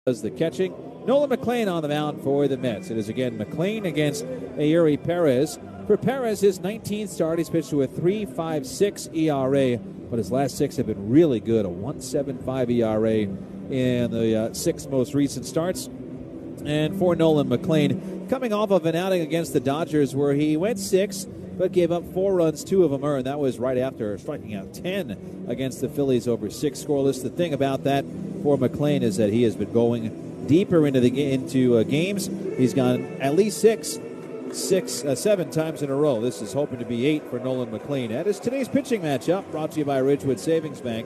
does the catching. Nolan McLean on the mound for the Mets. It is again McLean against Eury Perez. For Perez, his 19th start, he's pitched to a 3.56 ERA, but his last six have been really good, a 1.75 ERA in the six most recent starts. And for Nolan McLean, coming off of an outing against the Dodgers where he went six, but gave up 4 runs, 2 of them earned. That was right after striking out 10 against the Phillies over 6 scoreless. The thing about that for McLean is that he has been going deeper into games. He's gone at least 7 times in a row. This is hoping to be 8 for Nolan McLean. That is today's pitching matchup, brought to you by Ridgewood Savings Bank,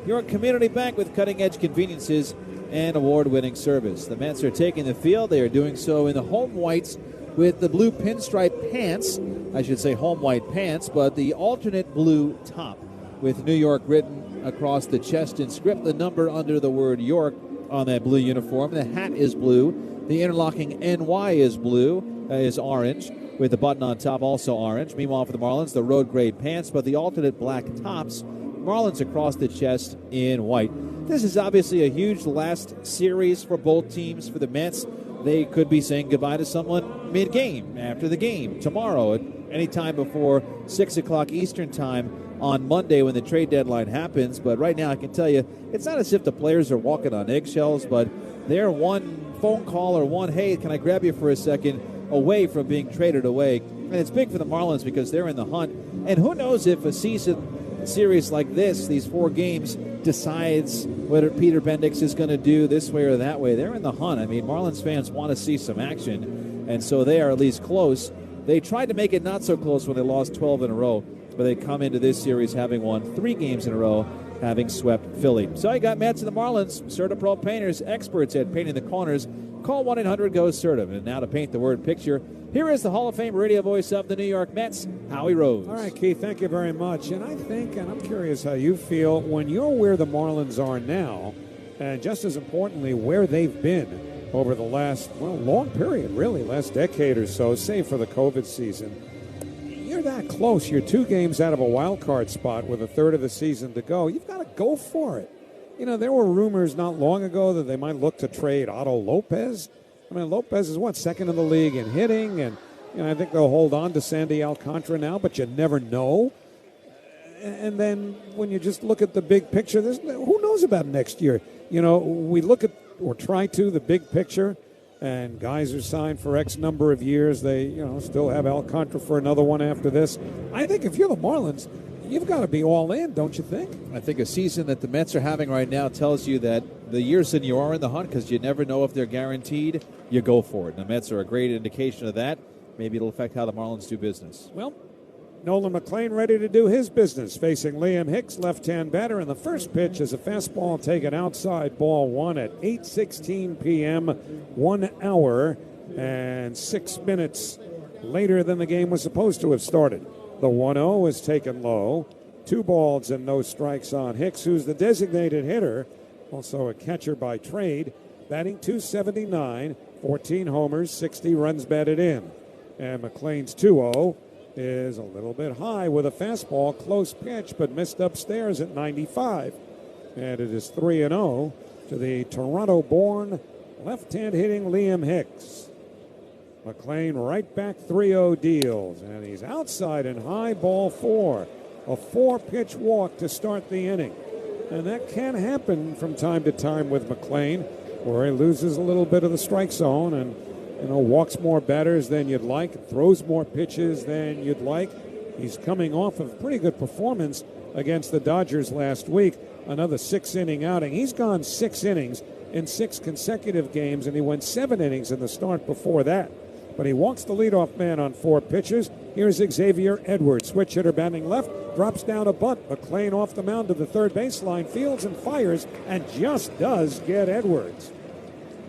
your community bank with cutting-edge conveniences and award-winning service. The Mets are taking the field. They are doing so in the home whites with the blue pinstripe pants. I should say home white pants, but the alternate blue top with New York written across the chest in script, the number under the word York on that blue uniform. The hat is blue. The interlocking NY is blue, is orange, with the button on top also orange. Meanwhile, for the Marlins, the road grade pants, but the alternate black tops. Marlins across the chest in white. This is obviously a huge last series for both teams. For the Mets, they could be saying goodbye to someone mid-game, after the game, tomorrow, at any time before 6 o'clock Eastern time on Monday when the trade deadline happens. But right now I can tell you, it's not as if the players are walking on eggshells, but they're one phone call or one, hey, can I grab you for a second, away from being traded away. And it's big for the Marlins because they're in the hunt. And who knows if a series like this, these 4 games, decides whether Peter Bendix is going to do this way or that way. They're in the hunt. I mean, Marlins fans want to see some action, and so they are at least close. They tried to make it not so close when they lost 12 in a row, but they come into this series having won 3 games in a row, having swept Philly. So you got Mets and the Marlins, CertaPro painters, experts at painting the corners. Call 1-800-GO-CERTA. And now to paint the word picture, here is the Hall of Fame radio voice of the New York Mets, Howie Rose. All right, Keith, thank you very much. And I think, and I'm curious how you feel, when you're where the Marlins are now, and just as importantly, where they've been over the last, long period, really, last decade or so, save for the COVID season, you're that close. You're 2 games out of a wild card spot with a third of the season to go. You've got to go for it. You know, there were rumors not long ago that they might look to trade Otto Lopez. I mean, Lopez is, second in the league in hitting, and I think they'll hold on to Sandy Alcantara now, but you never know. And then when you just look at the big picture, who knows about next year? You know, we look at, or try to, the big picture, and guys are signed for X number of years. They, still have Alcantara for another one after this. I think if you're the Marlins, you've got to be all in, don't you think? I think a season that the Mets are having right now tells you that the years that you are in the hunt, because you never know if they're guaranteed, you go for it. The Mets are a great indication of that. Maybe it'll affect how the Marlins do business. Well, Nolan McLean ready to do his business, facing Liam Hicks, left-hand batter. And the first pitch is a fastball taken outside, ball 1 at 8:16 p.m., 1 hour and 6 minutes later than the game was supposed to have started. The 1-0 is taken low. 2 balls and no strikes on Hicks, who's the designated hitter, also a catcher by trade, batting .279, 14 homers, 60 runs batted in. And McLean's 2-0 is a little bit high with a fastball, close pitch, but missed upstairs at 95. And it is 3-0 to the Toronto-born left-hand hitting Liam Hicks. McLean right back 3-0 deals, and he's outside and high, ball 4. A 4-pitch walk to start the inning. And that can happen from time to time with McLean, where he loses a little bit of the strike zone and, walks more batters than you'd like, throws more pitches than you'd like. He's coming off of a pretty good performance against the Dodgers last week, another 6-inning outing. He's gone 6 innings in 6 consecutive games, and he went 7 innings in the start before that. But he walks the leadoff man on 4 pitches. Here's Xavier Edwards, switch hitter batting left, drops down a bunt. McLean off the mound to the third baseline, fields and fires, and just does get Edwards.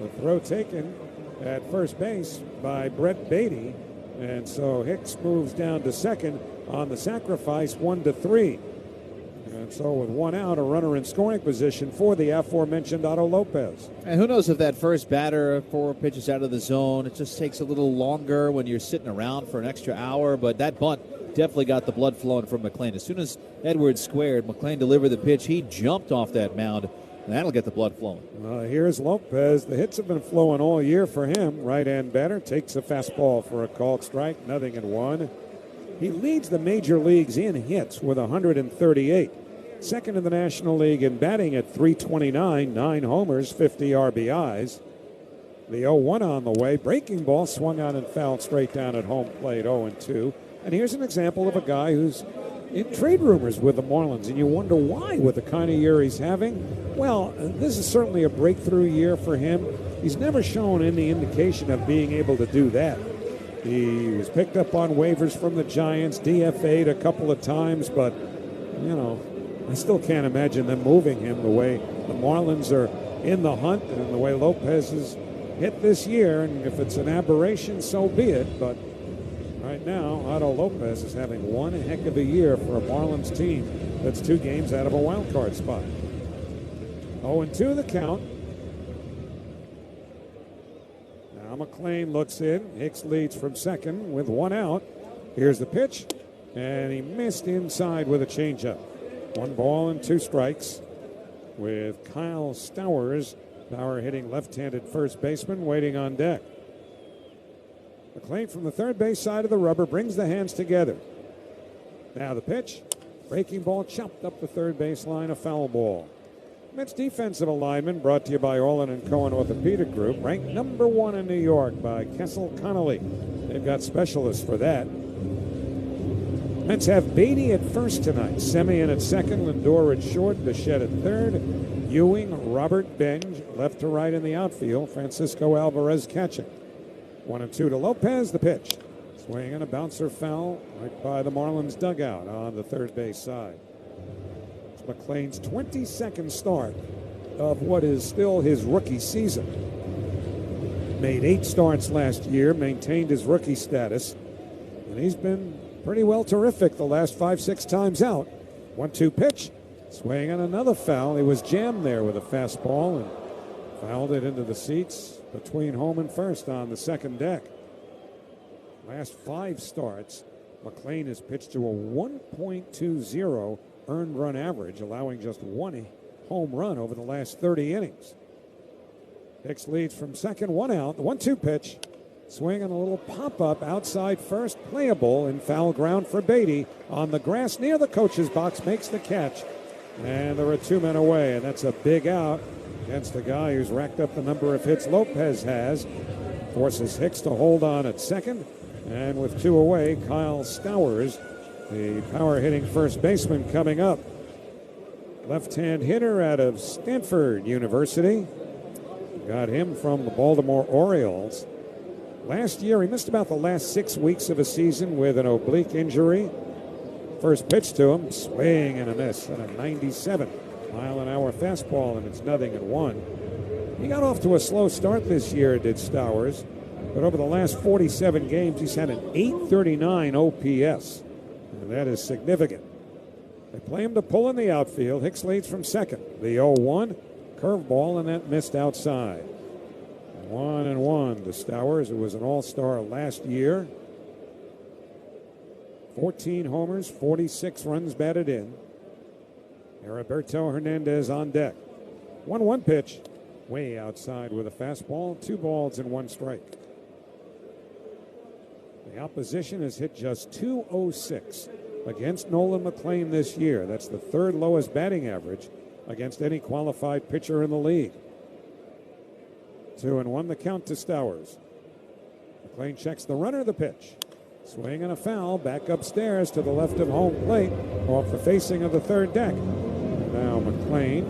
The throw taken at first base by Brett Beatty, and so Hicks moves down to second on the sacrifice, 1-3. And so with 1 out, a runner in scoring position for the aforementioned Otto Lopez. And who knows if that first batter, 4 pitches out of the zone, it just takes a little longer when you're sitting around for an extra hour. But that bunt definitely got the blood flowing from McLean. As soon as Edwards squared, McLean delivered the pitch. He jumped off that mound That'll get the blood flowing. Here's Lopez. The hits have been flowing all year for him. Right-hand batter takes a fastball for a called strike. 0-1. He leads the major leagues in hits with 138. Second in the National League in batting at 329. 9 homers, 50 RBIs. The 0-1 on the way. Breaking ball swung on and fouled straight down at home plate. 0-2. And here's an example of a guy who's in trade rumors with the Marlins, and you wonder why with the kind of year he's having. Well, this is certainly a breakthrough year for him. He's never shown any indication of being able to do that. He was picked up on waivers from the Giants, DFA'd a couple of times, but, I still can't imagine them moving him the way the Marlins are in the hunt and the way Lopez has hit this year. And if it's an aberration, so be it, but right now, Otto Lopez is having one heck of a year for a Marlins team that's 2 games out of a wild card spot. 0-2 the count. Now McClain looks in. Hicks leads from second with 1 out. Here's the pitch, and he missed inside with a changeup. 1 ball and 2 strikes with Kyle Stowers. Bauer hitting left-handed first baseman, waiting on deck. McClain from the third base side of the rubber brings the hands together. Now the pitch. Breaking ball chopped up the third base line, a foul ball. Mets defensive alignment brought to you by Olin & Cohen Orthopedic Group, ranked number 1 in New York by Kessel Connolly. They've got specialists for that. Mets have Beatty at first tonight, Semien at second, Lindor at short, Bichette at third, Ewing, Robert, Benj, left to right in the outfield, Francisco Alvarez catching. 1-2 to Lopez, the pitch. Swing and a bouncer foul right by the Marlins dugout on the third base side. It's McClain's 22nd start of what is still his rookie season. Made 8 starts last year, maintained his rookie status, and he's been pretty well terrific the last 5-6 times out. 1-2 pitch. Swing and another foul. He was jammed there with a fastball and fouled it into the seats between home and first on the second deck. Last 5 starts, McClain has pitched to a 1.20 earned run average, allowing just 1 home run over the last 30 innings. Hicks leads from second, 1 out. The 1-2 pitch. Swing and a little pop-up outside first, playable in foul ground for Beatty. On the grass near the coach's box, makes the catch. And there are 2 men away, and that's a big out against the guy who's racked up the number of hits Lopez has. Forces Hicks to hold on at second. And with 2 away, Kyle Stowers, the power-hitting first baseman, coming up. Left-hand hitter out of Stanford University. Got him from the Baltimore Orioles. Last year, he missed about the last 6 weeks of a season with an oblique injury. First pitch to him, swing and a miss, and a 97-mile-an-hour fastball, and it's 0-1. He got off to a slow start this year, did Stowers, but over the last 47 games, he's had an .839 OPS, and that is significant. They play him to pull in the outfield. Hicks leads from second. The 0-1, curveball, and that missed outside. 1-1 to Stowers, who was an all-star last year. 14 homers, 46 runs batted in. Heriberto Hernandez on deck. 1-1 pitch. Way outside with a fastball. 2 balls and 1 strike. The opposition has hit just .206 against Nolan McClain this year. That's the 3rd lowest batting average against any qualified pitcher in the league. 2-1 the count to Stowers. McClain checks the runner, the pitch. Swing and a foul back upstairs to the left of home plate off the facing of the third deck. Now McClain,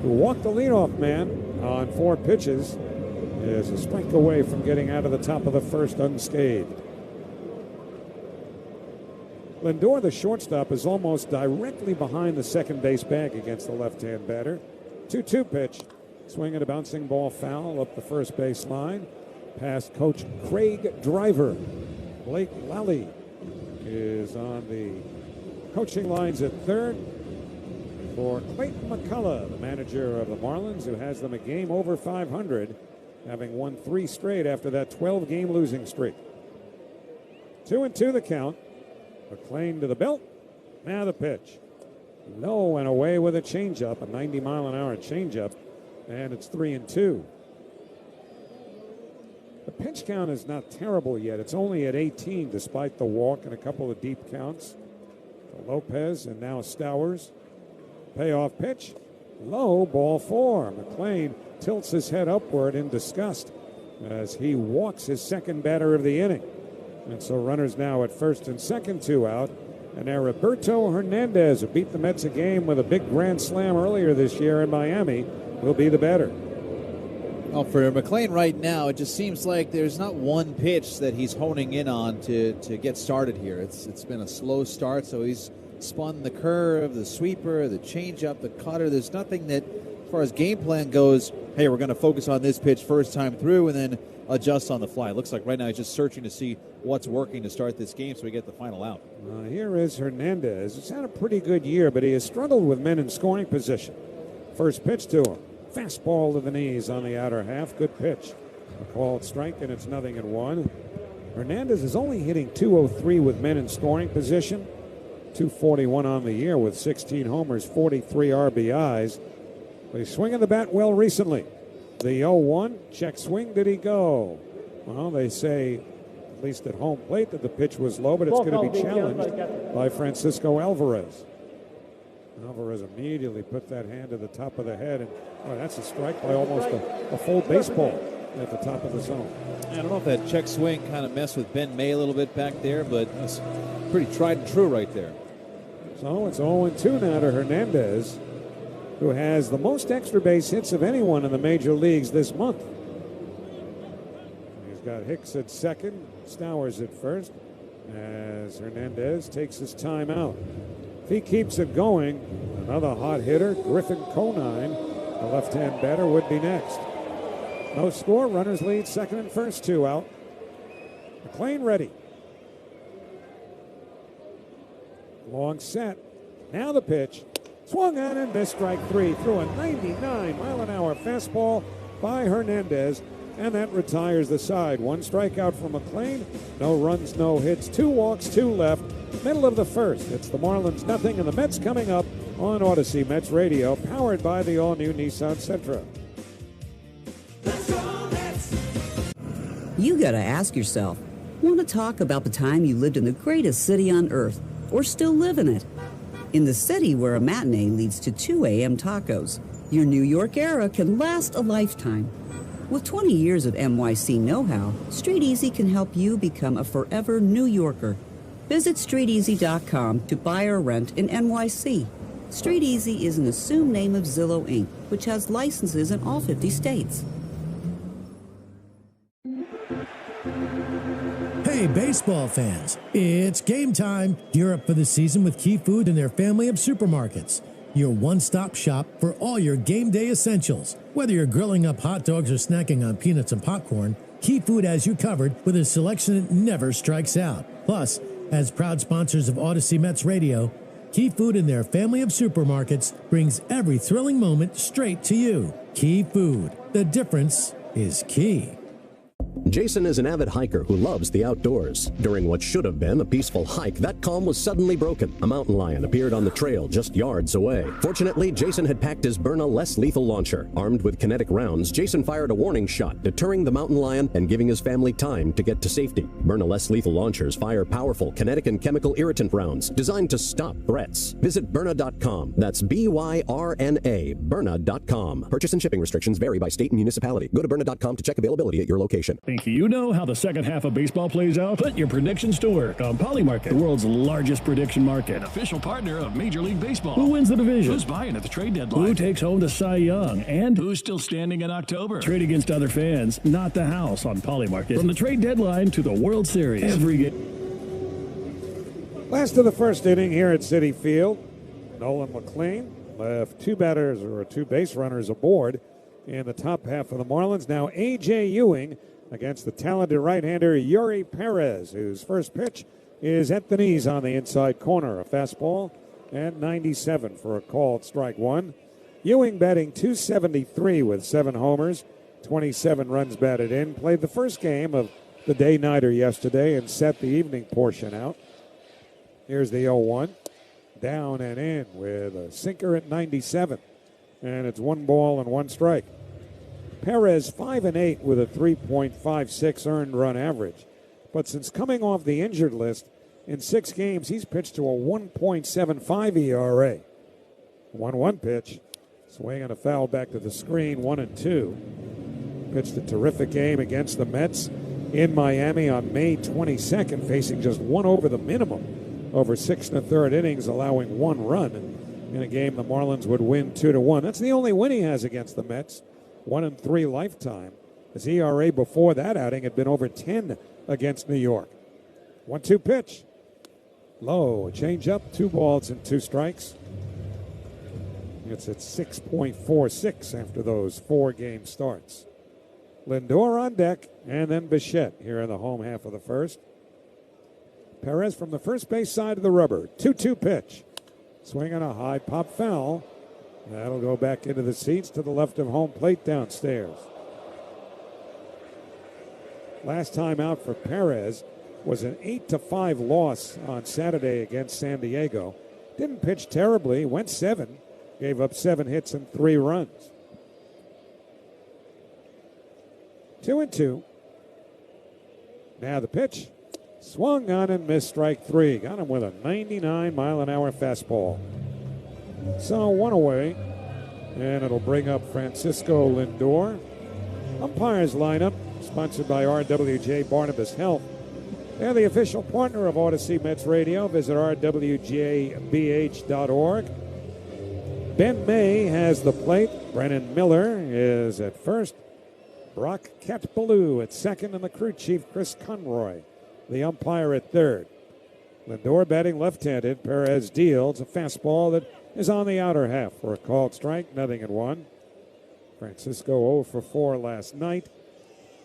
who walked the leadoff man on 4 pitches, is a strike away from getting out of the top of the first unscathed. Lindor, the shortstop, is almost directly behind the second base bag against the left-hand batter. 2-2 pitch. Swing and a bouncing ball foul up the first base line. Past Coach Craig Driver. Blake Lally is on the coaching lines at third for Clayton McCullough, the manager of the Marlins, who has them a game over 500, having won 3 straight after that 12-game losing streak. 2-2 the count. McClain to the belt. Now the pitch. Low and away with a changeup, a 90-mile-an-hour changeup, and it's 3-2. The pitch count is not terrible yet. It's only at 18 despite the walk and a couple of deep counts. To Lopez and now Stowers. Payoff pitch. Low, ball 4. McClain tilts his head upward in disgust as he walks his second batter of the inning. And so runners now at first and second, 2 out. And now Roberto Hernandez, who beat the Mets a game with a big grand slam earlier this year in Miami, will be the batter. Well, for McClain right now, it just seems like there's not one pitch that he's honing in on to get started here. It's been a slow start, so he's spun the curve, the sweeper, the changeup, the cutter. There's nothing that, as far as game plan goes, hey, we're going to focus on this pitch first time through and then adjust on the fly. It looks like right now he's just searching to see what's working to start this game so we get the final out. Here is Hernandez. He's had a pretty good year, but he has struggled with men in scoring position. First pitch to him. Fastball to the knees on the outer half. Good pitch. A called strike, and it's 0-1. Hernandez is only hitting .203 with men in scoring position. .241 on the year with 16 homers, 43 RBIs. But he's swinging the bat well recently. The 0-1, check swing, did he go? Well, they say, at least at home plate, that the pitch was low, but it's going to be challenged by Francisco Alvarez. Alvarez immediately put that hand to the top of the head, and that's a strike by almost a full baseball at the top of the zone. I don't know if that check swing kind of messed with Ben May a little bit back there, but it's pretty tried and true right there. So it's 0-2 now to Hernandez, who has the most extra base hits of anyone in the major leagues this month. He's got Hicks at second, Stowers at first, as Hernandez takes his time out. If he keeps it going, another hot hitter, Griffin Conine, the left-hand batter, would be next. No score, runners lead second and first, 2 out. McClain ready. Long set. Now the pitch. Swung on and missed, strike 3. Through a 99-mile-an-hour fastball by Hernandez, and that retires the side. 1 strikeout for McClain. No runs, no hits. 2 walks, 2 left. Middle of the first. It's the Marlins nothing, and the Mets coming up on Odyssey Mets Radio, powered by the all-new Nissan Sentra. You gotta ask yourself, want to talk about the time you lived in the greatest city on earth, or still live in it? In the city where a matinee leads to 2 a.m. tacos, your New York era can last a lifetime. With 20 years of NYC know-how, Street Easy can help you become a forever New Yorker. Visit StreetEasy.com to buy or rent in NYC. Street Easy is an assumed name of Zillow Inc., which has licenses in all 50 states. Hey, baseball fans, it's game time. Gear up for the season with Key Food and their family of supermarkets. Your one-stop shop for all your game day essentials. Whether you're grilling up hot dogs or snacking on peanuts and popcorn, Key Food has you covered with a selection that never strikes out. Plus, as proud sponsors of Odyssey Mets Radio, Key Food and their family of supermarkets brings every thrilling moment straight to you. Key Food. The difference is key. Jason is an avid hiker who loves the outdoors. During what should have been a peaceful hike, that calm was suddenly broken. A mountain lion appeared on the trail just yards away. Fortunately, Jason had packed his Byrna less lethal launcher. Armed with kinetic rounds, Jason fired a warning shot, deterring the mountain lion and giving his family time to get to safety. Byrna less lethal launchers fire powerful kinetic and chemical irritant rounds designed to stop threats. Visit Byrna.com. That's Byrna, Byrna.com. Purchase and shipping restrictions vary by state and municipality. Go to Byrna.com to check availability at your location. Think you know how the second half of baseball plays out? Put your predictions to work on Polymarket, the world's largest prediction market. Official partner of Major League Baseball. Who wins the division? Who's buying at the trade deadline? Who takes home the Cy Young? And who's still standing in October? Trade against other fans, not the house on Polymarket. From the trade deadline to the World Series. Every game. Last of the first inning here at Citi Field. Nolan McClain left 2 batters or 2 base runners aboard in the top half of the Marlins. Now A.J. Ewing against the talented right-hander Yuri Perez, whose first pitch is at the knees on the inside corner. A fastball and 97 for a called strike 1. Ewing batting .273 with 7 homers, 27 runs batted in. Played the first game of the day-nighter yesterday and set the evening portion out. Here's the 0-1. down and in with a sinker at 97. And it's 1 ball and 1 strike. Perez 5-8 with a 3.56 earned run average. But since coming off the injured list, in 6 games, he's pitched to a 1.75 ERA. 1-1 pitch. Swing and a foul back to the screen, 1-2. Pitched a terrific game against the Mets in Miami on May 22nd, facing just 1 over the minimum over 6 1/3 innings, allowing 1 run in a game the Marlins would win 2-1. That's the only win he has against the Mets, 1-3 lifetime. His ERA before that outing had been over 10 against New York. 1-2 pitch. Low, change up, 2 balls and 2 strikes. It's at 6.46 after those 4 game starts. Lindor on deck, and then Bichette here in the home half of the first. Perez from the first base side of the rubber. 2-2 pitch. Swing on a high pop foul. That'll go back into the seats to the left of home plate downstairs. Last time out for Perez was an 8-5 loss on Saturday against San Diego. Didn't pitch terribly, went 7. Gave up 7 hits and 3 runs. 2-2. Now the pitch. Swung on and missed, strike 3. Got him with a 99-mile-an-hour fastball. So 1 away. And it'll bring up Francisco Lindor. Umpires lineup, sponsored by RWJ Barnabas Health. They're the official partner of Odyssey Mets Radio. Visit rwjbh.org. Ben May has the plate. Brennan Miller is at first. Brock Katbaloo at second, and the crew chief, Chris Conroy, the umpire, at third. Lindor batting left-handed. Perez deals a fastball that is on the outer half for a called strike, 0-1. Francisco 0 for 4 last night.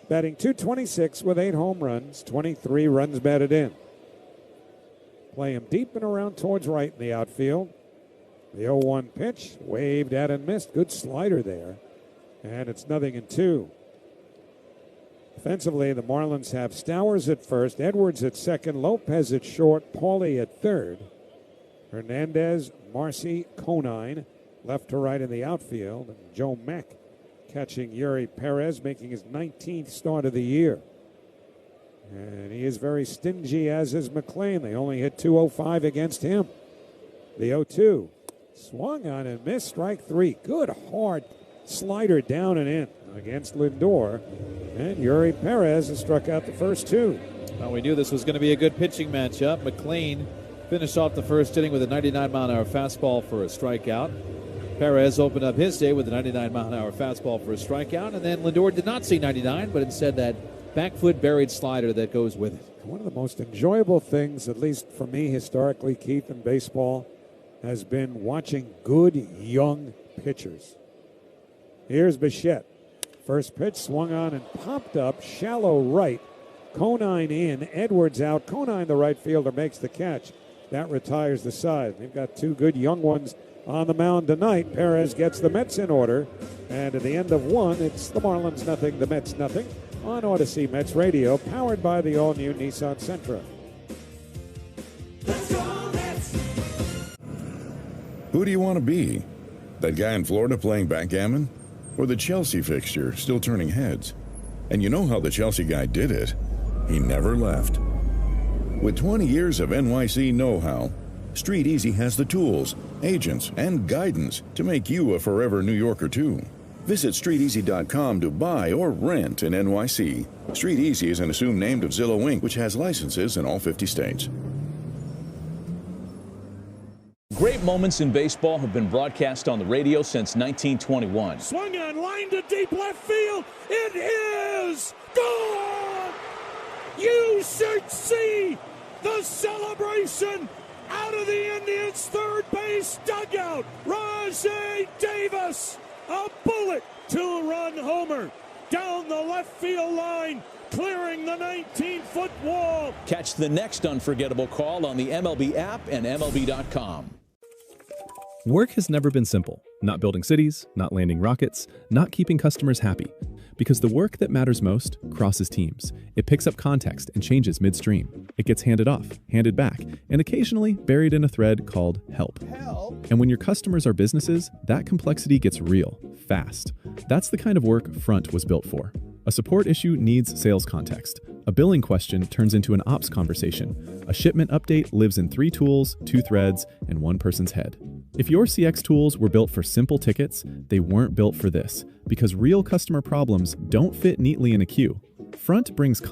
Batting .226 with 8 home runs, 23 runs batted in. Play him deep and around towards right in the outfield. The 0-1 pitch, waved at and missed. Good slider there. And it's 0-2. Offensively, the Marlins have Stowers at first, Edwards at second, Lopez at short, Paulie at third. Hernandez, Marcy, Conine, left to right in the outfield. And Joe Mack catching Yuri Perez, making his 19th start of the year. And he is very stingy, as is McClain. They only hit .205 against him. The 0-2. Swung on and missed, strike 3. Good hard slider down and in against Lindor. And Yuri Perez has struck out the first 2. Well, we knew this was going to be a good pitching matchup. McClain finished off the first inning with a 99-mile-an-hour fastball for a strikeout. Perez opened up his day with a 99-mile-an-hour fastball for a strikeout. And then Lindor did not see 99, but instead that back foot buried slider that goes with it. One of the most enjoyable things, at least for me historically, Keith, in baseball, has been watching good young pitchers. Here's Bichette. First pitch swung on and popped up, shallow right. Conine in, Edwards out. Conine, the right fielder, makes the catch. That retires the side. They've got 2 good young ones on the mound tonight. Perez gets the Mets in order. And at the end of 1, it's the Marlins nothing, the Mets nothing. On Odyssey Mets Radio, powered by the all-new Nissan Sentra. Who do you want to be? That guy in Florida playing backgammon? Or the Chelsea fixture still turning heads? And you know how the Chelsea guy did it. He never left. With 20 years of NYC know-how, Street Easy has the tools, agents, and guidance to make you a forever New Yorker too. Visit StreetEasy.com to buy or rent in NYC. Street Easy is an assumed name of Zillow Inc., which has licenses in all 50 states. Great moments in baseball have been broadcast on the radio since 1921. Swung on, line to deep left field. It is gone! You should see the celebration out of the Indians' third base dugout. Rajay Davis, a bullet, 2-run homer down the left field line, clearing the 19-foot wall. Catch the next unforgettable call on the MLB app and MLB.com. Work has never been simple. Not building cities, not landing rockets, not keeping customers happy. Because the work that matters most crosses teams. It picks up context and changes midstream. It gets handed off, handed back, and occasionally buried in a thread called help. And when your customers are businesses, that complexity gets real, fast. That's the kind of work Front was built for. A support issue needs sales context. A billing question turns into an ops conversation. A shipment update lives in 3 tools, 2 threads, and 1 person's head. If your CX tools were built for simple tickets, they weren't built for this, because real customer problems don't fit neatly in a queue. Front brings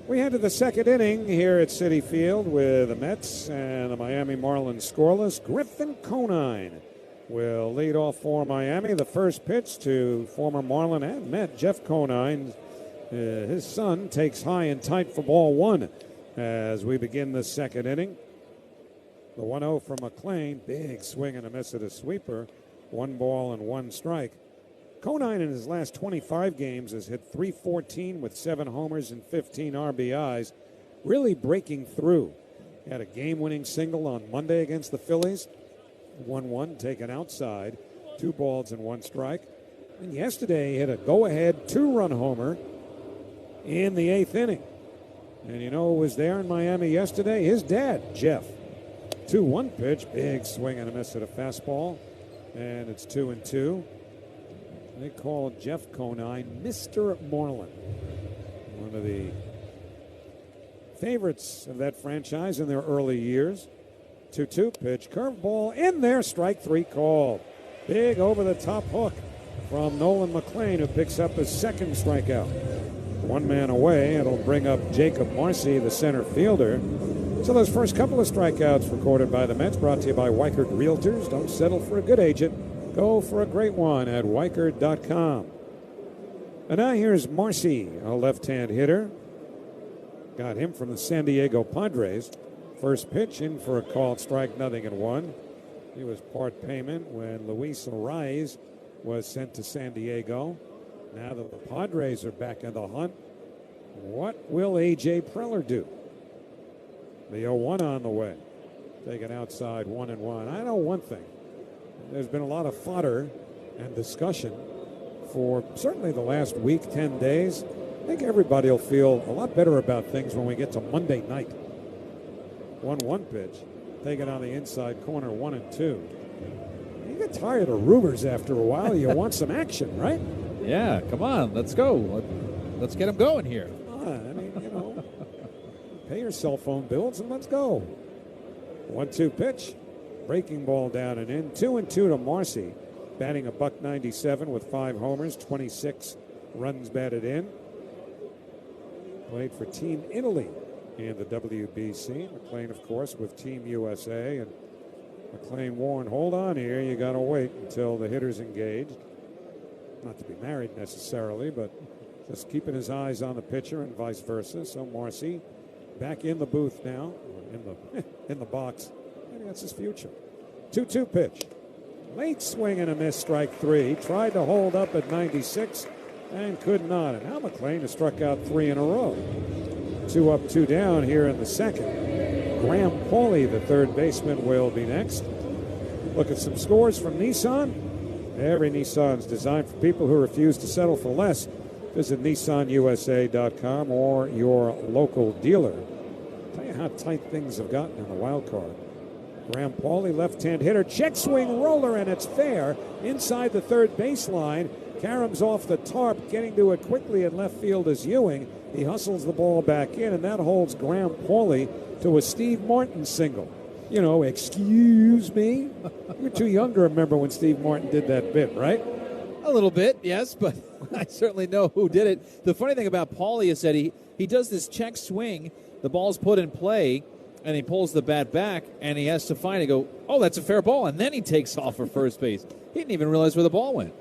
We head to the second inning here at Citi Field with the Mets and the Miami Marlins scoreless. Griffin Conine will lead off for Miami. The first pitch to former Marlin and Met Jeff Conine. His son takes high and tight for ball 1 as we begin the second inning. The 1-0 from McClain. Big swing and a miss at a sweeper. 1 ball and 1 strike. Conine in his last 25 games has hit .314 with 7 homers and 15 RBIs. Really breaking through. He had a game-winning single on Monday against the Phillies. 1-1 taken outside. 2 balls and 1 strike. And yesterday he hit a go-ahead 2-run homer in the 8th inning. And you know who was there in Miami yesterday? His dad, Jeff. 2-1 pitch, big swing and a miss at a fastball. And it's 2-2. They call Jeff Conine Mr. Marlin. One of the favorites of that franchise in their early years. 2-2 pitch, curveball in there, strike 3 called. Big over-the-top hook from Nolan McClain, who picks up his second strikeout. 1 man away. It'll bring up Jacob Marcy, the center fielder. So those first couple of strikeouts recorded by the Mets, brought to you by Weichert Realtors. Don't settle for a good agent. Go for a great one at Weichert.com. And now here's Marcy, a left-hand hitter. Got him from the San Diego Padres. First pitch in for a called strike, 0-1. He was part payment when Luis Arraez was sent to San Diego. Now that the Padres are back in the hunt, what will A.J. Preller do? The 0-1 on the way. Taken outside 1-1. I know one thing. There's been a lot of fodder and discussion for certainly the last week, 10 days. I think everybody will feel a lot better about things when we get to Monday night. 1-1 pitch. Taken on the inside corner, 1-2. You get tired of rumors after a while. You want some action, right? Yeah, come on, let's go. Let's get them going here. I mean, you know, pay your cell phone bills and let's go. 1-2 pitch. Breaking ball down and in. 2-2 to Marcy. Batting $197 with 5 homers, 26 runs batted in. Played for Team Italy in the WBC. McClain, of course, with Team USA. And McClain warned, hold on here. You got to wait until the hitter's engaged. Not to be married necessarily, but just keeping his eyes on the pitcher and vice versa. So Marcy back in the booth now, in the box. Maybe that's his future. 2-2 pitch. Late swing and a miss, strike 3. Tried to hold up at 96 and could not. And now McClain has struck out 3 in a row. 2 up, 2 down here in the second. Graham Pauley, the third baseman, will be next. Look at some scores from Nissan. Every Nissan's designed for people who refuse to settle for less. Visit NissanUSA.com or your local dealer. Tell you how tight things have gotten in the wild card. Graham Pauley, left-hand hitter, check swing roller, and it's fair inside the third baseline. Karam's off the tarp, getting to it quickly in left field is Ewing. He hustles the ball back in, and that holds Graham Pauley to a Steve Martin single. You know, excuse me. You're too young to remember when Steve Martin did that bit, right? A little bit, yes, but I certainly know who did it. The funny thing about Pauley is that he does this check swing, the ball's put in play, and he pulls the bat back, and he has to finally go, oh, that's a fair ball, and then he takes off for first base. He didn't even realize where the ball went.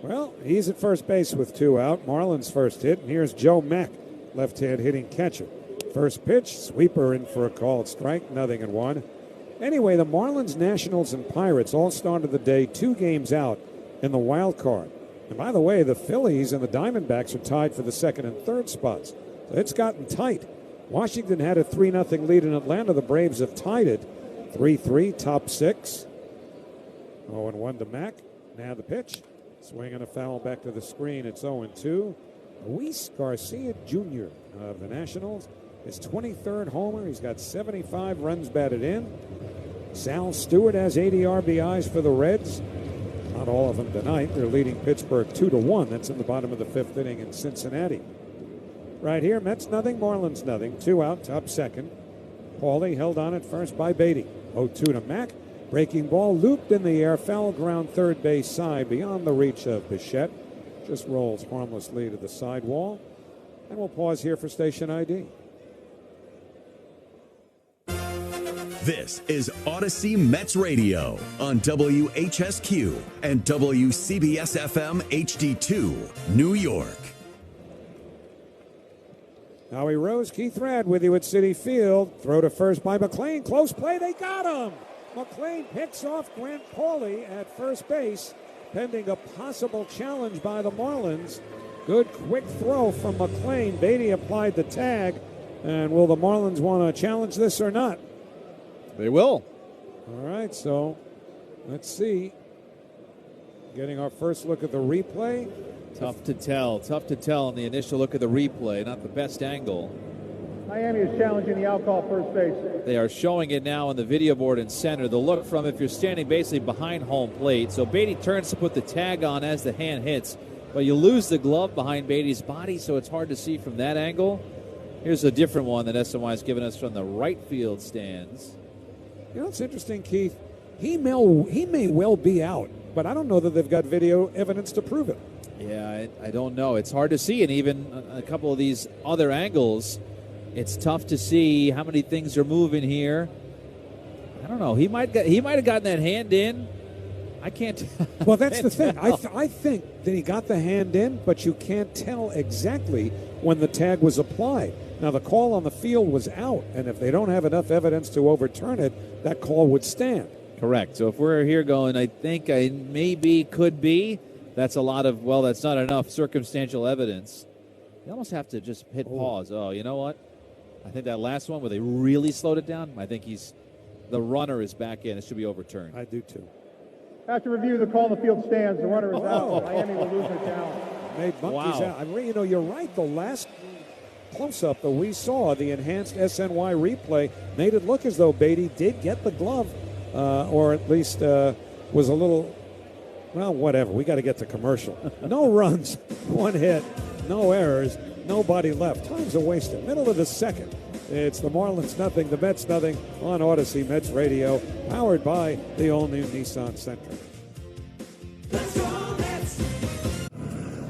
Well, he's at first base with 2 out. Marlins first hit, and here's Joe Mack, left-hand hitting catcher. First pitch, sweeper in for a called strike, 0-1. Anyway, the Marlins, Nationals, and Pirates all started the day 2 games out in the wild card. And by the way, the Phillies and the Diamondbacks are tied for the second and third spots. So it's gotten tight. Washington had a 3-0 lead in Atlanta. The Braves have tied it 3-3, top 6. 0-1 to Mack. Now the pitch. Swing and a foul back to the screen. It's 0-2. Luis Garcia Jr. of the Nationals, his 23rd homer. He's got 75 runs batted in. Sal Stewart has 80 RBIs for the Reds. Not all of them tonight. They're leading Pittsburgh 2-1. That's in the bottom of the 5th inning in Cincinnati. Right here, Mets nothing, Marlins nothing. 2 out, top second. Paulie held on at first by Beatty. 0-2 to Mack. Breaking ball looped in the air, foul ground third base side beyond the reach of Bichette. Just rolls harmlessly to the sidewall. And we'll pause here for station ID. This is Odyssey Mets Radio on WHSQ and WCBS FM HD2, New York. Howie Rose, Keith Rad with you at Citi Field. Throw to first by McLean. Close play. They got him. McLean picks off Grant Paulie at first base, pending a possible challenge by the Marlins. Good quick throw from McLean. Beatty applied the tag. And will the Marlins want to challenge this or not? They will. All right, so let's see. Getting our first look at the replay. Tough to tell in the initial look at the replay. Not the best angle. Miami is challenging the out call first base. They are showing it now on the video board in center. The look from if you're standing basically behind home plate. So Beatty turns to put the tag on as the hand hits. But you lose the glove behind Beatty's body, so it's hard to see from that angle. Here's a different one that SNY has given us from the right field stands. You know, it's interesting, Keith. He may well be out, but I don't know that they've got video evidence to prove it. Yeah, I don't know. It's hard to see, and even a couple of these other angles, it's tough to see how many things are moving here. I don't know. He might have gotten that hand in. I can't. Well, that's the thing. I think that he got the hand in, but you can't tell exactly when the tag was applied. Now, the call on the field was out, and if they don't have enough evidence to overturn it, that call would stand. Correct. So if we're here going, I think I maybe could be, that's a lot of, well, that's not enough circumstantial evidence. You almost have to just hit pause. Oh, you know what? I think that last one where they really slowed it down, I think the runner is back in. It should be overturned. I do too. After review, the call on the field stands. The runner is out. Miami will lose their challenge. Made monkeys out. I mean, you're right. The last close-up that we saw, the enhanced SNY replay, made it look as though Beatty did get the glove, or at least was a little, well, whatever. We got to get to commercial. No runs, 1 hit, no errors, nobody left. Time's a wasted. Middle of the second. It's the Marlins nothing, the Mets nothing on Odyssey Mets Radio, powered by the all-new Nissan Sentra.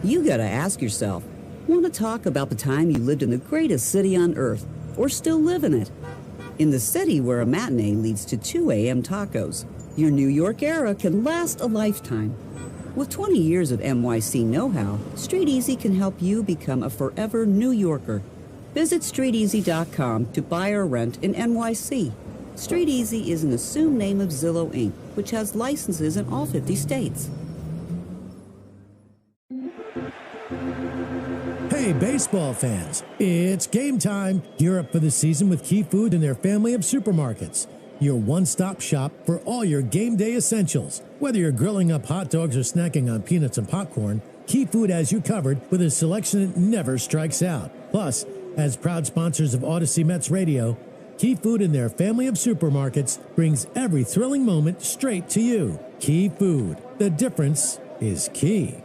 You gotta ask yourself, want to talk about the time you lived in the greatest city on earth, or still live in it? In the city where a matinee leads to 2 a.m. tacos, your New York era can last a lifetime. With 20 years of NYC know-how, Street Easy can help you become a forever New Yorker. Visit StreetEasy.com to buy or rent in NYC. Street Easy is an assumed name of Zillow Inc., which has licenses in all 50 states. Hey, baseball fans, it's game time. Gear up for the season with Key Food and their family of supermarkets. Your one-stop shop for all your game day essentials. Whether you're grilling up hot dogs or snacking on peanuts and popcorn, Key Food has you covered with a selection that never strikes out. Plus, as proud sponsors of Odyssey Mets Radio, Key Food and their family of supermarkets brings every thrilling moment straight to you. Key Food. The difference is key.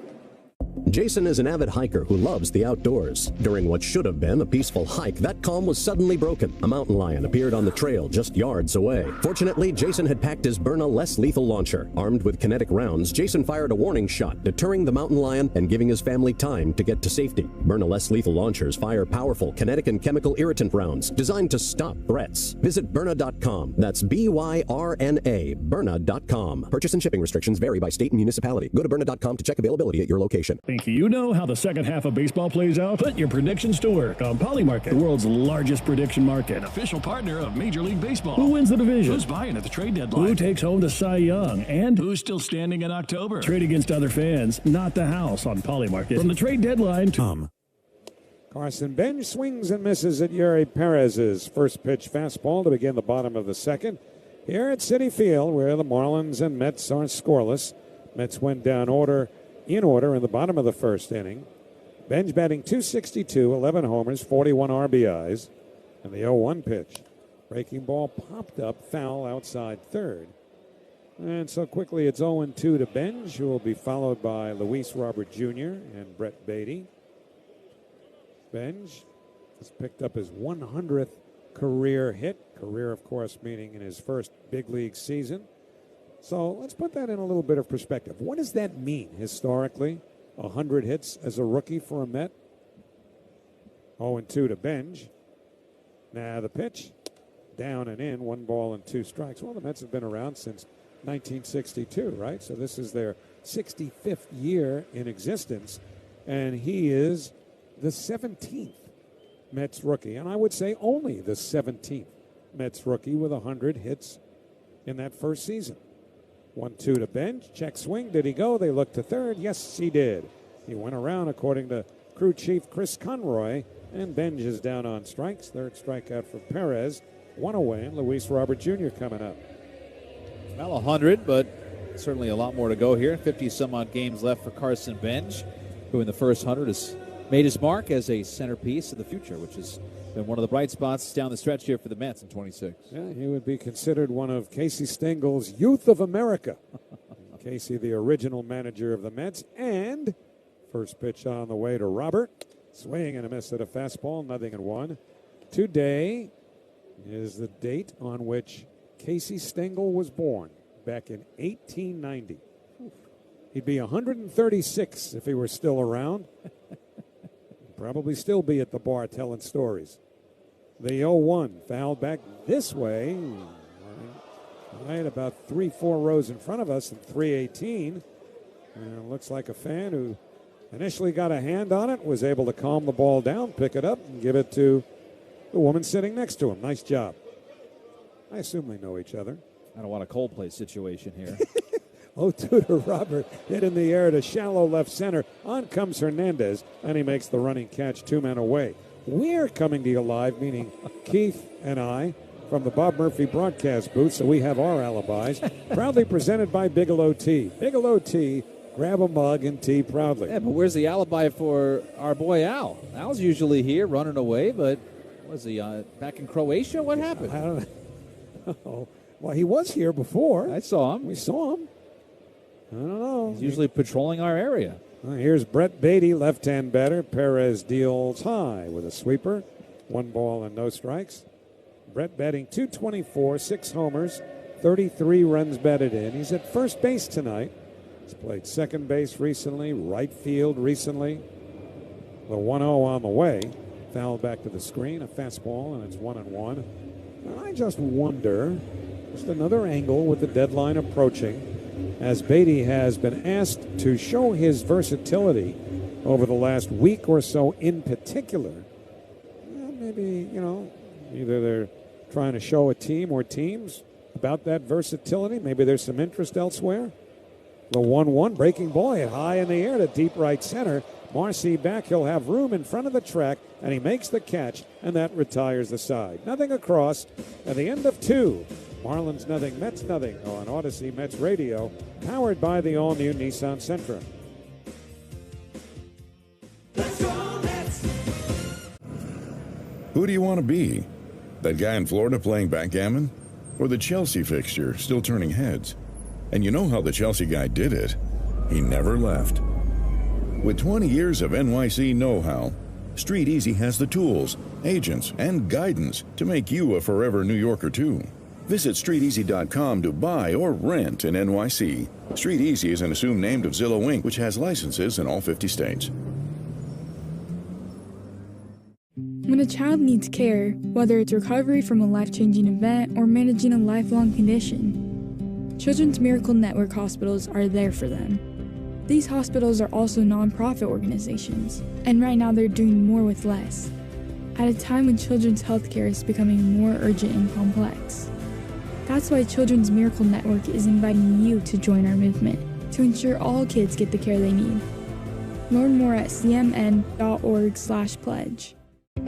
Jason is an avid hiker who loves the outdoors. During what should have been a peaceful hike, that calm was suddenly broken. A mountain lion appeared on the trail just yards away. Fortunately, Jason had packed his Byrna less lethal launcher. Armed with kinetic rounds, Jason fired a warning shot, deterring the mountain lion and giving his family time to get to safety. Byrna less lethal launchers fire powerful kinetic and chemical irritant rounds designed to stop threats. Visit Byrna.com. That's BYRNA, Byrna.com. Purchase and shipping restrictions vary by state and municipality. Go to Byrna.com to check availability at your location. Think you know how the second half of baseball plays out? Put your predictions to work on Polymarket, the world's largest prediction market. Official partner of Major League Baseball. Who wins the division? Who's buying at the trade deadline? Who takes home the Cy Young? And who's still standing in October? Trade against other fans, not the house on Polymarket. From the trade deadline to... Carson Bench swings and misses at Yuri Perez's first pitch fastball to begin the bottom of the second. Here at Citi Field, where the Marlins and Mets are scoreless. Mets went down order in order in the bottom of the first inning. Benj batting .262, 11 homers, 41 RBIs. And the 0-1 pitch. Breaking ball popped up, foul outside third. And so quickly it's 0-2 to Benj, who will be followed by Luis Robert Jr. and Brett Beatty. Benj has picked up his 100th career hit. Career, of course, meaning in his first big league season. So let's put that in a little bit of perspective. What does that mean historically? 100 hits as a rookie for a Met. 0-2 to Benj. Now the pitch. Down and in, 1 ball and 2 strikes. Well, the Mets have been around since 1962, right? So this is their 65th year in existence. And he is the 17th Mets rookie. And I would say only the 17th Mets rookie with 100 hits in that first season. 1-2 to Benj. Check swing. Did he go? They look to third. Yes, he did. He went around, according to crew chief Chris Conroy. And Benj is down on strikes. Third strikeout for Perez. 1 away, and Luis Robert Jr. coming up. Well, 100, but certainly a lot more to go here. 50-some-odd games left for Carson Benj, who in the first 100 has made his mark as a centerpiece of the future, which has been one of the bright spots down the stretch here for the Mets in 26. Yeah, he would be considered one of Casey Stengel's Youth of America. Casey, the original manager of the Mets, and first pitch on the way to Robert. Swing and a miss at a fastball, 0-1. Today is the date on which Casey Stengel was born, back in 1890. He'd be 136 if he were still around. Probably still be at the bar telling stories. The 0-1 fouled back this way, right about 3-4 rows in front of us in 318. And it looks like a fan who initially got a hand on it, was able to calm the ball down, pick it up, and give it to the woman sitting next to him. Nice job. I assume they know each other. I don't want a Coldplay situation here. 0-2 to Robert. Hit in the air to shallow left center. On comes Hernandez, and he makes the running catch, 2 men away. We're coming to you live, meaning Keith and I, from the Bob Murphy broadcast booth, so we have our alibis. Proudly presented by Bigelow Tea. Bigelow Tea. Grab a mug and tea proudly. Yeah, but where's the alibi for our boy Al? Al's usually here running away, but was he back in Croatia? What happened? I don't know. Well, he was here before. I saw him. We saw him. I don't know. He's usually patrolling our area. Well, here's Brett Beatty, left-hand batter. Perez deals high with a sweeper. 1 ball and no strikes. Brett batting .224, 6 homers, 33 runs batted in. He's at first base tonight. He's played second base recently, right field recently. The 1-0 on the way. Foul back to the screen, a fastball, and it's 1-1. And I just wonder, just another angle with the deadline approaching, as Beatty has been asked to show his versatility over the last week or so in particular. Well, maybe, either they're trying to show a team or teams about that versatility. Maybe there's some interest elsewhere. The 1-1 breaking ball hit high in the air to deep right center. Marcy back. He'll have room in front of the track, and he makes the catch, and that retires the side. Nothing across at the end of 2. Marlins nothing, Mets nothing on Odyssey Mets Radio, powered by the all-new Nissan Sentra. Who do you want to be? That guy in Florida playing backgammon? Or the Chelsea fixture still turning heads? And you know how the Chelsea guy did it. He never left. With 20 years of NYC know-how, Street Easy has the tools, agents, and guidance to make you a forever New Yorker, too. Visit StreetEasy.com to buy or rent in NYC. Street Easy is an assumed name of Zillow Inc., which has licenses in all 50 states. When a child needs care, whether it's recovery from a life-changing event or managing a lifelong condition, Children's Miracle Network hospitals are there for them. These hospitals are also nonprofit organizations, and right now they're doing more with less, at a time when children's healthcare is becoming more urgent and complex. That's why Children's Miracle Network is inviting you to join our movement to ensure all kids get the care they need. Learn more at cmn.org/pledge.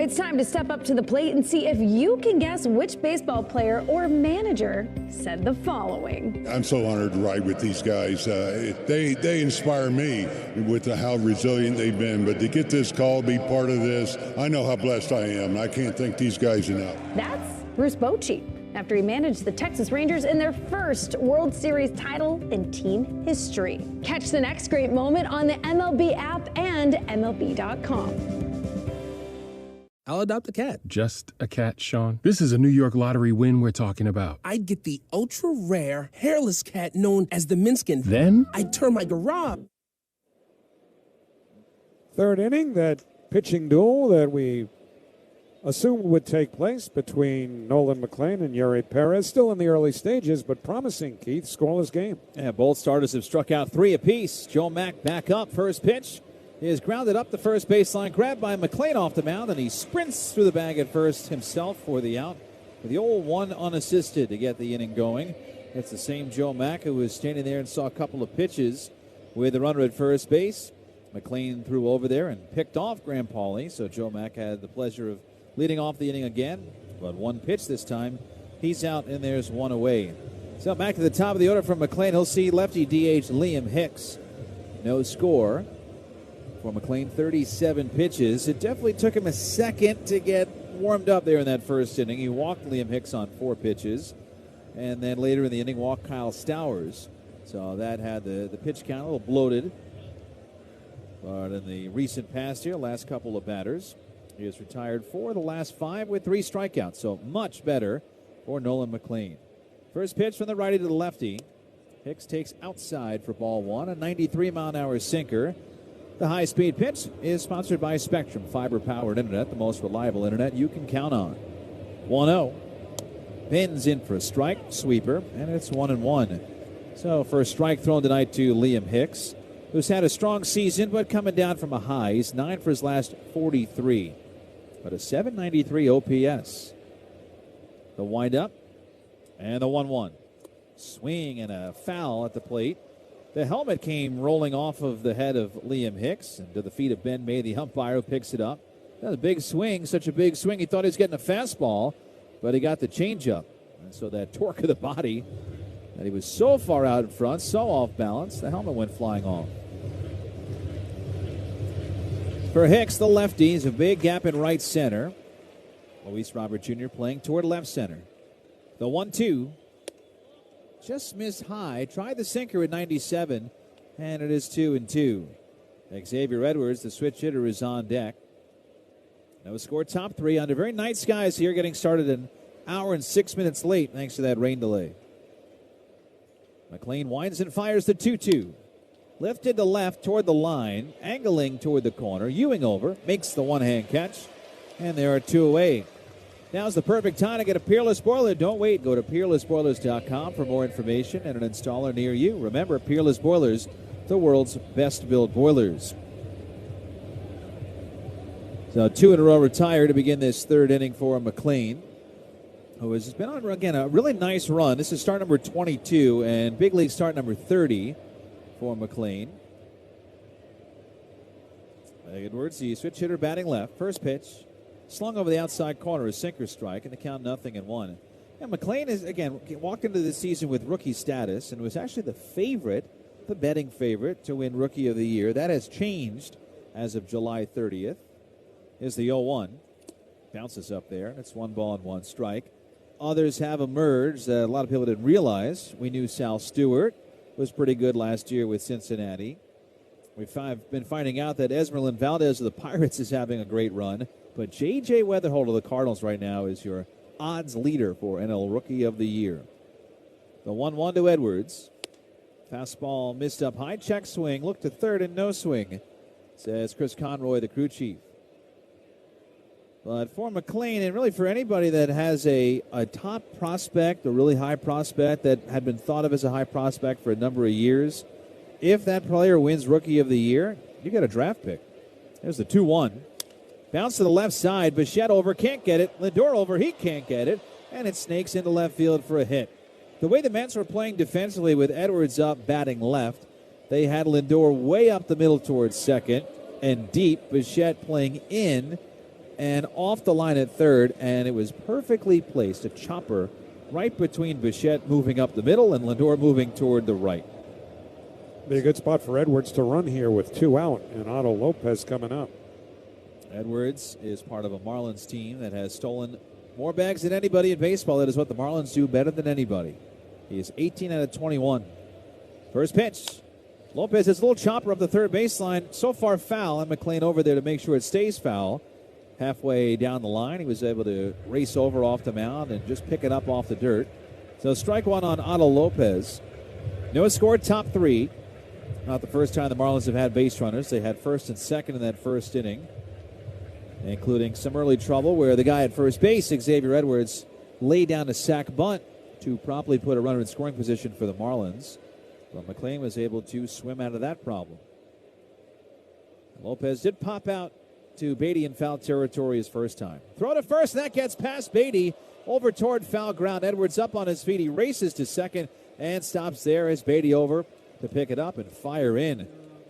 It's time to step up to the plate and see if you can guess which baseball player or manager said the following. I'm so honored to ride with these guys. They inspire me with how resilient they've been. But to get this call, be part of this, I know how blessed I am. I can't thank these guys enough. That's Bruce Bochy, after he managed the Texas Rangers in their first World Series title in team history. Catch the next great moment on the MLB app and MLB.com. I'll adopt a cat. Just a cat, Sean? This is a New York lottery win we're talking about. I'd get the ultra-rare, hairless cat known as the Minskin. Then? I'd turn my garage. Third inning, that pitching duel that we assumed would take place between Nolan McLean and Yuri Perez. Still in the early stages, but promising, Keith. Scoreless game. Yeah, both starters have struck out 3 apiece. Joe Mack back up. First pitch is grounded up the first baseline, grabbed by McLean off the mound, and he sprints through the bag at first himself for the out. With the old one unassisted to get the inning going. It's the same Joe Mack who was standing there and saw a couple of pitches with the runner at first base. McLean threw over there and picked off Graham Pauley, so Joe Mack had the pleasure of leading off the inning again. But one pitch this time, he's out and there's one away. So back to the top of the order from McLean. He'll see lefty DH Liam Hicks. No score for McLean, 37 pitches. It definitely took him a second to get warmed up there in that first inning. He walked Liam Hicks on 4 pitches. And then later in the inning, walked Kyle Stowers. So that had the pitch count a little bloated. But in the recent past here, last couple of batters, he has retired 4 of the last 5 with 3 strikeouts. So much better for Nolan McLean. First pitch from the righty to the lefty. Hicks takes outside for ball 1, a 93-mile-an-hour sinker. The high-speed pitch is sponsored by Spectrum, fiber-powered internet, the most reliable internet you can count on. 1-0. Bends in for a strike, sweeper, and it's 1-1. So first strike thrown tonight to Liam Hicks, who's had a strong season, but coming down from a high. He's 9 for his last 43, but a 793 OPS. The windup and the 1-1. Swing and a foul at the plate. The helmet came rolling off of the head of Liam Hicks and to the feet of Ben May, the umpire, who picks it up. That was a big swing, such a big swing. He thought he was getting a fastball, but he got the changeup. And so that torque of the body, that he was so far out in front, so off balance, the helmet went flying off. For Hicks, the lefty, is a big gap in right center. Luis Robert Jr. playing toward left center. The 1-2. Just missed high. Tried the sinker at 97, and it is 2-2. Xavier Edwards, the switch hitter, is on deck. No score, top 3 under very night skies here, getting started an hour and 6 minutes late thanks to that rain delay. McLean winds and fires the 2-2. Lifted to left toward the line, angling toward the corner. Ewing over, makes the one-hand catch, and there are 2 away. Now's the perfect time to get a Peerless Boiler. Don't wait. Go to PeerlessBoilers.com for more information and an installer near you. Remember, Peerless Boilers, the world's best-built boilers. So 2 in a row retired to begin this third inning for McLean, who has been on, again, a really nice run. This is start number 22 and big league start number 30 for McLean. Edwards, the switch hitter, batting left. First pitch. Slung over the outside corner, a sinker strike, and the count 0-1. And McLean is, again, walked into the season with rookie status and was actually the favorite, the betting favorite, to win Rookie of the Year. That has changed as of July 30th. Is the 0-1. Bounces up there, and it's 1 ball and 1 strike. Others have emerged that a lot of people didn't realize. We knew Sal Stewart was pretty good last year with Cincinnati. We've been finding out that Esmeralyn Valdez of the Pirates is having a great run. But J.J. Weatherholt of the Cardinals right now is your odds leader for NL Rookie of the Year. The 1-1 to Edwards. Fastball missed up high. Check swing. Look to third and no swing, says Chris Conroy, the crew chief. But for McLean, and really for anybody that has a top prospect, a really high prospect that had been thought of as a high prospect for a number of years, if that player wins Rookie of the Year, you get a draft pick. There's the 2-1. Bounce to the left side. Bichette over, can't get it. Lindor over, he can't get it. And it snakes into left field for a hit. The way the Mets were playing defensively with Edwards up batting left, they had Lindor way up the middle towards second and deep. Bichette playing in and off the line at third, and it was perfectly placed, a chopper right between Bichette moving up the middle and Lindor moving toward the right. Be a good spot for Edwards to run here with 2 out, and Otto Lopez coming up. Edwards is part of a Marlins team that has stolen more bags than anybody in baseball. That is what the Marlins do better than anybody. He is 18 out of 21. First pitch. Lopez hits a little chopper up the third baseline. So far foul, and McClain over there to make sure it stays foul. Halfway down the line, he was able to race over off the mound and just pick it up off the dirt. So strike one on Otto Lopez. No score, top 3. Not the first time the Marlins have had base runners. They had first and second in that first inning, including some early trouble where the guy at first base, Xavier Edwards, laid down a sac bunt to promptly put a runner in scoring position for the Marlins. But McClain was able to swim out of that problem. Lopez did pop out to Beatty in foul territory his first time. Throw to first, and that gets past Beatty over toward foul ground. Edwards up on his feet. He races to second and stops there as Beatty over to pick it up and fire in.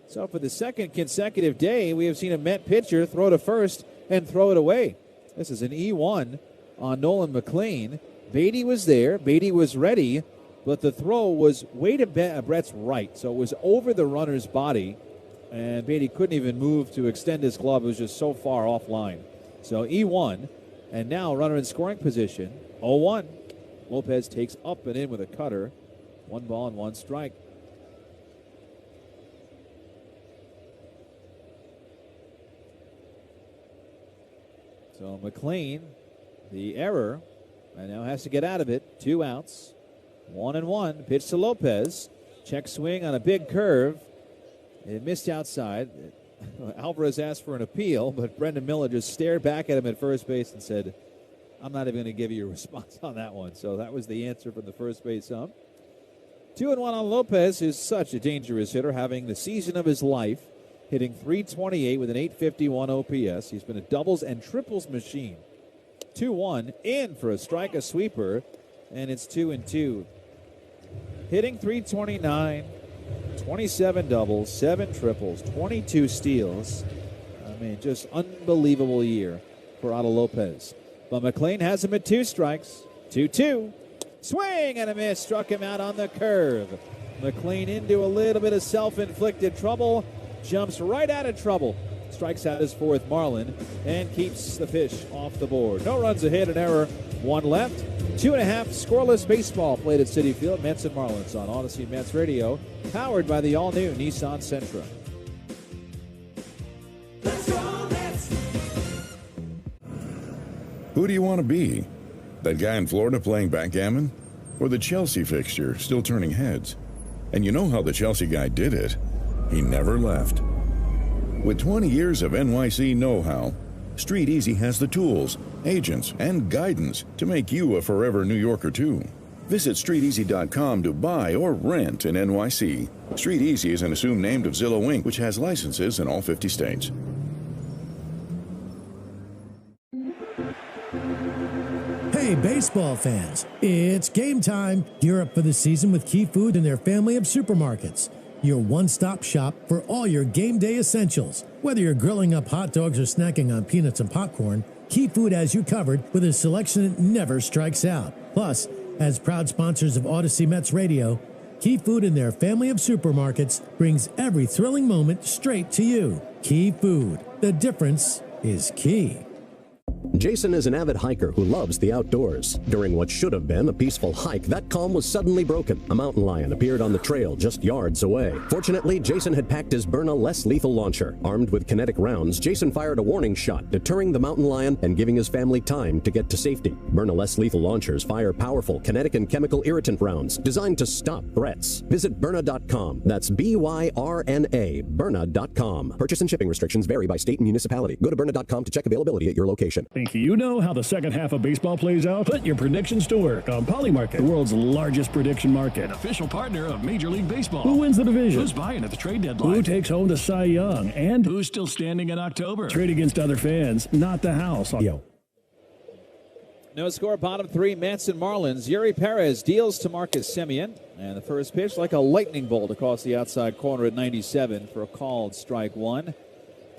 So for the second consecutive day, we have seen a Met pitcher throw to first and throw it away. This is an E1 on Nolan McClain. Beatty was there. Beatty was ready, but the throw was way to Brett's right. So it was over the runner's body, and Beatty couldn't even move to extend his glove. It was just so far offline. So E1, and now runner in scoring position, 0-1. Lopez takes up and in with a cutter. 1 ball and 1 strike. So McClain, the error, and now has to get out of it. 2 outs, 1-1. Pitch to Lopez. Check swing on a big curve. It missed outside. Alvarez asked for an appeal, but Brendan Miller just stared back at him at first base and said, I'm not even going to give you a response on that one. So that was the answer from the first base ump. 2-1 on Lopez, who's such a dangerous hitter, having the season of his life, hitting .328 with an .851 OPS. He's been a doubles and triples machine. 2-1, in for a strike, a sweeper, and it's 2-2. Hitting .329, 27 doubles, 7 triples, 22 steals. I mean, just unbelievable year for Otto Lopez. But McClain has him at 2 strikes. 2-2. Swing and a miss. Struck him out on the curve. McClain into a little bit of self-inflicted trouble. Jumps right out of trouble. Strikes out his 4th Marlin and keeps the fish off the board. No runs, a hit, an error, 1 left. 2.5 scoreless baseball played at Citi Field. Mets and Marlins on Odyssey Mets Radio, powered by the all-new Nissan Sentra. Who do you want to be? That guy in Florida playing backgammon? Or the Chelsea fixture still turning heads? And you know how the Chelsea guy did it. He never left. With 20 years of NYC know-how, Street Easy has the tools, agents, and guidance to make you a forever New Yorker too. Visit StreetEasy.com to buy or rent in NYC. Street Easy is an assumed name of Zillow Inc., which has licenses in all 50 states. Hey, baseball fans, it's game time. Gear up for the season with Key Food and their family of supermarkets. Your one-stop shop for all your game day essentials. Whether you're grilling up hot dogs or snacking on peanuts and popcorn, Key Food has you covered with a selection that never strikes out. Plus, as proud sponsors of Odyssey Mets Radio, Key Food and their family of supermarkets brings every thrilling moment straight to you. Key Food. The difference is key. Jason is an avid hiker who loves the outdoors. During what should have been a peaceful hike, that calm was suddenly broken. A mountain lion appeared on the trail just yards away. Fortunately, Jason had packed his Byrna less lethal launcher. Armed with kinetic rounds, Jason fired a warning shot, deterring the mountain lion and giving his family time to get to safety. Byrna less lethal launchers fire powerful kinetic and chemical irritant rounds designed to stop threats. Visit Byrna.com. That's B-Y-R-N-A, Byrna.com. Purchase and shipping restrictions vary by state and municipality. Go to Byrna.com to check availability at your location. Think you know how the second half of baseball plays out? Put your predictions to work on Polymarket, the world's largest prediction market. An official partner of Major League Baseball. Who wins the division? Who's buying at the trade deadline? Who takes home the Cy Young? And who's still standing in October? Trade against other fans, not the house. Yo. No score, bottom 3, Mets and Marlins. Yuri Perez deals to Marcus Semien. And the first pitch like a lightning bolt across the outside corner at 97 for a called strike 1.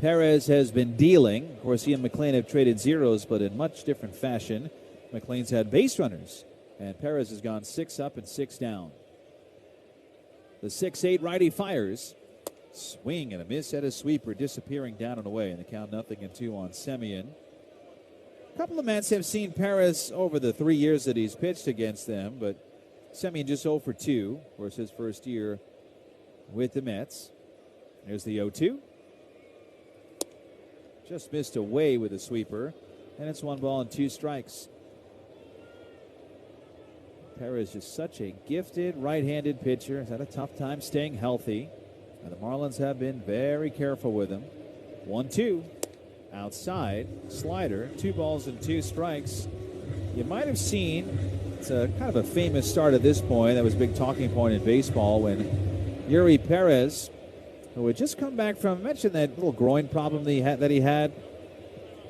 Perez has been dealing. Of course, he and McLean have traded zeros, but in much different fashion. McLean's had base runners, and Perez has gone 6 up and 6 down. The 6'8 righty fires. Swing and a miss at a sweeper, disappearing down and away. And the count 0-2 on Semien. A couple of Mets have seen Perez over the 3 years that he's pitched against them, but Semien just 0 for 2. Of course, his first year with the Mets. There's the 0-2. Just missed away with a sweeper, and it's 1 ball and 2 strikes. Perez is such a gifted right-handed pitcher. He's had a tough time staying healthy. And the Marlins have been very careful with him. 1-2. Outside. Slider. 2 balls and 2 strikes. You might have seen, it's a kind of a famous start at this point. That was a big talking point in baseball when Yuri Perez, who had just come back from, I mentioned that little groin problem that he had.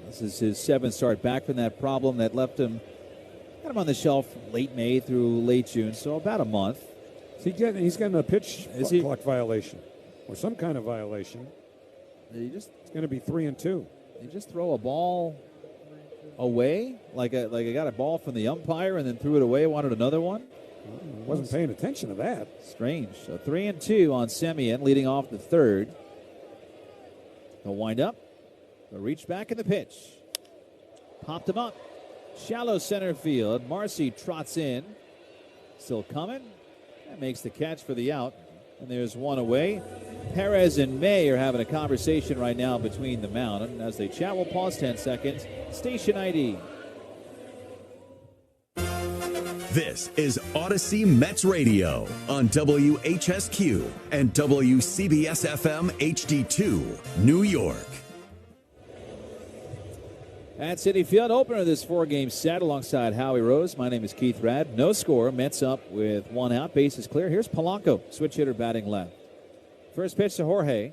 This is his 7th start back from that problem that left him on the shelf late May through late June, so about a month. He's getting a pitch clock violation or some kind of violation. It's going to be 3-2. You just throw a ball away, like I got a ball from the umpire and then threw it away, wanted another one. Wasn't paying attention to that. Strange. So 3-2 on Semien, leading off the 3rd. They'll wind up. They'll reach back in the pitch. Popped him up. Shallow center field. Marcy trots in. Still coming. And makes the catch for the out. And there's one away. Perez and May are having a conversation right now between the mound. And as they chat, we'll pause 10 seconds. Station ID. This is Odyssey Mets Radio on WHSQ and WCBS-FM HD2, New York. At Citi Field, opener of this 4-game set alongside Howie Rose. My name is Keith Radd. No score. Mets up with 1 out. Bases clear. Here's Polanco, switch hitter batting left. First pitch to Jorge.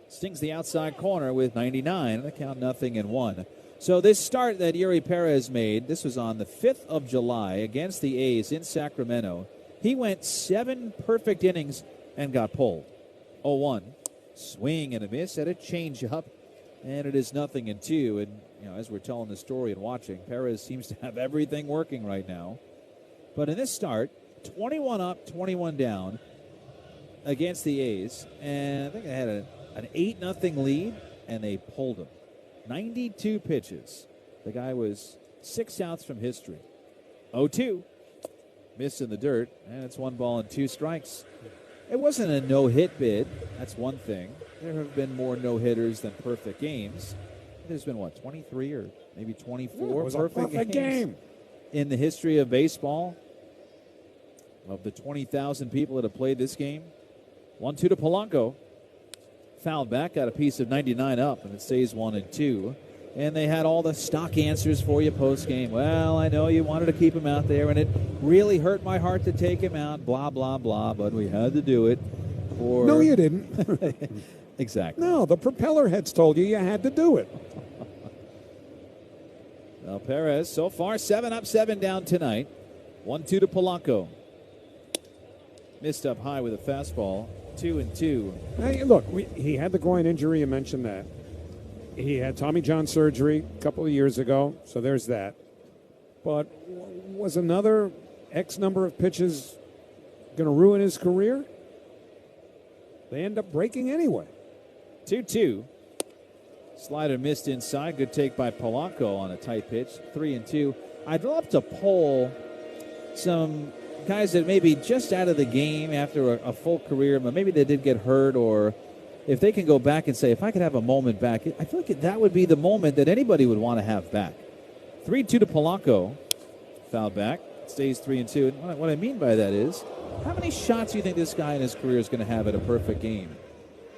Stings the outside corner with 99. The count 0-1. So this start that Yuri Perez made, this was on the 5th of July against the A's in Sacramento. He went 7 perfect innings and got pulled. 0-1. Swing and a miss at a changeup. And it is 0-2. And, as we're telling the story and watching, Perez seems to have everything working right now. But in this start, 21 up, 21 down against the A's. And I think they had an 8-0 lead, and they pulled him. 92 pitches. The guy was 6 outs from history. 0-2. Miss in the dirt, and it's 1 ball and 2 strikes. It wasn't a no-hit bid. That's one thing. There have been more no-hitters than perfect games. There's been, 23 or maybe 24 perfect games in the history of baseball. Of the 20,000 people that have played this game. 1-2 to Polanco. Fouled back, got a piece of 99 up, and it stays 1-2. And they had all the stock answers for you post-game. Well, I know you wanted to keep him out there, and it really hurt my heart to take him out, blah, blah, blah, but we had to do it. No, you didn't. Exactly. No, the propeller heads told you had to do it. Well, Perez, so far, 7 up, 7 down tonight. 1-2 to Polanco. Missed up high with a fastball. 2-2. Hey, look, he had the groin injury. You mentioned that. He had Tommy John surgery a couple of years ago, so there's that. But was another X number of pitches going to ruin his career? They end up breaking anyway. 2-2. Slider missed inside. Good take by Polanco on a tight pitch. 3-2. I'd love to poll some guys that may be just out of the game after a full career, but maybe they did get hurt, or if they can go back and say, if I could have a moment back, I feel like that would be the moment that anybody would want to have back. 3-2 to Polanco. Fouled back. Stays 3-2. And what I mean by that is, how many shots do you think this guy in his career is going to have at a perfect game?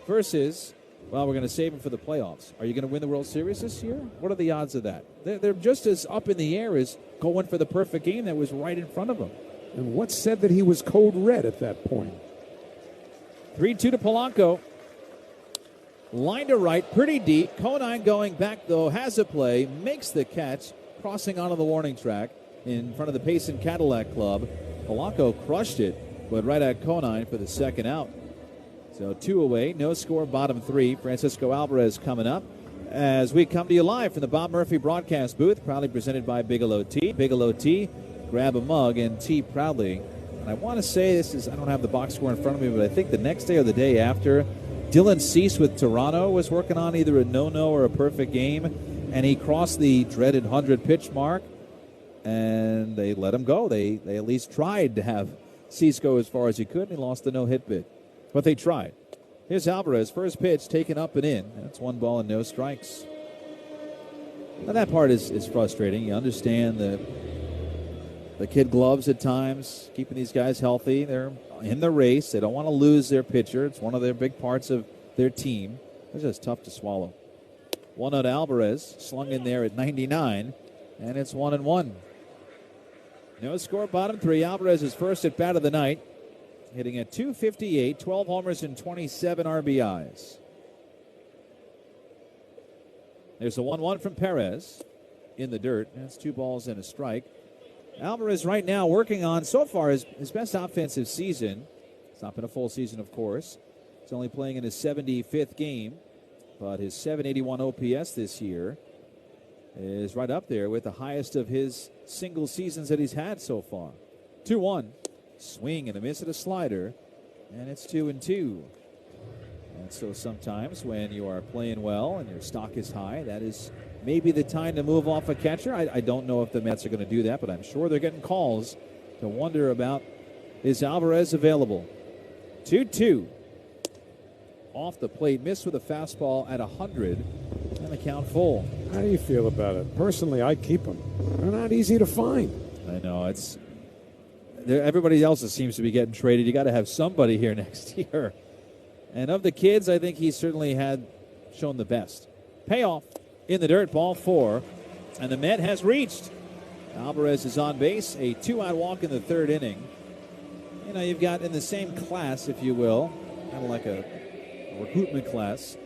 Versus, well, we're going to save him for the playoffs. Are you going to win the World Series this year? What are the odds of that? They're just as up in the air as going for the perfect game that was right in front of him. And what said that he was code red at that point? 3-2 to Polanco. Line to right, pretty deep. Conine going back, though, has a play, makes the catch, crossing onto the warning track in front of the Payson Cadillac Club. Polanco crushed it, but right at Conine for the second out. So 2 away, no score, bottom 3. Francisco Alvarez coming up as we come to you live from the Bob Murphy broadcast booth, proudly presented by Bigelow Tea. Bigelow Tea, grab a mug and tea proudly. And I want to say this is, I don't have the box score in front of me, but I think the next day or the day after, Dylan Cease with Toronto was working on either a no-no or a perfect game, and he crossed the dreaded 100-pitch mark, and they let him go. They at least tried to have Cease go as far as he could, and he lost the no-hit bid. But they tried. Here's Alvarez, first pitch taken up and in. That's 1 ball and no strikes. Now that part is frustrating. You understand the kid gloves at times, keeping these guys healthy. They're in the race. They don't want to lose their pitcher. It's one of their big parts of their team. It's just tough to swallow. 1-0 Alvarez, slung in there at 99, and it's 1-1. No score, bottom 3. Alvarez is first at bat of the night, hitting at .258, 12 homers and 27 RBIs. There's a 1-1 from Perez in the dirt. That's 2 balls and a strike. Alvarez right now working on, so far, his best offensive season. It's not been a full season, of course. He's only playing in his 75th game, but his .781 OPS this year is right up there with the highest of his single seasons that he's had so far. 2-1. Swing and a miss at a slider, and it's 2-2. And so sometimes when you are playing well and your stock is high, that is maybe the time to move off a catcher. I don't know if the Mets are going to do that, but I'm sure they're getting calls to wonder about, is Alvarez available? 2-2. Off the plate, missed with a fastball at 100, and the count full. How do you feel about it? Personally, I keep them. They're not easy to find. I know, everybody else seems to be getting traded. You got to have somebody here next year. And of the kids, I think he certainly had shown the best. Payoff in the dirt, ball 4, and the Met has reached. Alvarez is on base, a 2-out walk in the 3rd inning. You know, you've got in the same class, if you will, kind of like a recruitment class,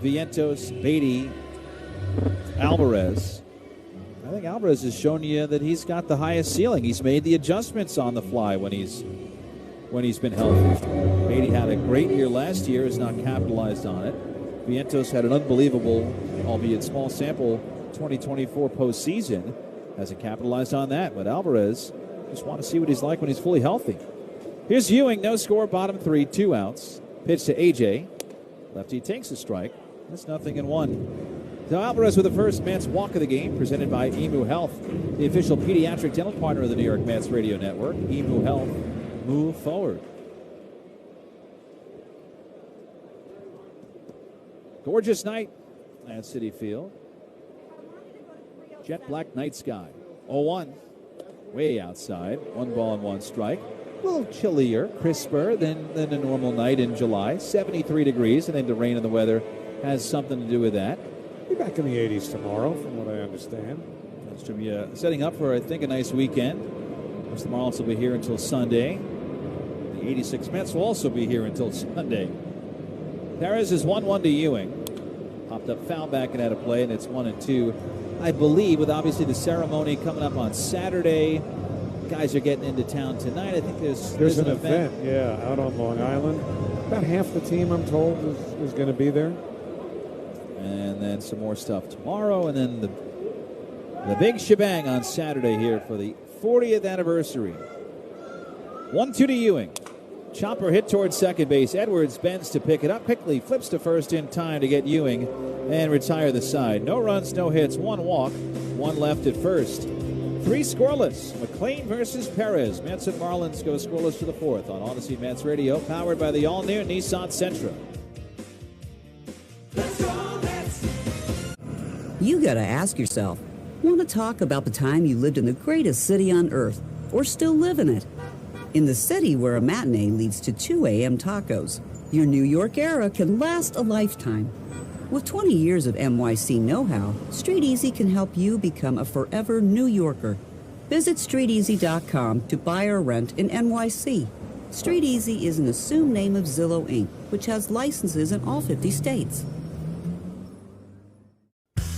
Vientos, Beatty, Alvarez. I think Alvarez has shown you that he's got the highest ceiling. He's made the adjustments on the fly when he's been healthy. Beatty had a great year last year, has not capitalized on it. Vientos had an unbelievable, albeit small sample, 2024 postseason. Hasn't capitalized on that, but Alvarez, just want to see what he's like when he's fully healthy. Here's Ewing, no score, bottom 3, 2 outs. Pitch to AJ. Lefty takes a strike. That's 0-1. So Alvarez with the first Mets walk of the game, presented by Emu Health, the official pediatric dental partner of the New York Mets radio network. Emu Health, move forward. Gorgeous night at Citi Field. Jet black night sky. 0-1. Way outside. 1 ball and 1 strike. A little chillier, crisper than a normal night in July. 73 degrees, and then the rain and the weather has something to do with that. Be back in the 80s tomorrow, from what I understand. That's to be setting up for, I think, a nice weekend. Of course, the Marlins will be here until Sunday. The 86 Mets will also be here until Sunday. Perez is 1-1 to Ewing. Popped up foul back and out of play, and it's 1-2. I believe, with obviously the ceremony coming up on Saturday, guys are getting into town tonight. I think there's an event, yeah, out on Long Island. About half the team, I'm told, is going to be there. And then some more stuff tomorrow, and then the big shebang on Saturday here for the 40th anniversary. 1-2 to Ewing. Chopper hit towards second base. Edwards bends to pick it up quickly, flips to first in time to get Ewing and retire the side. No runs, no hits, 1 walk, 1 left at first. 3 scoreless. McLean versus Perez. Mets and Marlins go scoreless to the 4th on Odyssey Mets Radio, powered by the all-new Nissan Sentra. You gotta ask yourself, want to talk about the time you lived in the greatest city on earth, or still live in it? In the city where a matinee leads to 2 a.m. tacos, your New York era can last a lifetime. With 20 years of NYC know-how, Street Easy can help you become a forever New Yorker. Visit StreetEasy.com to buy or rent in NYC. Street Easy is an assumed name of Zillow Inc., which has licenses in all 50 states.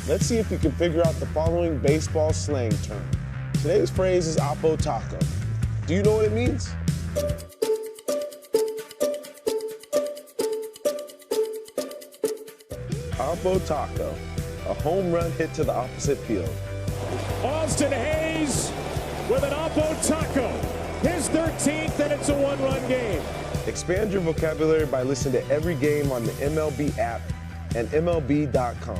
Let's see if you can figure out the following baseball slang term. Today's phrase is Oppo Taco. Do you know what it means? Oppo Taco, a home run hit to the opposite field. Austin Hayes with an Oppo Taco. His 13th, and it's a one-run game. Expand your vocabulary by listening to every game on the MLB app and MLB.com.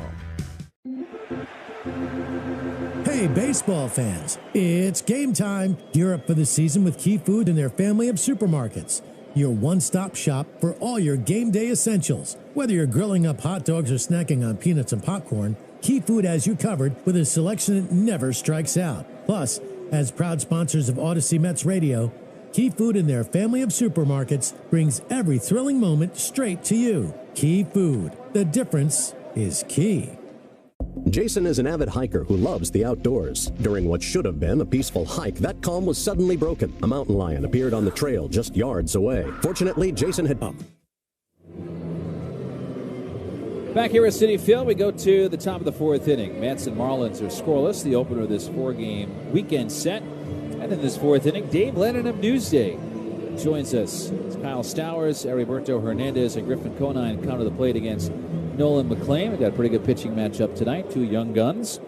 Hey, baseball fans, it's game time. Gear up for the season with Key Food and their family of supermarkets. Your one-stop shop for all your game day essentials. Whether you're grilling up hot dogs or snacking on peanuts and popcorn, Key Food has you covered with a selection that never strikes out. Plus, as proud sponsors of Odyssey Mets Radio, Key Food and their family of supermarkets brings every thrilling moment straight to you. Key Food. The difference is key. Jason is an avid hiker who loves the outdoors. During what should have been a peaceful hike, that calm was suddenly broken. A mountain lion appeared on the trail just yards away. Fortunately, Jason had... Back here at Citi Field, we go to the top of the fourth inning. Mets and Marlins are scoreless, the opener of this four-game weekend set. And in this fourth inning, Dave Lennon of Newsday joins us. It's Kyle Stowers, Heriberto Hernandez, and Griffin Conine come to the plate against Nolan McLean. We've got a pretty good pitching matchup tonight. Two young guns,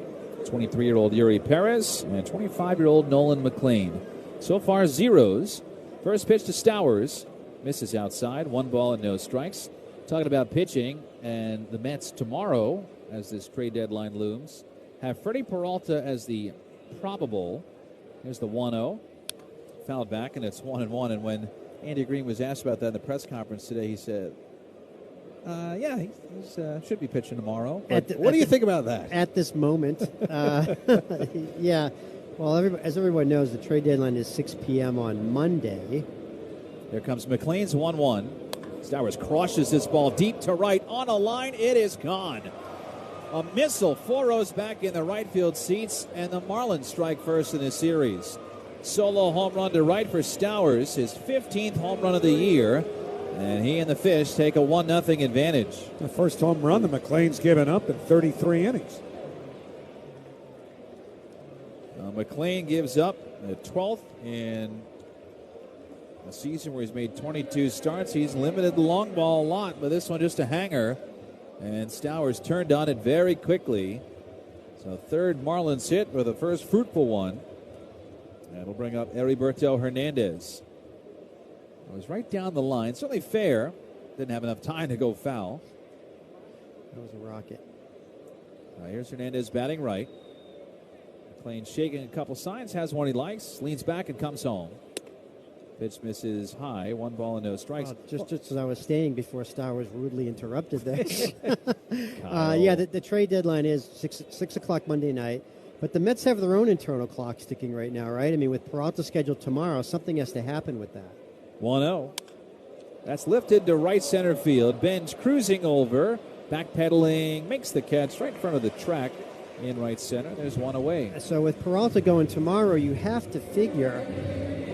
23-year-old Yuri Perez and 25-year-old Nolan McLean. So far, zeros. First pitch to Stowers. Misses outside. 1 ball and no strikes. Talking about pitching, and the Mets tomorrow, as this trade deadline looms, have Freddie Peralta as the probable. Here's the 1-0. Fouled back, and it's 1-1. And when Andy Green was asked about that in the press conference today, he said, yeah, he should be pitching tomorrow. What do you think about that? At this moment, yeah. Well, as everyone knows, the trade deadline is 6 p.m. on Monday. Here comes McLean's 1-1. Stowers crushes this ball deep to right on a line. It is gone. A missile, 4 rows back in the right field seats, and the Marlins strike first in the series. Solo home run to right for Stowers, his 15th home run of the year. And he and the Fish take a 1-0 advantage. The first home run the McLean's given up in 33 innings. McLean gives up the 12th in a season where he's made 22 starts. He's limited the long ball a lot, but this one just a hanger. And Stowers turned on it very quickly. So third Marlins hit with the first fruitful one. That'll bring up Heriberto Hernandez. It was right down the line. Certainly fair. Didn't have enough time to go foul. That was a rocket. Here's Hernandez batting right. McLean shaking a couple signs. Has one he likes. Leans back and comes home. Pitch misses high. 1 ball and no strikes. Just as I was staying before Stowers rudely interrupted this. Yeah, the trade deadline is 6 o'clock Monday night. But the Mets have their own internal clock ticking right now, right? I mean, with Peralta scheduled tomorrow, something has to happen with that. 1-0. That's lifted to right center field. Ben's cruising over, backpedaling, makes the catch right in front of the track in right center. There's one away. So with Peralta going tomorrow, you have to figure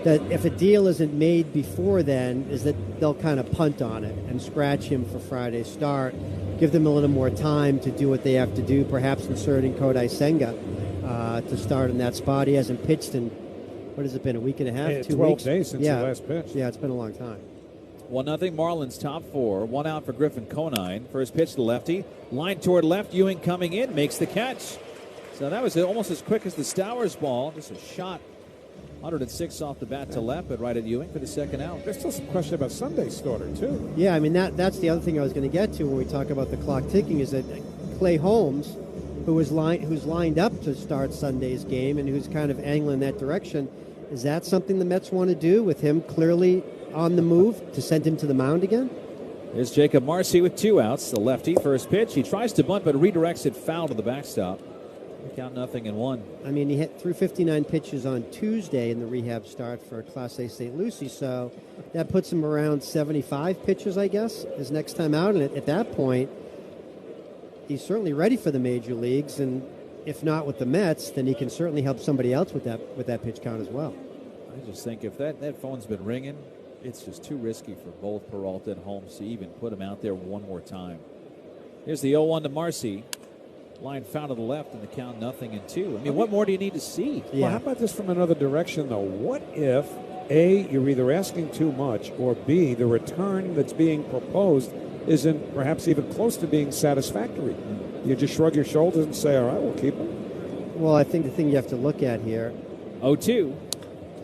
that if a deal isn't made before then, is that they'll kind of punt on it and scratch him for Friday's start, give them a little more time to do what they have to do, perhaps inserting Kodai Senga to start in that spot. He hasn't pitched in, what has it been, a week and a half, 2 12 weeks? days since he last pitched. Yeah, it's been a long time. 1-0 Marlins top 4. 1 out for Griffin Conine. First pitch to lefty. Line toward left. Ewing coming in. Makes the catch. So that was almost as quick as the Stowers ball. Just a shot. 106 off the bat to left, but right at Ewing for the second out. There's still some question about Sunday's starter, too. Yeah, I mean, that's the other thing I was going to get to when we talk about the clock ticking is that Clay Holmes, who's lined up to start Sunday's game and who's kind of angling that direction, is that something the Mets want to do with him clearly on the move to send him to the mound again? Here's Jacob Marcy with 2 outs. The lefty, first pitch. He tries to bunt, but redirects it foul to the backstop. Count 0-1. I mean, he threw 59 pitches on Tuesday in the rehab start for Class A St. Lucie, so that puts him around 75 pitches, I guess, his next time out. And at that point, he's certainly ready for the major leagues, and if not with the Mets, then he can certainly help somebody else with that pitch count as well. I just think if that phone's been ringing, it's just too risky for both Peralta and Holmes to even put him out there one more time. Here's the 0-1 to Marcy. Line foul to the left and the count 0-2. I mean, what more do you need to see? Yeah. Well, how about this from another direction, though? What if, A, you're either asking too much, or B, the return that's being proposed isn't perhaps even close to being satisfactory. You just shrug your shoulders and say, all right, we'll keep him. Well, I think the thing you have to look at here. 0-2.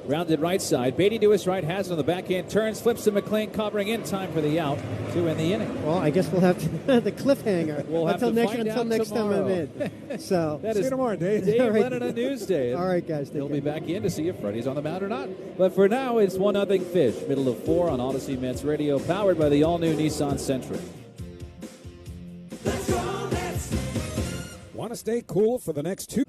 Rounded right side. Beatty to his right, has it on the backhand, turns, flips to McLean, covering in time for the out to end the inning. Well, I guess we'll have to the cliffhanger We'll have to find until out next tomorrow. time I'm in. So That See is you tomorrow, Dave. Dave Lennon on Newsday. All right, guys. He'll be back in to see if Freddie's on the mound or not. But for now, it's 1-0 Fish. Middle of 4 on Odyssey Mets Radio, powered by the all-new Nissan Sentra. Want to stay cool for the next 2?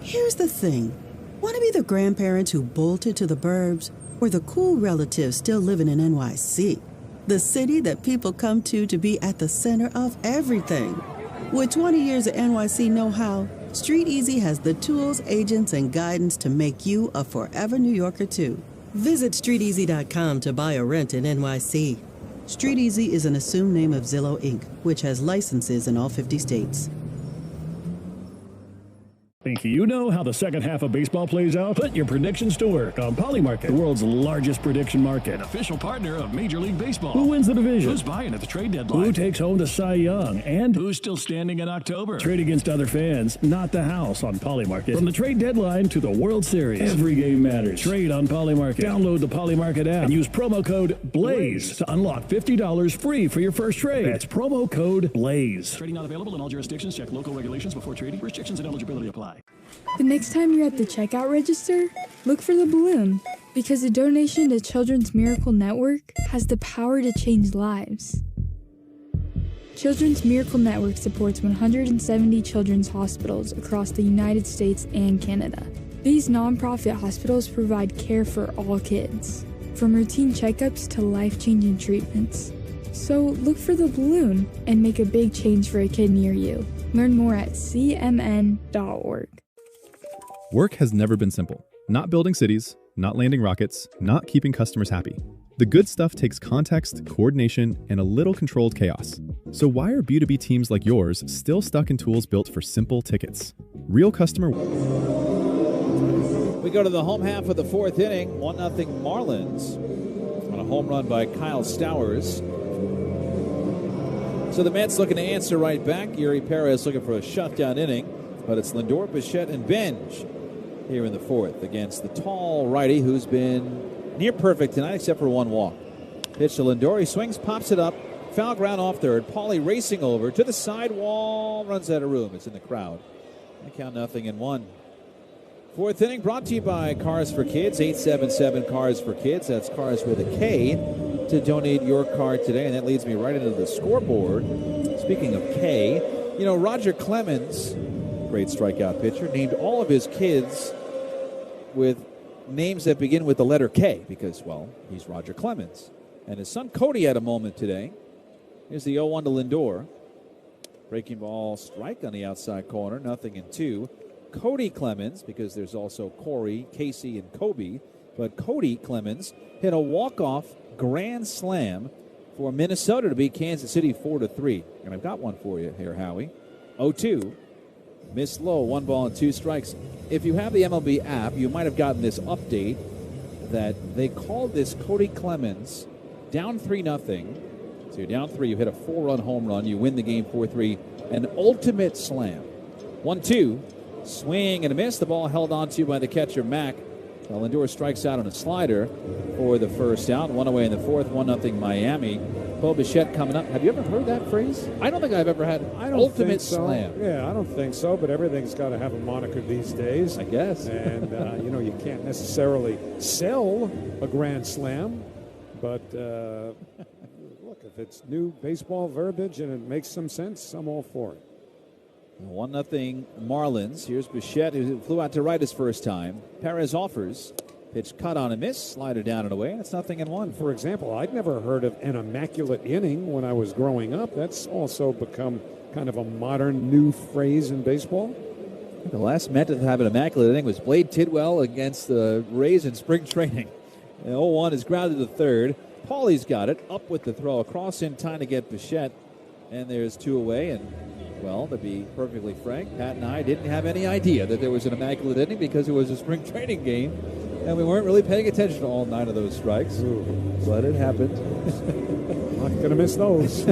Here's the thing. Want to be the grandparents who bolted to the burbs or the cool relatives still living in NYC? The city that people come to be at the center of everything. With 20 years of NYC know-how, Street Easy has the tools, agents, and guidance to make you a forever New Yorker too. Visit StreetEasy.com to buy or rent in NYC. Street Easy is an assumed name of Zillow Inc., which has licenses in all 50 states. Think you know how the second half of baseball plays out? Put your predictions to work on Polymarket, the world's largest prediction market. An official partner of Major League Baseball. Who wins the division? Who's buying at the trade deadline? Who takes home the Cy Young? And who's still standing in October? Trade against other fans, not the house on Polymarket. From the trade deadline to the World Series, every game matters. Trade on Polymarket. Download the Polymarket app and use promo code BLAZE to unlock $50 free for your first trade. That's promo code BLAZE. Trading not available in all jurisdictions. Check local regulations before trading. Restrictions and eligibility apply. The next time you're at the checkout register, look for the balloon, because a donation to Children's Miracle Network has the power to change lives. Children's Miracle Network supports 170 children's hospitals across the United States and Canada. These nonprofit hospitals provide care for all kids, from routine checkups to life-changing treatments. So look for the balloon and make a big change for a kid near you. Learn more at cmn.org. Work has never been simple. Not building cities, not landing rockets, not keeping customers happy. The good stuff takes context, coordination, and a little controlled chaos. So why are B2B teams like yours still stuck in tools built for simple tickets? Real customer... We go to the home half of the fourth inning. 1-0 Marlins on a home run by Kyle Stowers. So the Mets looking to answer right back. Yuri Perez looking for a shutdown inning. But it's Lindor, Bichette, and Benj here in the fourth against the tall righty who's been near perfect tonight except for one walk. Pitch to Lindor. He swings, pops it up. Foul ground off third. Paulie racing over to the sidewall. Runs out of room. It's in the crowd. They count 0-1. Fourth inning brought to you by Cars for Kids. 877 Cars for Kids. That's Cars with a K to donate your car today. And that leads me right into the scoreboard. Speaking of K, you know, Roger Clemens, great strikeout pitcher, named all of his kids with names that begin with the letter K because, well, he's Roger Clemens. And his son Cody had a moment today. Here's the 0-1 to Lindor. Breaking ball strike on the outside corner, 0-2. Cody Clemens, because there's also Corey, Casey, and Kobe, but Cody Clemens hit a walk-off grand slam for Minnesota to beat Kansas City 4-3. And I've got one for you here, Howie. 0-2. Missed low, 1 ball and 2 strikes. If you have the MLB app, you might have gotten this update that they called this Cody Clemens down 3-0. So you're down 3, you hit a 4-run home run, you win the game 4-3, an ultimate slam. 1-2, swing and a miss. The ball held on to by the catcher, Mack. Lindor strikes out on a slider for the first out. 1 away in the fourth, 1-0 Miami. Bo Bichette coming up. Have you ever heard that phrase? I don't think I've ever had ultimate slam. Yeah, I don't think so, but everything's got to have a moniker these days. I guess. And, you know, you can't necessarily sell a grand slam, but look, if it's new baseball verbiage and it makes some sense, I'm all for it. 1-0 Marlins. Here's Bichette, who flew out to right his first time. Perez offers. Pitch cut on a miss. Slider down and away. It's 0-1. For example, I'd never heard of an immaculate inning when I was growing up. That's also become kind of a modern new phrase in baseball. The last Met to have an immaculate inning was Blade Tidwell against the Rays in spring training. 0-1 is grounded to third. Paulie's got it. Up with the throw. Across in time to get Bichette. And there's 2 away. And, well, to be perfectly frank, Pat and I didn't have any idea that there was an immaculate inning because it was a spring training game. And we weren't really paying attention to all 9 of those strikes, but it happened. Not going to miss those.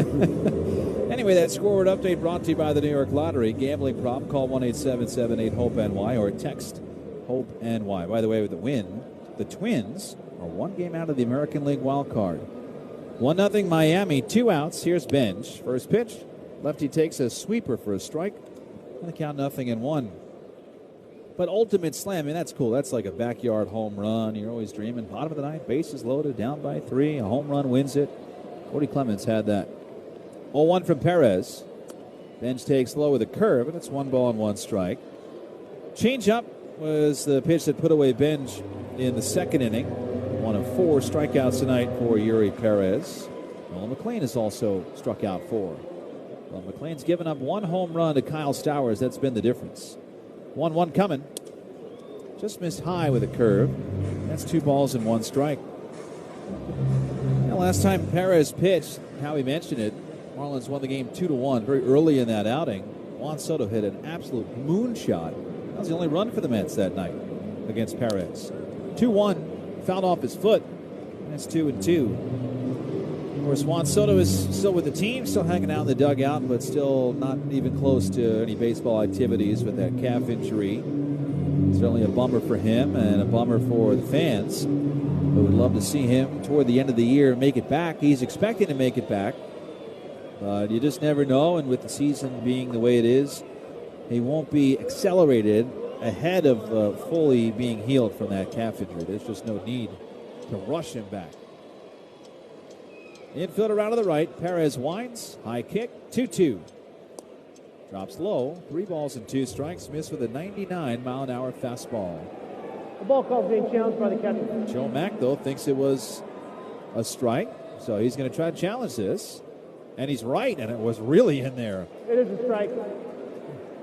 Anyway, that scoreboard update brought to you by the New York Lottery. Gambling problem, call 1-877-8-HOPE-NY or text HOPE-NY. By the way, with the win, the Twins are 1 game out of the American League wild card. 1-0 Miami, 2 outs. Here's Benj. First pitch, lefty takes a sweeper for a strike. And the count 0-1. But ultimate slam, I mean, that's cool. That's like a backyard home run. You're always dreaming. Bottom of the ninth, bases loaded, down by 3. A home run wins it. Cody Clemens had that. 0-1 from Perez. Bench takes low with a curve, and it's 1 ball and 1 strike. Change-up was the pitch that put away Benj in the second inning. 1 of 4 strikeouts tonight for Yuri Perez. Nolan McLean has also struck out 4. Well, McLean's given up 1 home run to Kyle Stowers. That's been the difference. 1-1 coming. Just missed high with a curve. That's 2 balls and 1 strike. Now, last time Perez pitched, Howie mentioned it, Marlins won the game 2-1 very early in that outing. Juan Soto hit an absolute moonshot. That was the only run for the Mets that night against Perez. 2-1, fouled off his foot. That's 2-2. Of course, Juan Soto is still with the team, still hanging out in the dugout, but still not even close to any baseball activities with that calf injury. Certainly a bummer for him and a bummer for the fans. We would love to see him toward the end of the year make it back. He's expecting to make it back, but you just never know. And with the season being the way it is, he won't be accelerated ahead of fully being healed from that calf injury. There's just no need to rush him back. Infielder out of the right. Perez winds. High kick. 2-2. Drops low. 3 balls and 2 strikes. Missed with a 99-mile-an-hour fastball. The ball call's being challenged by the catcher. Joe Mack, though, thinks it was a strike, so he's going to try to challenge this. And he's right, and it was really in there. It is a strike.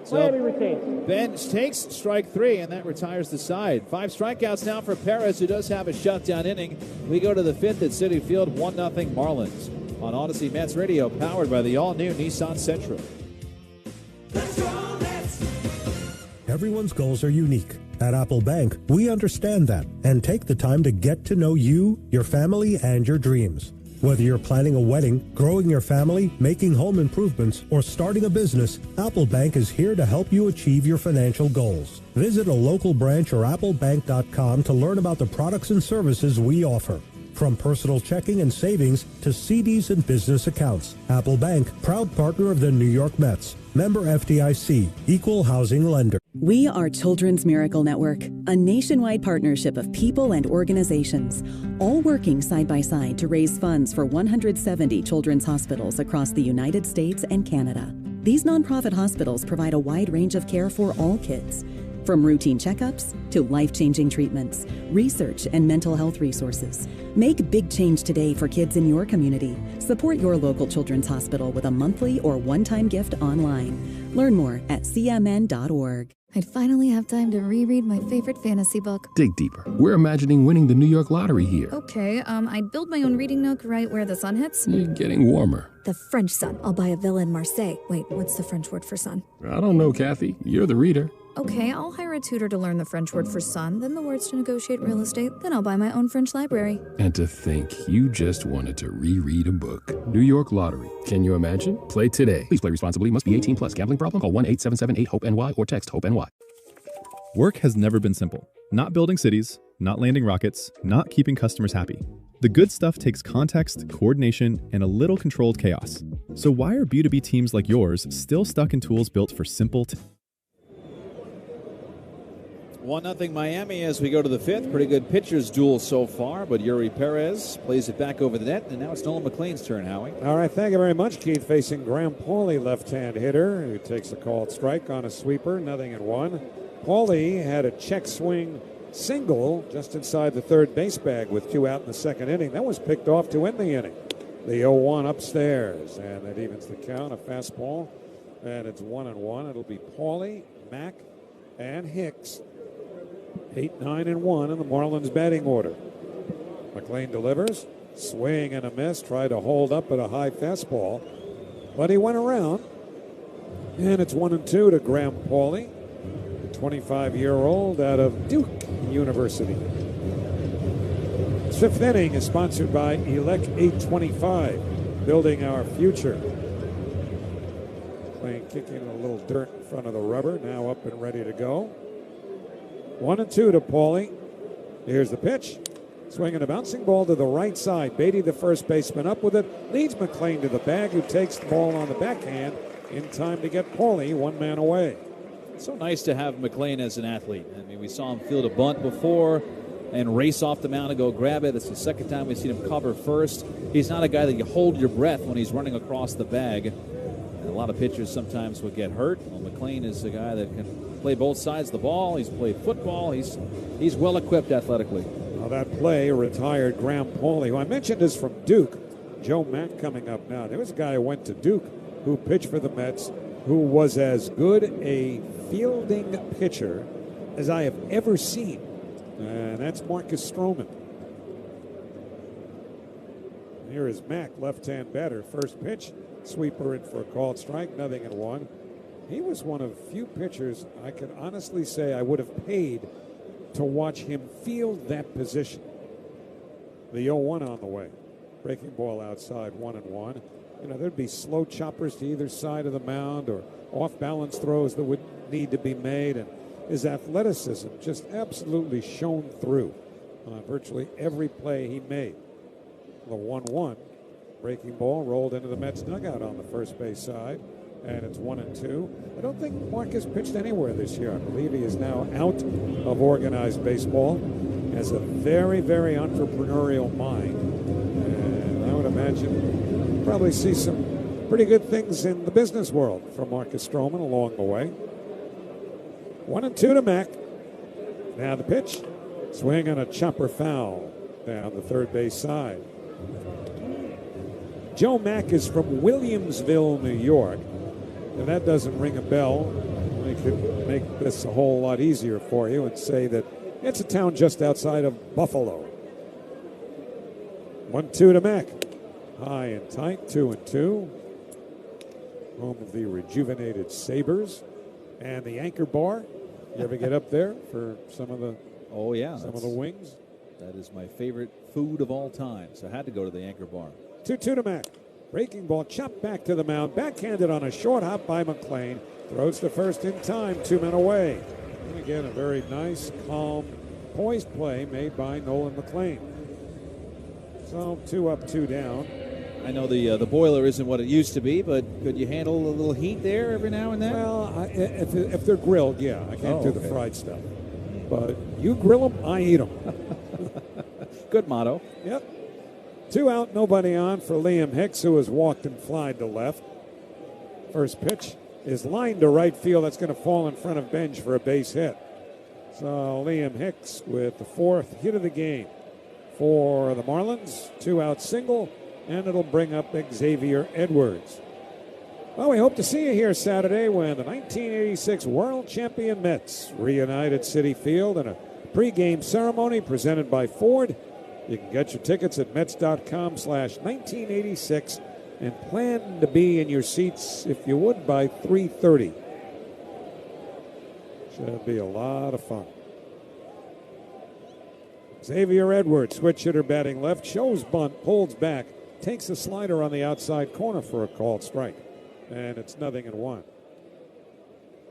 So Miami retains. Bench takes strike 3, and that retires the side. 5 strikeouts now for Perez, who does have a shutdown inning. We go to the 5th at Citi Field, 1-0 Marlins. On Odyssey Mets Radio, powered by the all-new Nissan Sentra. Everyone's goals are unique. At Apple Bank, we understand that and take the time to get to know you, your family, and your dreams. Whether you're planning a wedding, growing your family, making home improvements, or starting a business, Apple Bank is here to help you achieve your financial goals. Visit a local branch or applebank.com to learn about the products and services we offer. From personal checking and savings to CDs and business accounts. Apple Bank, proud partner of the New York Mets. Member FDIC, equal housing lender. We are Children's Miracle Network, a nationwide partnership of people and organizations, all working side by side to raise funds for 170 children's hospitals across the United States and Canada. These nonprofit hospitals provide a wide range of care for all kids, from routine checkups to life-changing treatments, research, and mental health resources. Make big change today for kids in your community. Support your local children's hospital with a monthly or one-time gift online. Learn more at cmn.org. I'd finally have time to reread my favorite fantasy book. Dig deeper. We're imagining winning the New York Lottery here. Okay, I'd build my own reading nook right where the sun hits. You're getting warmer. The French sun. I'll buy a villa in Marseille. Wait, what's the French word for sun? I don't know, Kathy. You're the reader. Okay, I'll hire a tutor to learn the French word for sun, then the words to negotiate real estate, then I'll buy my own French library. And to think you just wanted to reread a book. New York Lottery. Can you imagine? Play today. Please play responsibly. Must be 18 plus. Gambling problem? Call 1-877-8-HOPE-NY or text HOPE-NY. Work has never been simple. Not building cities, not landing rockets, not keeping customers happy. The good stuff takes context, coordination, and a little controlled chaos. So why are B2B teams like yours still stuck in tools built for simple 1-0 Miami as we go to the 5th. Pretty good pitcher's duel so far, but Yuri Perez plays it back over the net, and now it's Nolan McLean's turn, Howie. All right, thank you very much, Keith. Facing Graham Pauly, left-hand hitter, who takes a called strike on a sweeper, 0-1. Pauly had a check swing single just inside the third base bag with 2 out in the second inning. That was picked off to end the inning. The 0-1 upstairs, and that evens the count. A fastball, and it's 1-1. It'll be Pauly, Mack, and Hicks. 8, 9, and 1 in the Marlins batting order. McLean delivers. Swing and a miss. Tried to hold up at a high fastball, but he went around. And it's 1-2 to Graham Pauly, the 25-year-old out of Duke University. fifth inning is sponsored by Elec 825, building our future. McClain kicking a little dirt in front of the rubber, now up and ready to go. 1-2 to Paulie. Here's the pitch. Swinging a bouncing ball to the right side. Beatty, the first baseman, up with it. Leads McClain to the bag, who takes the ball on the backhand in time to get Paulie one man away. So nice to have McClain as an athlete. I mean, we saw him field a bunt before and race off the mound and go grab it. It's the second time we've seen him cover first. He's not a guy that you hold your breath when he's running across the bag. And a lot of pitchers sometimes will get hurt. Well, McClain is a guy that can play both sides of the ball. He's played football. He's well equipped athletically. Well, that play, retired Graham Paulie, who I mentioned is from Duke. Joe Mack coming up now. There was a guy who went to Duke who pitched for the Mets, who was as good a fielding pitcher as I have ever seen. And that's Marcus Stroman. Here is Mack, left-hand batter. First pitch, sweeper in for a called strike, 0-1. He was one of few pitchers I could honestly say I would have paid to watch him field that position. The 0-1 on the way. Breaking ball outside, 1-1. You know, there'd be slow choppers to either side of the mound or off-balance throws that would need to be made. And his athleticism just absolutely shone through on virtually every play he made. The 1-1. Breaking ball rolled into the Mets dugout on the first base side. And it's 1-2. I don't think Marcus pitched anywhere this year. I believe he is now out of organized baseball. Has a very, very entrepreneurial mind. And I would imagine we'll probably see some pretty good things in the business world from Marcus Stroman along the way. 1-2 to Mack. Now the pitch. Swing on a chopper foul down the third base side. Joe Mack is from Williamsville, New York. And that doesn't ring a bell. We could make this a whole lot easier for you and say that it's a town just outside of Buffalo. 1-2 to Mack. High and tight, 2-2. Home of the rejuvenated Sabres. And the Anchor Bar. You ever get up there for some of the some of the wings? That is my favorite food of all time. So I had to go to the Anchor Bar. 2-2 to Mack. Breaking ball chopped back to the mound. Backhanded on a short hop by McClain. Throws to first in time. 2 men away. And again, a very nice, calm, poised play made by Nolan McClain. So 2 up, 2 down. I know the boiler isn't what it used to be, but could you handle a little heat there every now and then? Well, if they're grilled, yeah. I can't do the fried stuff. But you grill them, I eat them. Good motto. Yep. 2 out, nobody on for Liam Hicks, who has walked and flied to left. First pitch is lined to right field. That's going to fall in front of Benj for a base hit. So Liam Hicks with the 4th hit of the game for the Marlins. 2 out single, and it'll bring up Xavier Edwards. Well, we hope to see you here Saturday when the 1986 World Champion Mets reunite at Citi Field in a pregame ceremony presented by Ford. You can get your tickets at Mets.com/1986 and plan to be in your seats, if you would, by 3:30. Should be a lot of fun. Xavier Edwards, switch hitter batting left, shows bunt, pulls back, takes a slider on the outside corner for a called strike. And it's 0-1.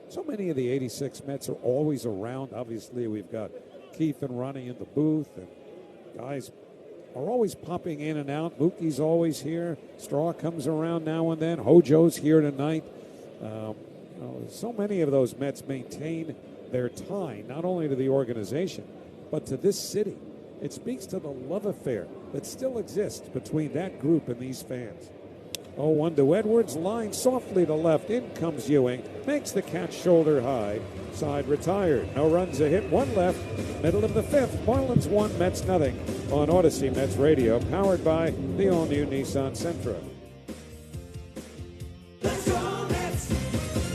So many of the 86 Mets are always around. Obviously, we've got Keith and Ronnie in the booth, and guys are always popping in and out. Mookie's always here. Straw comes around now and then. Hojo's here tonight. So many of those Mets maintain their tie, not only to the organization, but to this city. It speaks to the love affair that still exists between that group and these fans. 0-1 to Edwards, line softly to left. In comes Ewing, makes the catch shoulder high. Side retired. No runs, a hit, 1 left. Middle of the 5th. Marlins 1, Mets 0 on Odyssey Mets Radio, powered by the all-new Nissan Sentra.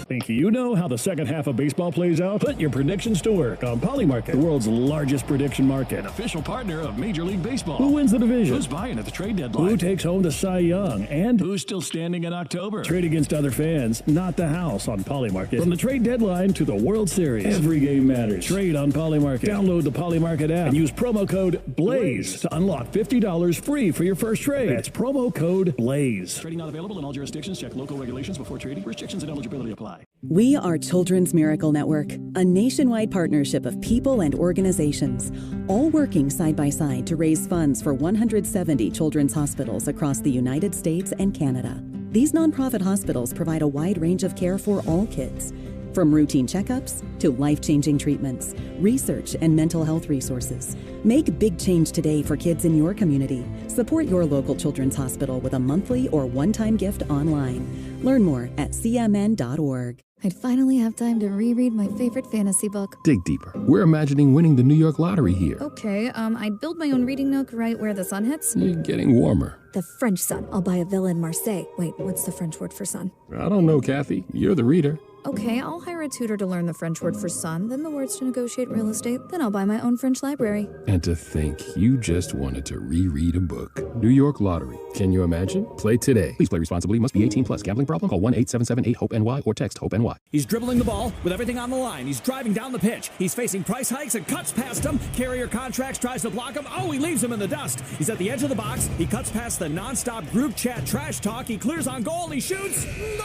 Thank think you know how the second half of baseball plays out? Put your predictions to work on Polymarket, the world's largest prediction market. An official partner of Major League Baseball. Who wins the division? Who's buying at the trade deadline? Who takes home the Cy Young? And who's still standing in October? Trade against other fans, not the house on Polymarket. From the trade deadline to the World Series, every game matters. Trade on Polymarket. Download the Polymarket app and use promo code BLAZE to unlock $50 free for your first trade. That's promo code BLAZE. Trading not available in all jurisdictions. Check local regulations before trading. Restrictions and eligibility apply. We are Children's Miracle Network, a nationwide partnership of people and organizations, all working side by side to raise funds for 170 children's hospitals across the United States and Canada. These nonprofit hospitals provide a wide range of care for all kids, from routine checkups to life-changing treatments, research, and mental health resources. Make big change today for kids in your community. Support your local children's hospital with a monthly or one-time gift online. Learn more at cmn.org. I'd finally have time to reread my favorite fantasy book. Dig deeper. We're imagining winning the New York lottery here. Okay, I'd build my own reading nook right where the sun hits. You're getting warmer. The French sun. I'll buy a villa in Marseille. Wait, what's the French word for sun? I don't know, Kathy. You're the reader. Okay, I'll hire a tutor to learn the French word for sun, then the words to negotiate real estate, then I'll buy my own French library. And to think you just wanted to reread a book. New York Lottery. Can you imagine? Play today. Please play responsibly. Must be 18 plus. Gambling problem? Call 1-877-8-HOPE-NY or text HOPE-NY. He's dribbling the ball with everything on the line. He's driving down the pitch. He's facing price hikes and cuts past him. Carrier Contracts tries to block him. Oh, he leaves him in the dust. He's at the edge of the box. He cuts past the nonstop group chat trash talk. He clears on goal. He shoots. No!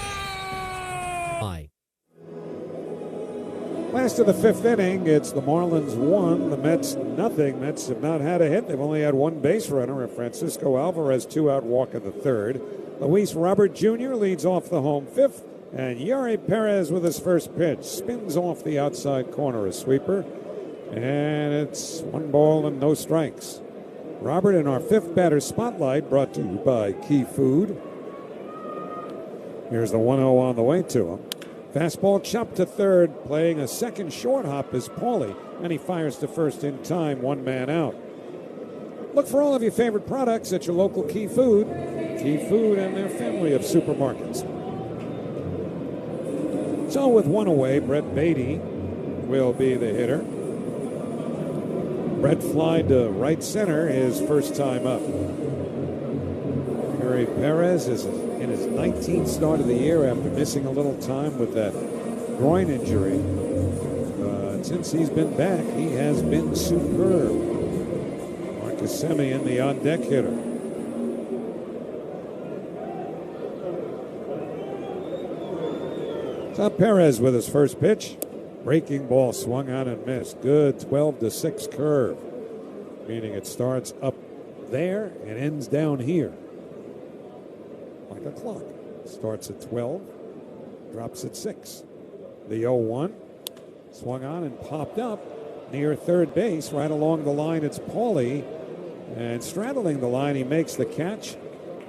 Last of the fifth inning, it's the Marlins 1, the Mets nothing. Mets have not had a hit. They've only had one base runner, Francisco Alvarez, 2-out walk in the third. Luis Robert Jr. leads off the home fifth, and Yuri Perez with his first pitch spins off the outside corner, a sweeper, and it's 1 ball and no strikes. Robert in our fifth batter spotlight, brought to you by Key Food. Here's the 1-0 on the way to him. Fastball chopped to third, playing a second short hop is Paulie, and he fires to first in time, 1 man out. Look for all of your favorite products at your local Key Food. Key Food and their family of supermarkets. So with 1 away, Brett Beatty will be the hitter. Brett fly to right center, his first time up. Yuri Perez is in his 19th start of the year after missing a little time with that groin injury. Since he's been back, he has been superb. Marcus Semien, the on-deck hitter. So Perez with his first pitch. Breaking ball swung on and missed. Good 12-6 curve, meaning it starts up there and ends down here. Like a clock. Starts at 12, drops at 6. The 0-1 swung on and popped up near third base, right along the line. It's Paulie, and straddling the line, he makes the catch,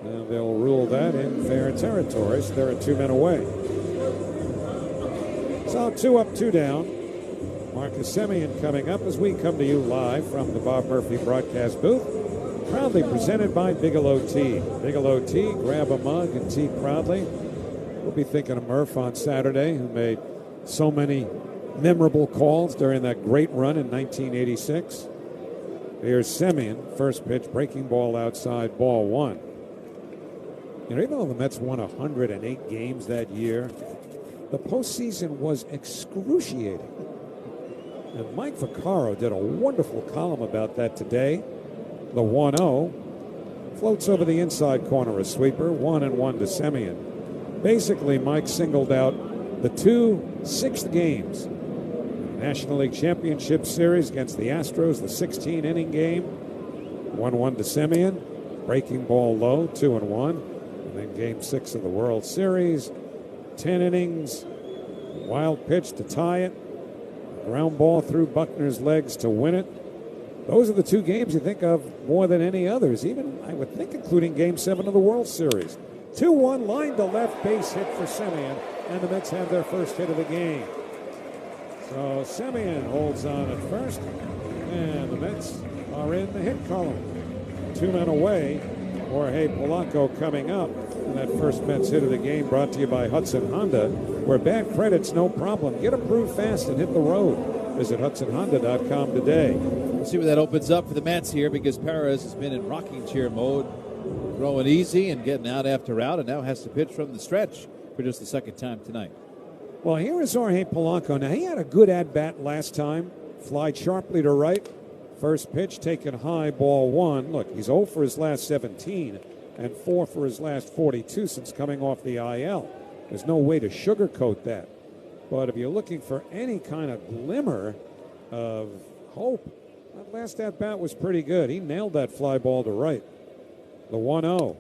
and they'll rule that in fair territory. So there are 2 men away. So 2 up, 2 down. Marcus Semien coming up as we come to you live from the Bob Murphy broadcast booth. Proudly presented by Bigelow Tea. Bigelow Tea, grab a mug and tea proudly. We'll be thinking of Murph on Saturday, who made so many memorable calls during that great run in 1986. Here's Semien, first pitch, breaking ball outside, ball 1. You know, even though the Mets won 108 games that year, the postseason was excruciating. And Mike Vaccaro did a wonderful column about that today. The 1-0 floats over the inside corner, a sweeper, 1-1 to Semien. Basically, Mike singled out the 2 6th games. National League Championship Series against the Astros, the 16-inning game, 1-1 to Semien. Breaking ball low, 2-1. And then game 6 of the World Series, 10 innings, wild pitch to tie it, ground ball through Buckner's legs to win it. Those are the 2 games you think of more than any others, even, I would think, including Game 7 of the World Series. 2-1, line to left, base hit for Semien, and the Mets have their first hit of the game. So Semien holds on at first, and the Mets are in the hit column. 2 men away, Jorge Polanco coming up. And that first Mets hit of the game brought to you by Hudson Honda, where bad credit's no problem. Get approved fast and hit the road. Visit HudsonHonda.com today. We'll see what that opens up for the Mets here, because Perez has been in rocking chair mode, throwing easy and getting out after out, and now has to pitch from the stretch for just the second time tonight. Well, here is Jorge Polanco. Now, he had a good at-bat last time. Flied sharply to right. First pitch taken high, ball one. Look, he's 0 for his last 17 and 4 for his last 42 since coming off the IL. There's no way to sugarcoat that. But if you're looking for any kind of glimmer of hope, that last at-bat was pretty good. He nailed that fly ball to right. The 1-0.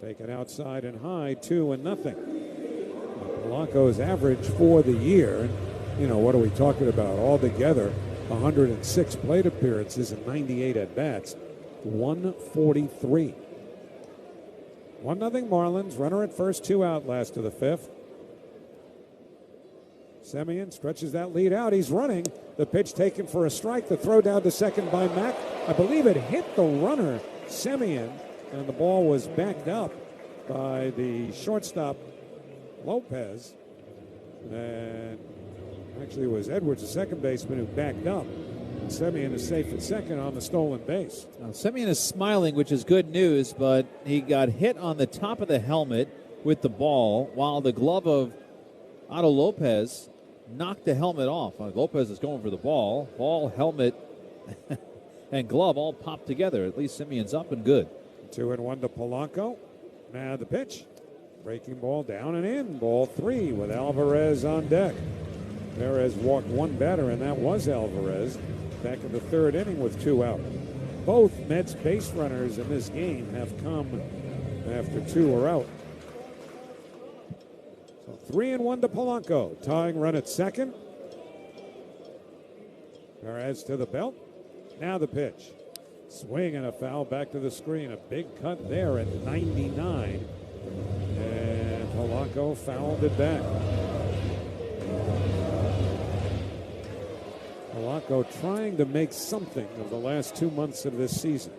Taken outside and high, 2-0. Polanco's average for the year, you know, what are we talking about? Altogether, 106 plate appearances and 98 at-bats, 143. 1-0 Marlins, runner at first, 2 out last of the fifth. Semien stretches that lead out. He's running. The pitch taken for a strike. The throw down to second by Mack. I believe it hit the runner, Semien, and the ball was backed up by the shortstop, Lopez. And actually it was Edwards, the second baseman, who backed up. And Semien is safe at second on the stolen base. Now, Semien is smiling, which is good news, but he got hit on the top of the helmet with the ball while the glove of Otto Lopez knocked the helmet off. Lopez is going for the ball. Ball, helmet, and glove all popped together. At least Semien's up and good. 2-1 to Polanco. Now the pitch. Breaking ball down and in. Ball 3 with Alvarez on deck. Perez walked one batter, and that was Alvarez. Back in the third inning with 2 out. Both Mets base runners in this game have come after 2 are out. So 3-1 to Polanco. Tying run at second. Perez to the belt. Now the pitch. Swing and a foul back to the screen. A big cut there at 99. And Polanco fouled it back. Polanco trying to make something of the last 2 months of this season.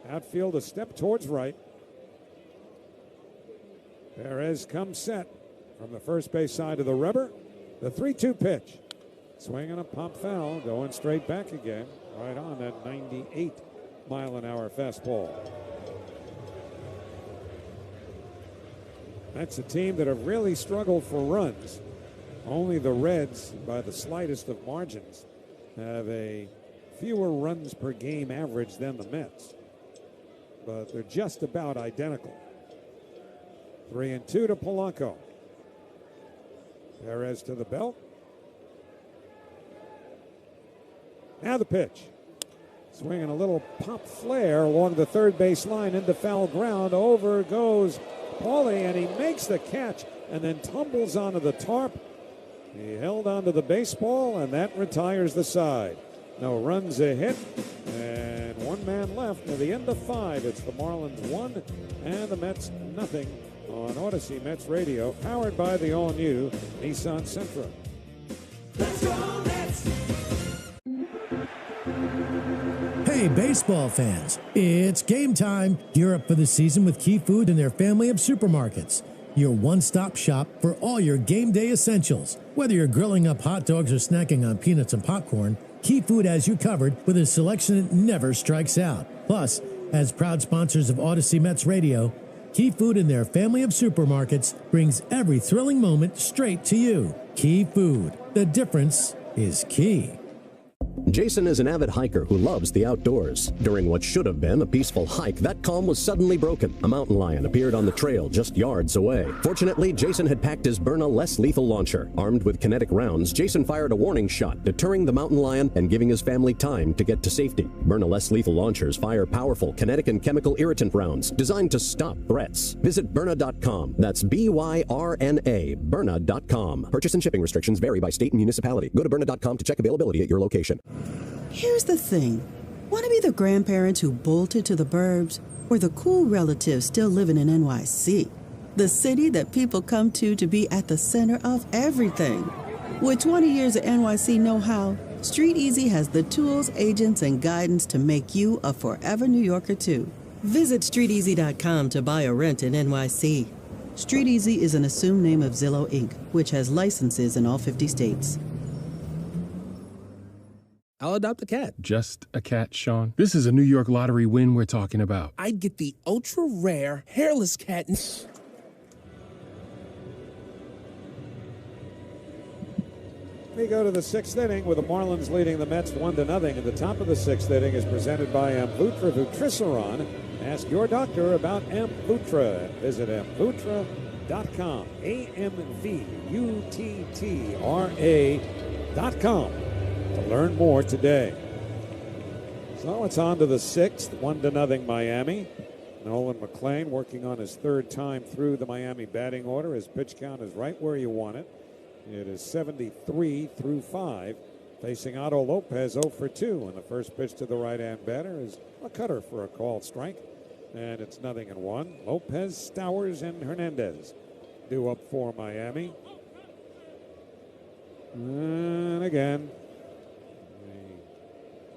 Outfield a step towards right. Perez comes set from the first base side of the rubber. The 3-2 pitch. Swing and a pop foul, going straight back again. Right on that 98-mile-an-hour fastball. That's a team that have really struggled for runs. Only the Reds, by the slightest of margins, have a fewer runs per game average than the Mets. But they're just about identical. 3-2 to Polanco. Perez to the belt. Now the pitch. Swinging a little pop flare along the third base line into foul ground. Over goes Paulie, and he makes the catch and then tumbles onto the tarp. He held onto the baseball, and that retires the side. No runs a hit, and one man left to the end of 5. It's the Marlins 1 and the Mets nothing on Odyssey Mets Radio, powered by the all-new Nissan Sentra. Let's go Mets! Hey, baseball fans, it's game time. Gear up for the season with Key Food and their family of supermarkets. Your one-stop shop for all your game day essentials. Whether you're grilling up hot dogs or snacking on peanuts and popcorn, Key Food has you covered with a selection that never strikes out. Plus, as proud sponsors of Odyssey Mets Radio, Key Food and their family of supermarkets brings every thrilling moment straight to you. Key Food. The difference is key. Jason is an avid hiker who loves the outdoors. During what should have been a peaceful hike, that calm was suddenly broken. A mountain lion appeared on the trail just yards away. Fortunately, Jason had packed his Byrna less lethal launcher. Armed with kinetic rounds, Jason fired a warning shot, deterring the mountain lion and giving his family time to get to safety. Byrna less lethal launchers fire powerful kinetic and chemical irritant rounds designed to stop threats. Visit Byrna.com. That's Byrna, Byrna.com. Purchase and shipping restrictions vary by state and municipality. Go to Byrna.com to check availability at your location. Here's the thing. Want to be the grandparents who bolted to the burbs or the cool relatives still living in NYC? The city that people come to be at the center of everything. With 20 years of NYC know-how, Street Easy has the tools, agents, and guidance to make you a forever New Yorker, too. Visit StreetEasy.com to buy or rent in NYC. Street Easy is an assumed name of Zillow, Inc., which has licenses in all 50 states. I'll adopt a cat. Just a cat, Sean? This is a New York Lottery win we're talking about. I'd get the ultra-rare, hairless cat. We go to the 6th inning with the Marlins leading the Mets 1-0. And the top of the 6th inning is presented by Amvutra Vutriceron. Ask your doctor about Amvutra. Visit amvutra.com. AMVUTTRA.com to learn more today. So it's on to the 6th, 1-0 Miami. Nolan McLean working on his 3rd time through the Miami batting order. His pitch count is right where you want it. It is 73 through 5. Facing Otto Lopez 0 for 2. And the first pitch to the right-hand batter is a cutter for a called strike. And it's 0-1. Lopez, Stowers, and Hernandez due up for Miami. And again,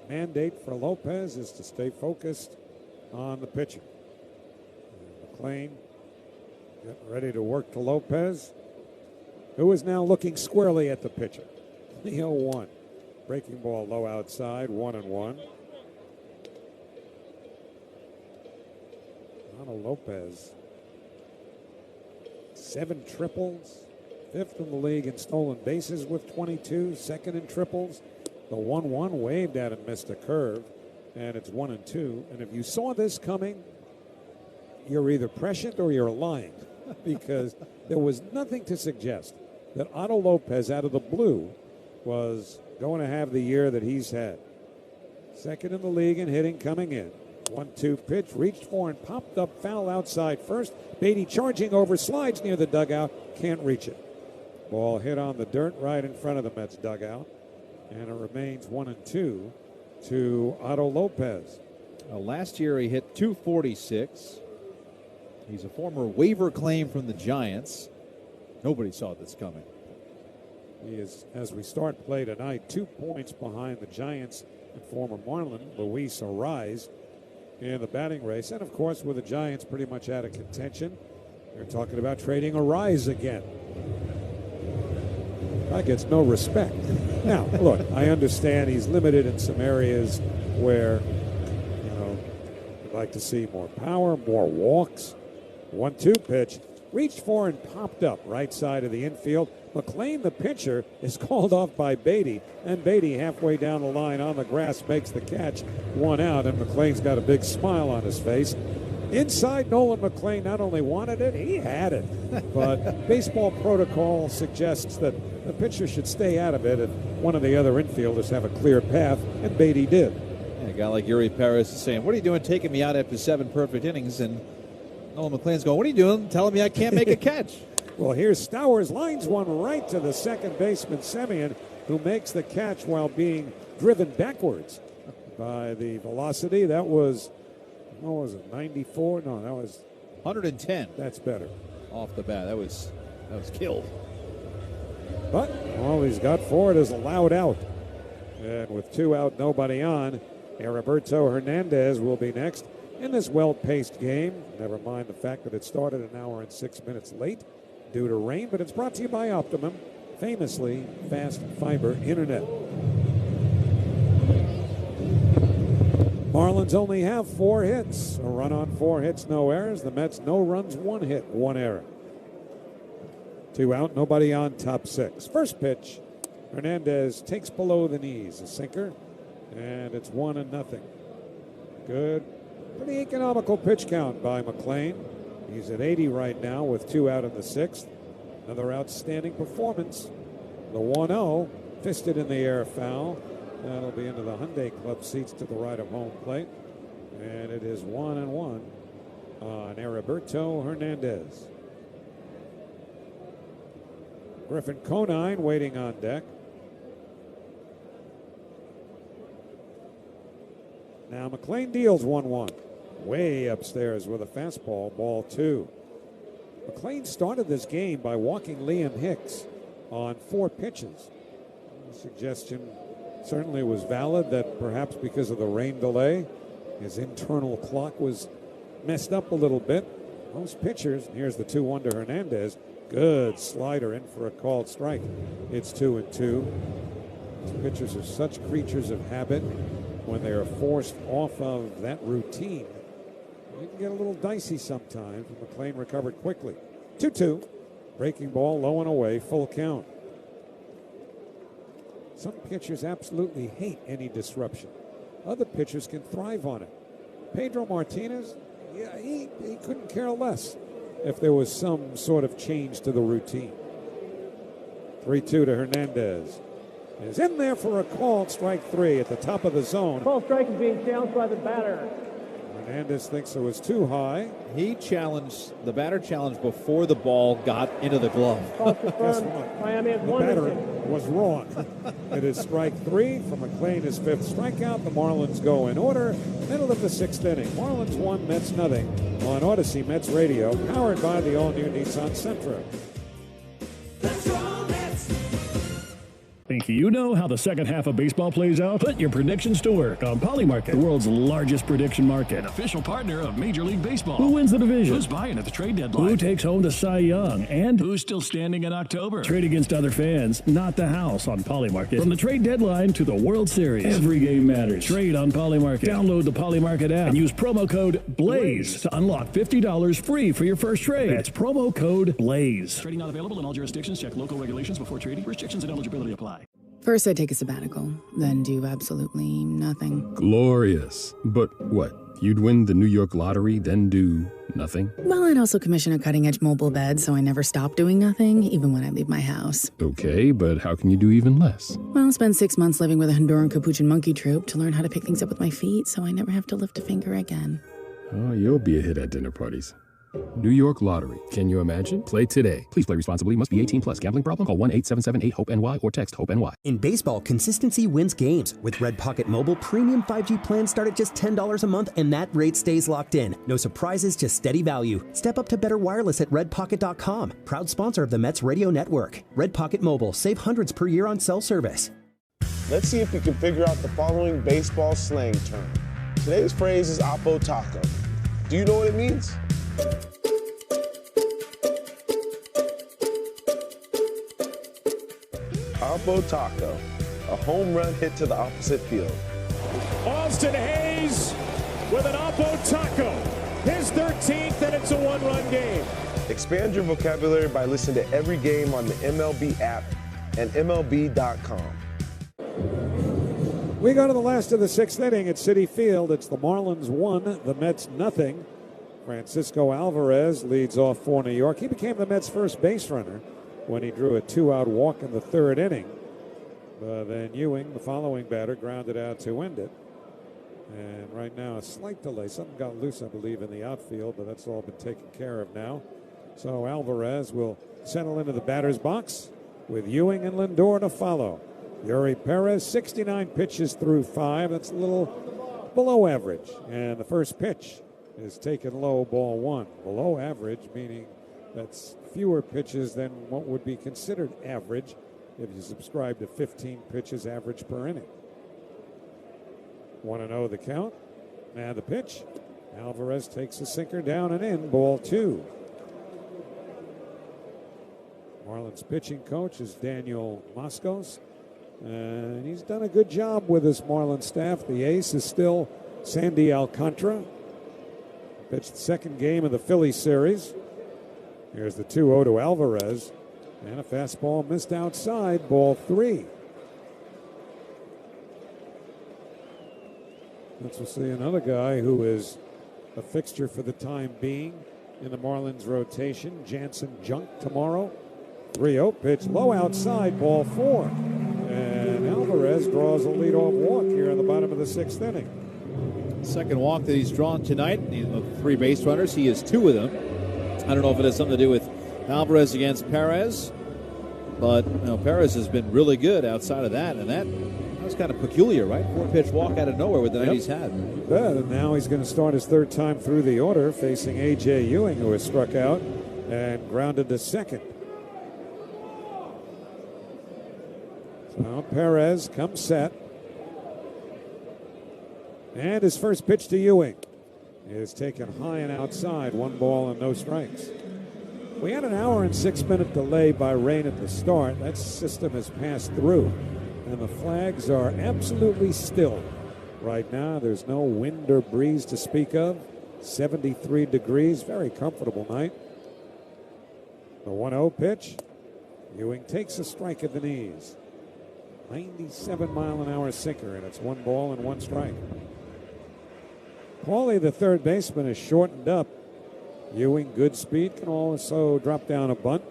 the mandate for Lopez is to stay focused on the pitcher. And McLean getting ready to work to Lopez, who is now looking squarely at the pitcher. The 0-1. Breaking ball low outside, 1-1. Otto Lopez, 7 triples, 5th in the league in stolen bases with 22, 2nd in triples. The 1-1 waved at and missed a curve, and it's 1-2. And if you saw this coming, you're either prescient or you're lying, because there was nothing to suggest that Otto Lopez out of the blue was going to have the year that he's had. 2nd in the league in hitting coming in. 1-2 pitch, reached for and popped up foul outside first. Beatty charging over, slides near the dugout, can't reach it. Ball hit on the dirt right in front of the Mets dugout, and it remains 1-2 to Otto Lopez. Last year he hit .246. He's a former waiver claim from the Giants. Nobody saw this coming. He is, as we start play tonight, 2 points behind the Giants and former Marlin Luis Arise in the batting race. And, of course, with the Giants pretty much out of contention, they're talking about trading Arise again. That gets no respect. Now, look, I understand he's limited in some areas where, you'd like to see more power, more walks. 1-2 pitch. Reached for and popped up right side of the infield. McLean, the pitcher, is called off by Beatty, and Beatty halfway down the line on the grass makes the catch. 1 out, and McLean's got a big smile on his face. Inside, Nolan McLean not only wanted it, he had it. But baseball protocol suggests that the pitcher should stay out of it if one of the other infielders have a clear path, and Beatty did. Yeah, a guy like Yuri Perez is saying, "What are you doing taking me out after 7 perfect innings?" And Nolan McLean's going, "What are you doing? Telling me I can't make a catch." Well, here's Stowers, lines one right to the second baseman, Semien, who makes the catch while being driven backwards by the velocity. That was, what was it, 94? No, that was 110. That's better. Off the bat, that was killed. But all he's got for it is a loud out. And with 2 out, nobody on, Heriberto Hernandez will be next in this well-paced game. Never mind the fact that it started an hour and 6 minutes late due to rain, but it's brought to you by Optimum, famously fast fiber internet. Marlins only have 4 hits. A run on 4 hits, no errors. The Mets, no runs, 1 hit, 1 error. 2 out, nobody on, top 6. First pitch, Hernandez takes below the knees, a sinker, and it's 1-0. Good, pretty economical pitch count by McLean. He's at 80 right now with 2 out in the 6th. Another outstanding performance. The 1-0, fisted in the air foul. That'll be into the Hyundai Club seats to the right of home plate. And it is 1-1 on Heriberto Hernandez. Griffin Conine waiting on deck. Now McLean deals 1-1. Way upstairs with a fastball, ball 2. McLean started this game by walking Liam Hicks on 4 pitches. A suggestion Certainly was valid that perhaps because of the rain delay, his internal clock was messed up a little bit. Most pitchers, and here's the 2-1 to Hernandez. Good slider in for a called strike. It's 2-2. These pitchers are such creatures of habit. When they are forced off of that routine, it can get a little dicey sometimes. McClain recovered quickly. 2-2. Breaking ball, low and away, full count. Some pitchers absolutely hate any disruption. Other pitchers can thrive on it. Pedro Martinez, yeah, he couldn't care less if there was some sort of change to the routine. 3-2 to Hernandez. Is in there for a called strike 3 at the top of the zone. Call strike is being challenged by the batter. Hernandez thinks it was too high. He challenged, the batter challenged before the ball got into the glove. Guess what? Miami has The one batter missing. was wrong. It is strike 3 for McClain, his 5th strikeout. The Marlins go in order. Middle of the 6th inning. Marlins 1, Mets nothing. On Odyssey Mets Radio, powered by the all-new Nissan Sentra. Think you know how the second half of baseball plays out? Put your predictions to work on Polymarket, the world's largest prediction market. Official partner of Major League Baseball. Who wins the division? Who's buying at the trade deadline? Who takes home the Cy Young? And who's still standing in October? Trade against other fans, not the house on Polymarket. From the trade deadline to the World Series, every game matters. Trade on Polymarket. Download the Polymarket app and use promo code BLAZE to unlock $50 free for your first trade. That's promo code BLAZE. Trading not available in all jurisdictions. Check local regulations before trading. Restrictions and eligibility apply. First, I take a sabbatical, then do absolutely nothing. Glorious. But what? You'd win the New York lottery, then do nothing? Well, I'd also commission a cutting-edge mobile bed, so I never stop doing nothing, even when I leave my house. Okay, but how can you do even less? Well, spend 6 months living with a Honduran Capuchin monkey troupe to learn how to pick things up with my feet, so I never have to lift a finger again. Oh, you'll be a hit at dinner parties. New York Lottery. Can you imagine? Play today. Please play responsibly. Must be 18 plus. Gambling problem? Call 1-877-8-HOPE-NY or text HOPE-NY. In baseball, consistency wins games. With Red Pocket Mobile, premium 5G plans start at just $10 a month, and that rate stays locked in. No surprises, just steady value. Step up to better wireless at redpocket.com. Proud sponsor of the Mets Radio Network. Red Pocket Mobile. Save hundreds per year on cell service. Let's see if we can figure out the following baseball slang term. Today's phrase is Oppo Taco. Do you know what it means? Oppo Taco, a home run hit to the opposite field. Austin Hayes with an Oppo Taco. His 13th, and it's a one-run game. Expand your vocabulary by listening to every game on the MLB app and MLB.com. We go to the last of the 6th inning at Citi Field. It's the Marlins 1, the Mets nothing. Francisco Alvarez leads off for New York. He became the Mets' first base runner when he drew a 2-out walk in the 3rd inning. But then Ewing, the following batter, grounded out to end it. And right now, a slight delay. Something got loose, I believe, in the outfield, but that's all been taken care of now. So Alvarez will settle into the batter's box with Ewing and Lindor to follow. Yuri Perez, 69 pitches through 5. That's a little below average. And the first pitch is taken low, ball 1. Below average, meaning that's fewer pitches than what would be considered average if you subscribe to 15 pitches average per inning. 1-0 the count. And the pitch. Alvarez takes a sinker down and in, ball 2. Marlins pitching coach is Daniel Moscos. And he's done a good job with this Marlins staff. The ace is still Sandy Alcantara. Pitched the second game of the Philly series. Here's the 2-0 to Alvarez. And a fastball missed outside, ball 3. Let's see another guy who is a fixture for the time being in the Marlins rotation. Jansen Junk tomorrow. 3-0 pitch, low outside, ball 4. And Alvarez draws a leadoff walk here in the bottom of the 6th inning. Second walk that he's drawn tonight. Of 3 base runners, he has 2 of them. I don't know if it has something to do with Alvarez against Perez, but Perez has been really good outside of that, and that was kind of peculiar, right? 4-pitch walk out of nowhere with the night he's had. And now he's going to start his 3rd time through the order, facing A.J. Ewing, who has struck out and grounded to second. So Perez comes set. And his first pitch to Ewing is taken high and outside. 1 ball and no strikes. We had an hour and 6-minute delay by rain at the start. That system has passed through, and the flags are absolutely still. Right now, there's no wind or breeze to speak of. 73 degrees, very comfortable night. The 1-0 pitch. Ewing takes a strike at the knees. 97-mile-an-hour sinker, and it's 1 ball and 1 strike. Paulie, the third baseman, is shortened up. Ewing, good speed, can also drop down a bunt.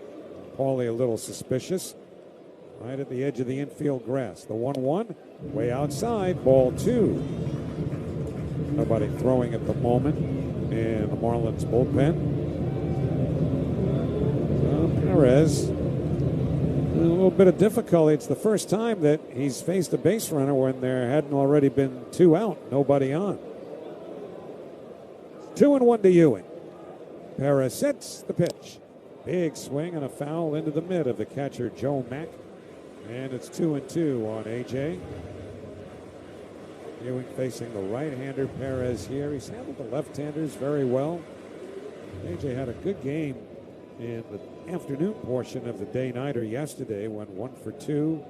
Paulie a little suspicious. Right at the edge of the infield grass. The 1-1, way outside, ball 2. Nobody throwing at the moment in the Marlins bullpen. Perez, a little bit of difficulty. It's the first time that he's faced a base runner when there hadn't already been 2 out, nobody on. 2-1 to Ewing. Perez sets the pitch. Big swing and a foul into the mid of the catcher, Joe Mack. And it's 2-2 on A.J. Ewing facing the right-hander, Perez here. He's handled the left-handers very well. A.J. had a good game in the afternoon portion of the day-nighter yesterday. Went 1 for 2.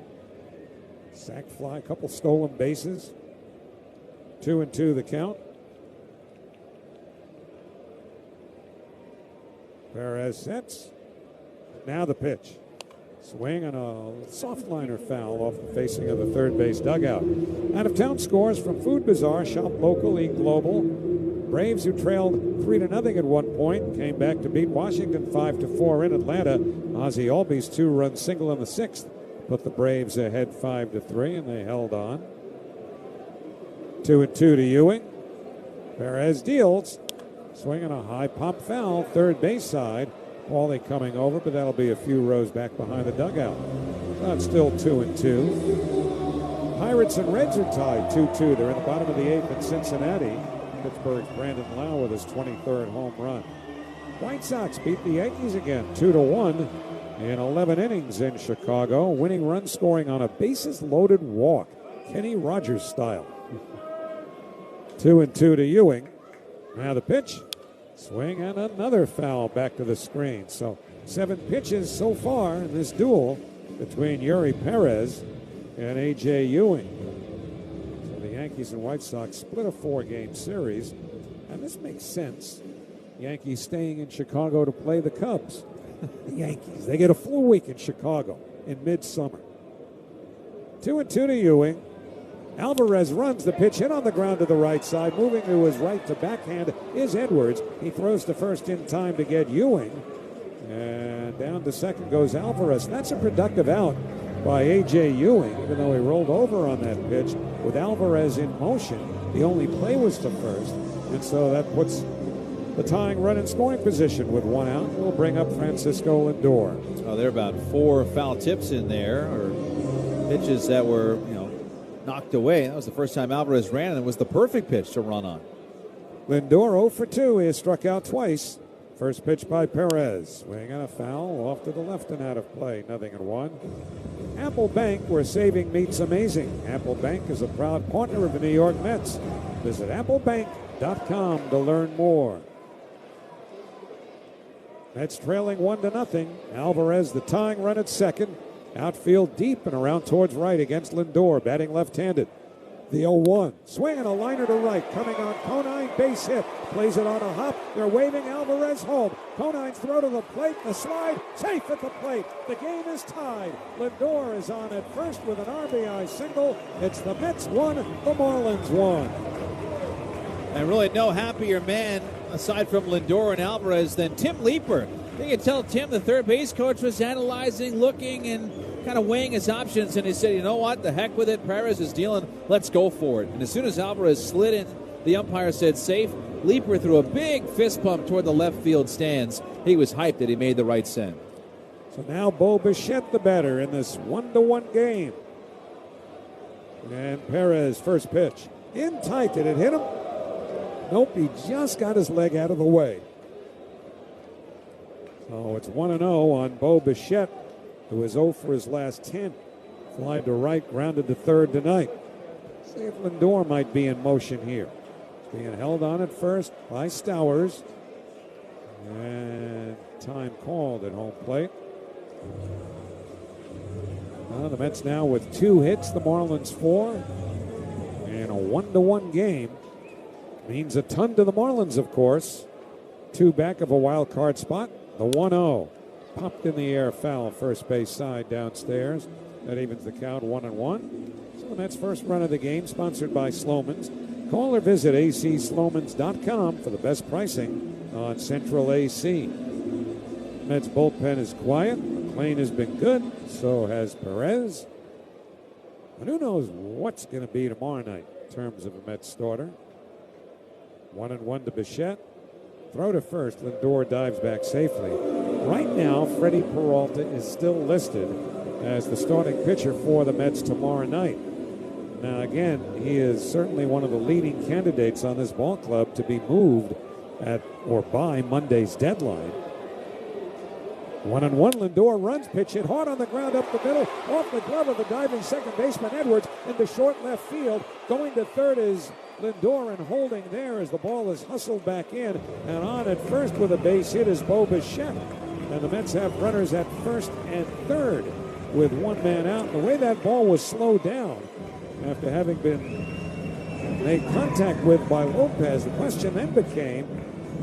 Sac fly, a couple stolen bases. 2-2 the count. Perez sets. Now the pitch. Swing and a soft liner foul off the facing of the third base dugout. Out of town scores from Food Bazaar, shop local, eat global. Braves, who trailed 3-0 at one point, came back to beat Washington 5-4 in Atlanta. Ozzie Albies 2-run single in the 6th put the Braves ahead 5-3, and they held on. 2-2 to Ewing. Perez deals. Swinging a high pop foul, third base side. Paulie coming over, but that'll be a few rows back behind the dugout. So it's still 2-2. Pirates and Reds are tied 2-2. They're in the bottom of the 8th in Cincinnati. Pittsburgh's Brandon Lau with his 23rd home run. White Sox beat the Yankees again 2-1 in 11 innings in Chicago. Winning run scoring on a bases-loaded walk, Kenny Rogers style. 2-2 to Ewing. Now the pitch. Swing and another foul back to the screen. So 7 pitches so far in this duel between Yuri Perez and A.J. Ewing. So the Yankees and White Sox split a 4-game series. And this makes sense. Yankees staying in Chicago to play the Cubs. The Yankees, they get a full week in Chicago in midsummer. 2-2 to Ewing. Alvarez runs the pitch, hit on the ground to the right side. Moving to his right to backhand is Edwards. He throws to first in time to get Ewing. And down to second goes Alvarez. That's a productive out by A.J. Ewing, even though he rolled over on that pitch. With Alvarez in motion, the only play was to first. And so that puts the tying run in scoring position with 1 out. We'll bring up Francisco Lindor. Oh, there are about 4 foul tips in there, or pitches that were, knocked away. That was the first time Alvarez ran, and it was the perfect pitch to run on. Lindor 0 for 2. He has struck out twice. First pitch by Perez. Swing and a foul off to the left and out of play. 0-1. Apple Bank, where saving meets amazing. Apple Bank is a proud partner of the New York Mets. Visit applebank.com to learn more. Mets trailing 1-0. Alvarez the tying run at second. Outfield deep and around towards right against Lindor, batting left-handed. The 0-1. Swing and a liner to right. Coming on Conine, base hit. Plays it on a hop. They're waving Alvarez home. Conine's throw to the plate. The slide. Safe at the plate. The game is tied. Lindor is on at first with an RBI single. It's the Mets 1, the Marlins 1. And really no happier man, aside from Lindor and Alvarez, than Tim Leeper. You can tell Tim, the third base coach, was analyzing, looking, and kind of weighing his options. And he said, you know what? The heck with it. Perez is dealing. Let's go for it. And as soon as Alvarez slid in, the umpire said safe. Leeper threw a big fist pump toward the left field stands. He was hyped that he made the right send. So now Bo Bichette, the batter, in this 1-1 game. And Perez, first pitch. In tight. Did it hit him? Nope, he just got his leg out of the way. So it's 1-0 on Bo Bichette, who is 0 for his last 10. Fly to right, grounded to third tonight. See if Lindor might be in motion here. Being held on at first by Stowers. And time called at home plate. The Mets now with 2 hits, the Marlins 4. And a 1-1 game. Means a ton to the Marlins, of course. 2 back of a wild card spot. The 1-0. Popped in the air, foul, first base side downstairs. That evens the count 1-1. So the Mets' first run of the game, sponsored by Sloman's. Call or visit acslomans.com for the best pricing on Central AC. Mets bullpen is quiet. McClain has been good. So has Perez. And who knows what's going to be tomorrow night in terms of a Mets starter. 1-1 to Bichette. Throw to first. Lindor dives back safely. Right now, Freddie Peralta is still listed as the starting pitcher for the Mets tomorrow night. Now, again, he is certainly one of the leading candidates on this ball club to be moved at or by Monday's deadline. 1-1, Lindor runs, pitch hit hard on the ground up the middle, off the glove of the diving second baseman Edwards into short left field. Going to third is Lindor, and holding there as the ball is hustled back in, and on at first with a base hit is Bo Bichette. And the Mets have runners at first and third with 1 man out. The way that ball was slowed down after having been made contact with by Lopez, the question then became,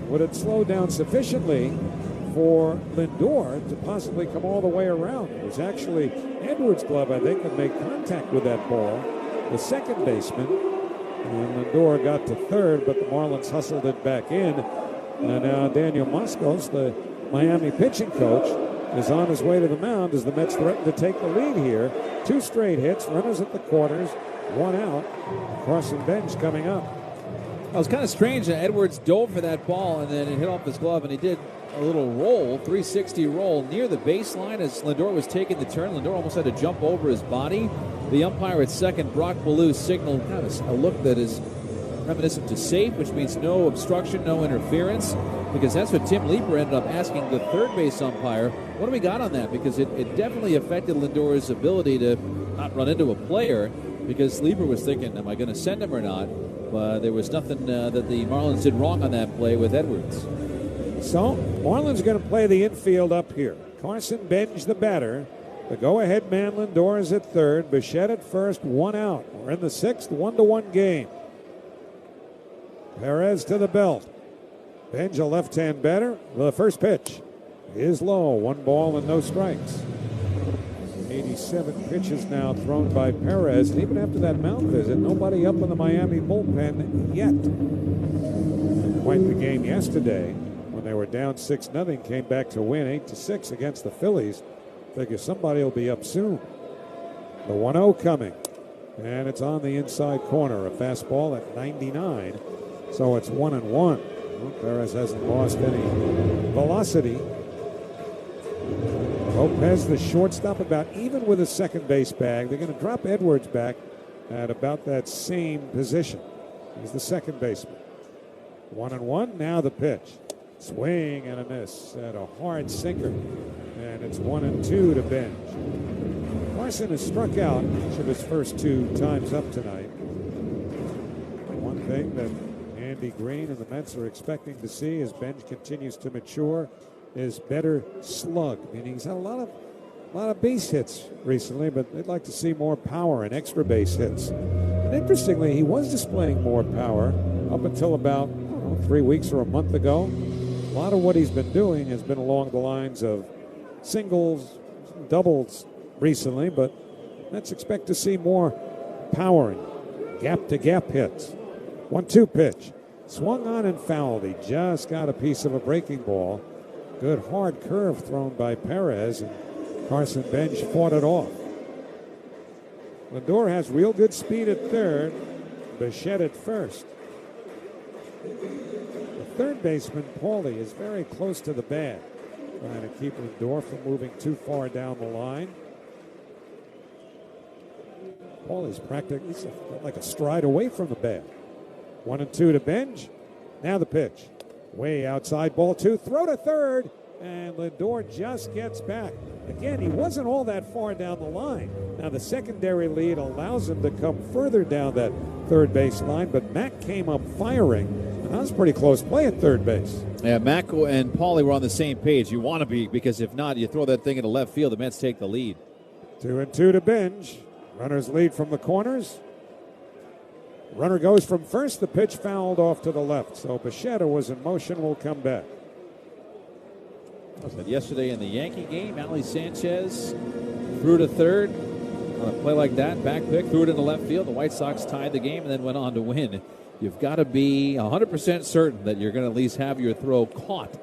would it slow down sufficiently for Lindor to possibly come all the way around? It was actually Edwards' glove, I think, that made contact with that ball, the second baseman, and Lindor got to third, but the Marlins hustled it back in. And now Daniel Moskos, the Miami pitching coach, is on his way to the mound as the Mets threaten to take the lead here. 2 straight hits, runners at the corners, 1 out. Carson Bench coming up. It was kind of strange that Edwards dove for that ball and then it hit off his glove, and he did a little roll, 360 roll near the baseline as Lindor was taking the turn. Lindor almost had to jump over his body. The umpire at second, Brock Ballou, signaled kind of a look that is reminiscent to safe, which means no obstruction, no interference, because that's what Tim Leeper ended up asking the third base umpire. What do we got on that? Because it definitely affected Lindor's ability to not run into a player, because Leeper was thinking, am I going to send him or not? But there was nothing that the Marlins did wrong on that play with Edwards. So, Marlins going to play the infield up here. Carson Bench, the batter. The go-ahead man, Lindor, is at third. Bichette at first, 1 out. We're in the 6th, 1-1 game. Perez to the belt. Bench, a left-hand batter. The first pitch is low. 1 ball and no strikes. 87 pitches now thrown by Perez. And even after that mound visit, nobody up in the Miami bullpen yet. Quite the game yesterday when they were down 6-0. Came back to win 8-6 against the Phillies. Figure somebody will be up soon. The 1-0 coming. And it's on the inside corner. A fastball at 99. So it's 1-1. Well, Perez hasn't lost any velocity. Lopez, the shortstop, about even with his second base bag. They're going to drop Edwards back at about that same position. He's the second baseman. 1-1. Now the pitch. Swing and a miss at a hard sinker. And it's 1-2 to Bench. Carson has struck out each of his first 2 times up tonight. One thing that Andy Green and the Mets are expecting to see as Bench continues to mature is better slug, meaning he's had a lot of base hits recently, but they'd like to see more power and extra base hits. And interestingly, he was displaying more power up until about 3 weeks or a month ago. A lot of what he's been doing has been along the lines of singles, doubles recently, but let's expect to see more power and gap-to-gap hits. 1-2 pitch. Swung on and fouled. He just got a piece of a breaking ball. Good hard curve thrown by Perez, and Carson Bench fought it off. Lindor has real good speed at third. Bichette at first. The third baseman, Paulie, is very close to the bat, trying to keep Lindor from moving too far down the line. Paulie's practically like a stride away from the bat. 1-2 to Bench. Now the pitch. Way outside, ball 2. Throw to third. And Lindor just gets back. Again, he wasn't all that far down the line. Now, the secondary lead allows him to come further down that third base line, but Mack came up firing, and that was pretty close play at third base. Yeah, Mack and Paulie were on the same page. You want to be, because if not, you throw that thing into left field, the Mets take the lead. 2-2 to Benj. Runners lead from the corners. Runner goes from first. The pitch fouled off to the left. So Bichetta was in motion, will come back. I said yesterday in the Yankee game, Ali Sanchez threw to third on a play like that, back pick, threw it into left field. The White Sox tied the game and then went on to win. You've got to be 100% certain that you're going to at least have your throw caught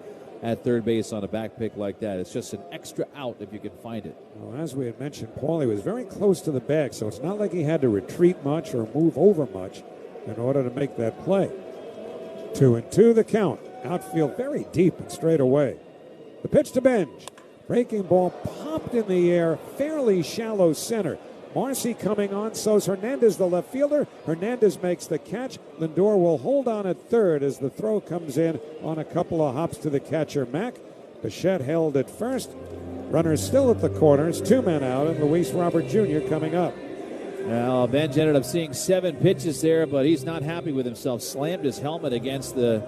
at third base on a back pick like that. It's just an extra out if you can find it. Well, as we had mentioned, Paulie was very close to the bag, so it's not like he had to retreat much or move over much in order to make that play. 2-2 the count. Outfield very deep and straight away. The pitch to Benj. Breaking ball popped in the air, fairly shallow center. Marcy coming on, so's Hernandez, the left fielder. Hernandez makes the catch. Lindor will hold on at third as the throw comes in on a couple of hops to the catcher, Mack. Bichette held at first. Runners still at the corners, 2 men out, and Luis Robert Jr. coming up. Well, Benj ended up seeing 7 pitches there, but he's not happy with himself. Slammed his helmet against the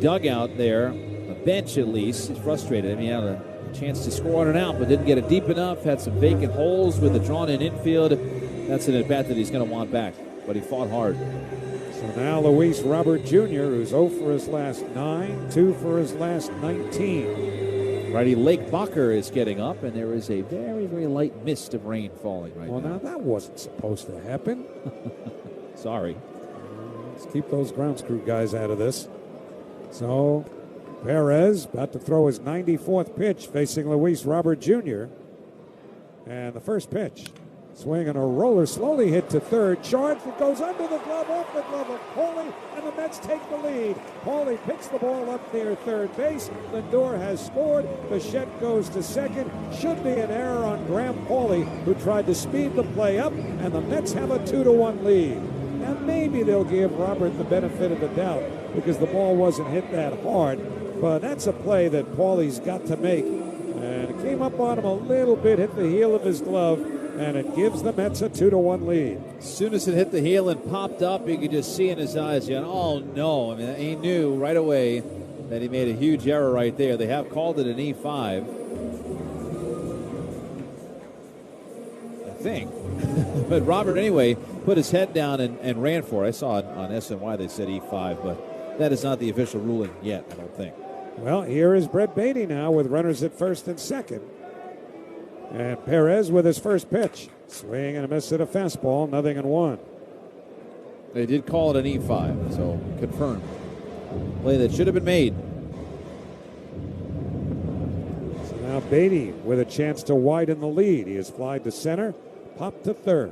dugout there, the bench at least. He's frustrated. I mean, he had a chance to score on an out, but didn't get it deep enough. Had some vacant holes with the drawn-in infield. That's an at-bat that he's going to want back, but he fought hard. So now Luis Robert Jr., who's 0 for his last 9, 2 for his last 19. Righty Lake Bacher is getting up, and there is a very, very light mist of rain falling right now. Well, now that wasn't supposed to happen. Sorry. Let's keep those grounds crew guys out of this. So Perez about to throw his 94th pitch, facing Luis Robert Jr. And the first pitch, swing and a roller, slowly hit to third. Charged, it goes under the glove, off the glove of Paulie, and the Mets take the lead. Paulie picks the ball up near third base. Lindor has scored. Bichette goes to second. Should be an error on Graham Paulie, who tried to speed the play up, and the Mets have a 2-1 lead. Now maybe they'll give Robert the benefit of the doubt because the ball wasn't hit that hard, but that's a play that Paulie's got to make. And it came up on him a little bit, hit the heel of his glove, and it gives the Mets a 2-1 lead. As soon as it hit the heel and popped up, you could just see in his eyes, oh no. I mean, he knew right away that he made a huge error right there. They have called it an E5, I think. But Robert, anyway, put his head down and ran for it. I saw it on SNY, they said E5, but that is not the official ruling yet, I don't think. Well, here is Brett Beatty now with runners at first and second. And Perez with his first pitch. Swing and a miss at a fastball, 0-1. They did call it an E5, so confirmed. Play that should have been made. So now Beatty with a chance to widen the lead. He has flied to center, popped to third.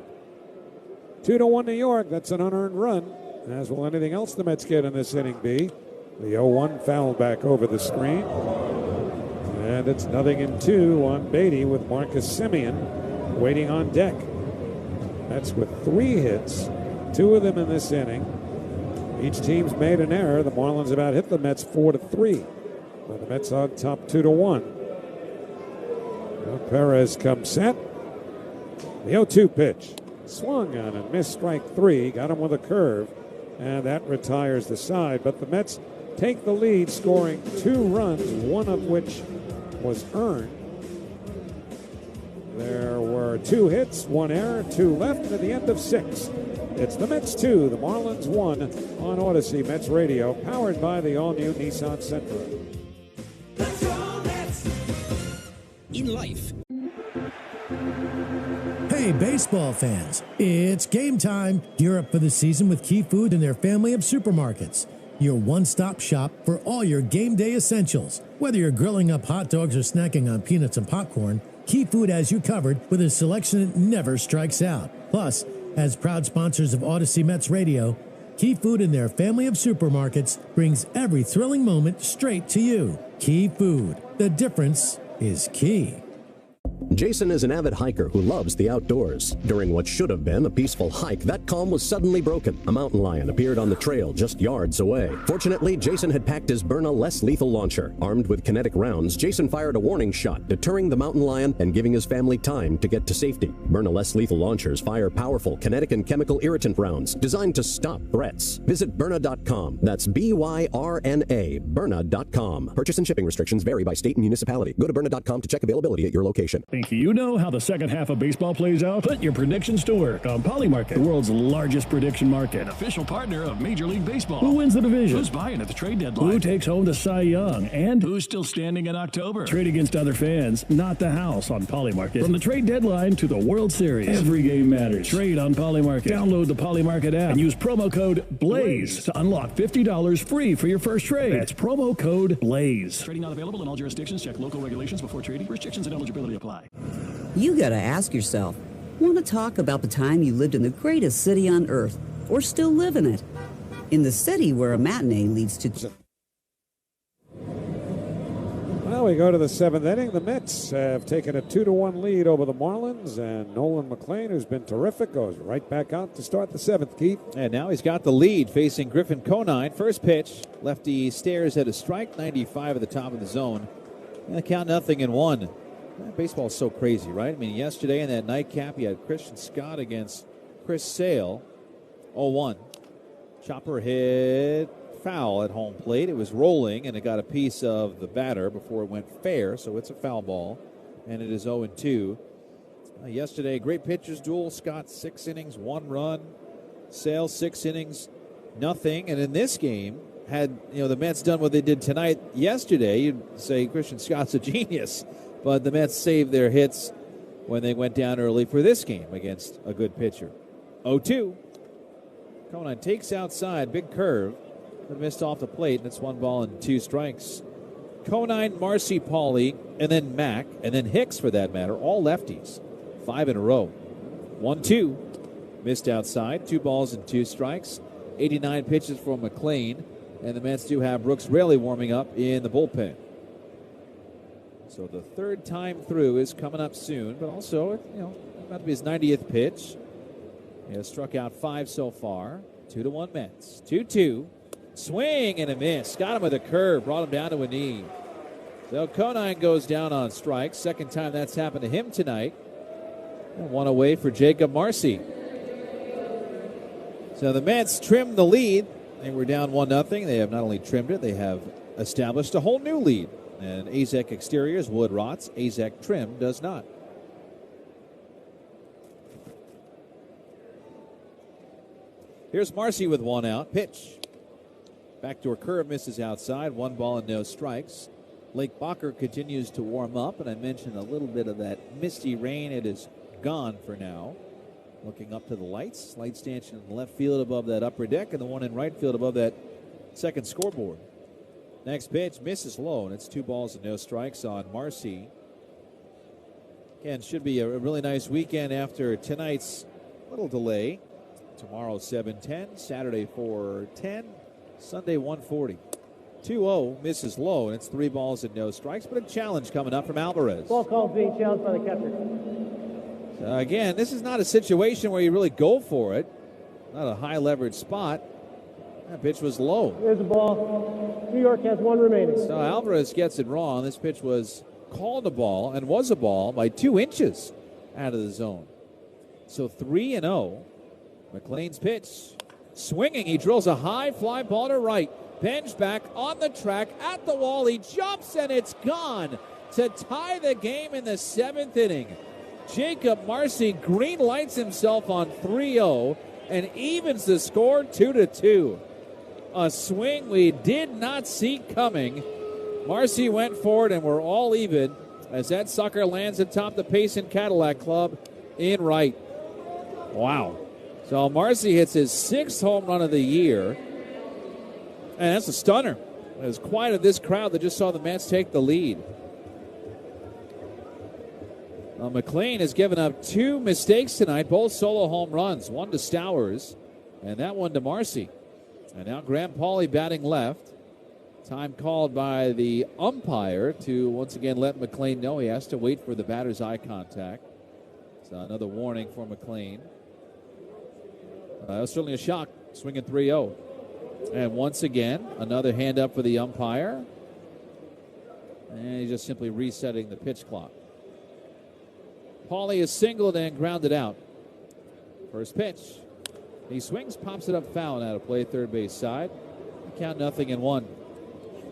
2-1 New York. That's an unearned run. As will anything else the Mets get in this inning be. The 0-1 foul back over the screen. And it's 0-2 on Beatty with Marcus Semien waiting on deck. That's with 3 hits, 2 of them in this inning. Each team's made an error. The Marlins about hit the Mets 4-3. But the Mets on top 2-1. Now Perez comes set. The 0-2 pitch. Swung on and missed strike 3. Got him with a curve. And that retires the side. But the Mets take the lead, scoring 2 runs, one of which was earned. There were 2 hits, 1 error, 2 left at the end of 6. It's the Mets 2, the Marlins 1 on Odyssey Mets Radio, powered by the all-new Nissan Sentra. In life. Hey, baseball fans, it's game time. Gear up for the season with Key Food and their family of supermarkets. Your one-stop shop for all your game day essentials. Whether you're grilling up hot dogs or snacking on peanuts and popcorn, Key Food has you covered with a selection that never strikes out. Plus, as proud sponsors of Odyssey Mets Radio, Key Food and their family of supermarkets brings every thrilling moment straight to you. Key Food. The difference is key. Jason is an avid hiker who loves the outdoors. During what should have been a peaceful hike, that calm was suddenly broken. A mountain lion appeared on the trail just yards away. Fortunately, Jason had packed his Byrna less lethal launcher. Armed with kinetic rounds, Jason fired a warning shot, deterring the mountain lion and giving his family time to get to safety. Byrna less lethal launchers fire powerful kinetic and chemical irritant rounds designed to stop threats. Visit Byrna.com. That's BYRNA, Byrna.com. Purchase and shipping restrictions vary by state and municipality. Go to Byrna.com to check availability at your location. Think you know how the second half of baseball plays out? Put your predictions to work on Polymarket, the world's largest prediction market. Official partner of Major League Baseball. Who wins the division? Who's buying at the trade deadline? Who takes home the Cy Young? And who's still standing in October? Trade against other fans, not the house on Polymarket. From the trade deadline to the World Series, every game matters. Trade on Polymarket. Download the Polymarket app and use promo code BLAZE to unlock $50 free for your first trade. That's promo code BLAZE. Trading not available in all jurisdictions. Check local regulations before trading. Restrictions and eligibility apply. You gotta ask yourself, want to talk about the time you lived in the greatest city on earth, or still live in it? In the city where a matinee leads to... Well, we go to the seventh inning. The Mets have taken a 2-1 lead over the Marlins, and Nolan McLean, who's been terrific, goes right back out to start the seventh, Keith. And now he's got the lead facing Griffin Conine. First pitch, lefty stares at a strike, 95 at the top of the zone. And the count 0-1. Baseball is so crazy, right? I mean, yesterday in that nightcap, you had Christian Scott against Chris Sale, 0-1. Chopper hit foul at home plate. It was rolling, and it got a piece of the batter before it went fair, so it's a foul ball, and it is 0-2. Yesterday, great pitchers duel. Scott 6 innings, 1 run. Sale 6 innings, nothing. And in this game, had the Mets done what they did tonight, yesterday, you'd say Christian Scott's a genius. But the Mets saved their hits when they went down early for this game against a good pitcher. 0-2. Conine takes outside, big curve, but missed off the plate, and it's 1 ball and 2 strikes. Conine, Marcy, Pauly, and then Mack, and then Hicks for that matter, all lefties. 5 in a row. 1-2. Missed outside, 2 balls and 2 strikes. 89 pitches for McLean, and the Mets do have Brooks Raley warming up in the bullpen. So the third time through is coming up soon, but also, about to be his 90th pitch. He has struck out 5 so far. 2-1 Mets. 2-2. Swing and a miss. Got him with a curve. Brought him down to a knee. So Conine goes down on strikes. Second time that's happened to him tonight. And 1 away for Jacob Marcy. So the Mets trimmed the lead. They were down 1-0. They have not only trimmed it, they have established a whole new lead. And Azek exteriors, wood rots. Azek trim does not. Here's Marcy with 1 out. Pitch. Backdoor curve misses outside. 1 ball and no strikes. Blake Bacher continues to warm up. And I mentioned a little bit of that misty rain. It is gone for now. Looking up to the lights. Light stanchion in the left field above that upper deck. And the one in right field above that second scoreboard. Next pitch misses low, and it's 2 balls and no strikes on Marcy. Again, should be a really nice weekend after tonight's little delay. Tomorrow 7:10, Saturday 4:10, Sunday 1:40. 2-0 misses low, and it's 3 balls and no strikes, but a challenge coming up from Alvarez. Ball called being challenged by the catcher. So again, this is not a situation where you really go for it. Not a high leverage spot. That pitch was low. Here's the ball. New York has 1 remaining. So Alvarez gets it wrong. This pitch was called a ball and was a ball by 2 inches out of the zone. So 3-0. McLean's pitch. Swinging. He drills a high fly ball to right. Bench back on the track at the wall. He jumps and it's gone to tie the game in the 7th inning. Jacob Marcy green lights himself on 3-0 and evens the score 2-2. A swing we did not see coming. Marcy went forward and we're all even as that sucker lands atop the Payson Cadillac Club in right. Wow. So Marcy hits his 6th home run of the year. And that's a stunner. As quiet of this crowd that just saw the Mets take the lead. McLean has given up 2 mistakes tonight, both solo home runs. 1 to Stowers, and that one to Marcy. And now Graham Pauley batting left. Time called by the umpire to once again let McLean know he has to wait for the batter's eye contact. So another warning for McLean. That was certainly a shock, swinging 3-0. And once again, another hand up for the umpire. And he's just simply resetting the pitch clock. Paulie is singled and grounded out. First pitch. He swings, pops it up foul and out of play, third base side. Count 0-1.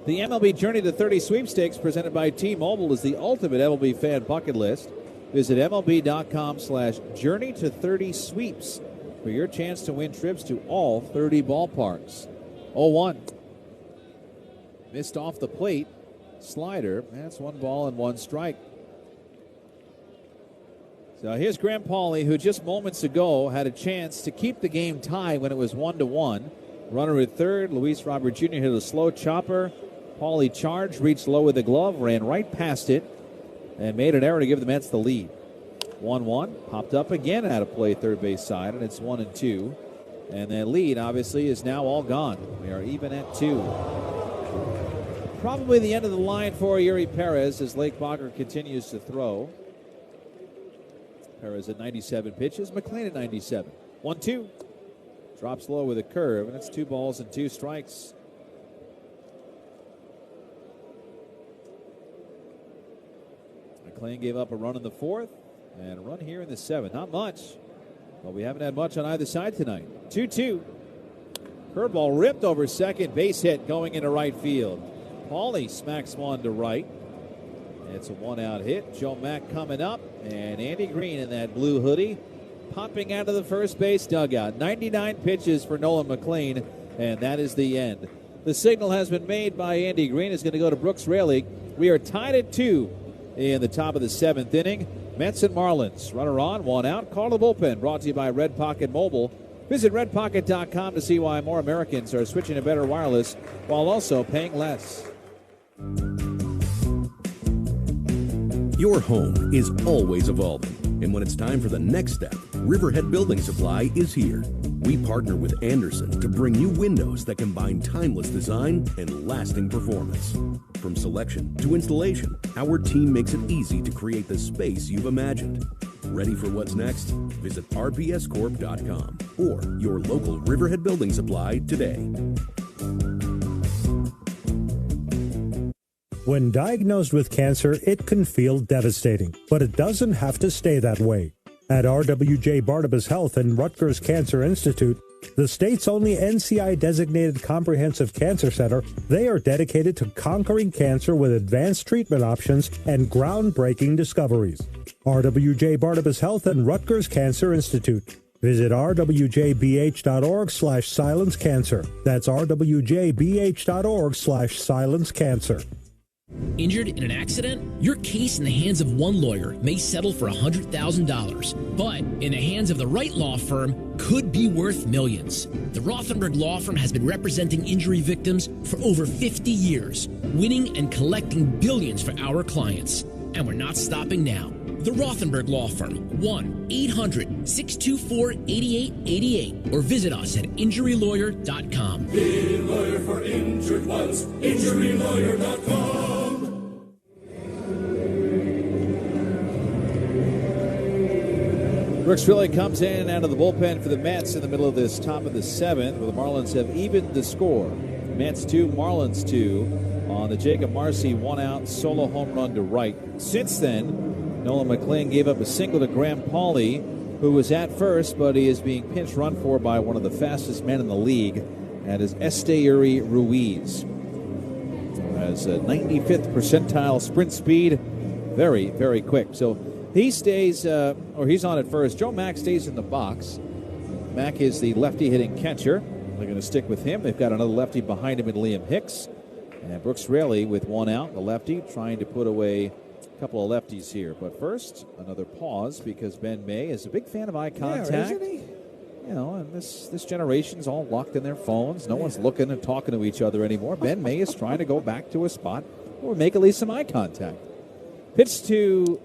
The MLB Journey to 30 sweepstakes presented by T-Mobile is the ultimate MLB fan bucket list. Visit MLB.com/Journey to 30 sweeps for your chance to win trips to all 30 ballparks. 0-1. Missed off the plate. Slider. That's 1 ball and 1 strike. So here's Graham Paulie, who just moments ago had a chance to keep the game tied when it was 1-1. Runner at third. Luis Robert Jr. hit a slow chopper. Paulie charged, reached low with the glove, ran right past it, and made an error to give the Mets the lead. 1-1. Popped up again out of play third base side, and it's 1-2. And that lead, obviously, is now all gone. We are even at 2. Probably the end of the line for Yuri Perez as Lake Bacher continues to throw. Perez at 97 pitches. McLean at 97. 1-2. Drops low with a curve, and it's 2 balls and 2 strikes. McLean gave up a run in the 4th and a run here in the 7th. Not much, but we haven't had much on either side tonight. 2-2. Curveball ripped over second, base hit going into right field. Paulie smacks one to right. It's a 1-out hit. Joe Mack coming up, and Andy Green in that blue hoodie popping out of the first base dugout. 99 pitches for Nolan McLean, and that is the end. The signal has been made by Andy Green. It's going to go to Brooks Raley. We are tied at 2 in the top of the 7th inning. Mets and Marlins. Runner on, 1 out. Call the bullpen. Brought to you by Red Pocket Mobile. Visit redpocket.com to see why more Americans are switching to better wireless while also paying less. Your home is always evolving, and when it's time for the next step, Riverhead Building Supply is here. We partner with Anderson to bring you windows that combine timeless design and lasting performance. From selection to installation, our team makes it easy to create the space you've imagined. Ready for what's next? Visit rpscorp.com or your local Riverhead Building Supply today. When diagnosed with cancer, it can feel devastating, but it doesn't have to stay that way. At RWJ Barnabas Health and Rutgers Cancer Institute, the state's only NCI-designated comprehensive cancer center, they are dedicated to conquering cancer with advanced treatment options and groundbreaking discoveries. RWJ Barnabas Health and Rutgers Cancer Institute. Visit rwjbh.org/silencecancer. That's rwjbh.org/silencecancer. Injured in an accident? Your case in the hands of one lawyer may settle for $100,000, but in the hands of the right law firm could be worth millions. The Rothenberg Law Firm has been representing injury victims for over 50 years, winning and collecting billions for our clients. And we're not stopping now. The Rothenberg Law Firm, 1-800-624-8888, or visit us at injurylawyer.com. Be a lawyer for injured ones, injurylawyer.com. Brooks Raley comes in out of the bullpen for the Mets in the middle of this top of the 7th, where the Marlins have evened the score. Mets 2, Marlins 2 on the Jacob Marcy 1-out solo home run to right. Since then, Nolan McLean gave up a single to Graham Paulie, who was at first, but he is being pinch run for by one of the fastest men in the league. That is Esteury Ruiz. Has a 95th percentile sprint speed. Very, very quick. So he stays, or he's on at first. Joe Mack stays in the box. Mack is the lefty hitting catcher. They're going to stick with him. They've got another lefty behind him in Liam Hicks. And Brooks Raley with 1 out, the lefty, trying to put away a couple of lefties here. But first, another pause because Ben May is a big fan of eye contact. Yeah, isn't he? You know, and this generation's all locked in their phones. No one's looking and talking to each other anymore. Ben May is trying to go back to a spot or make at least some eye contact. Pitch to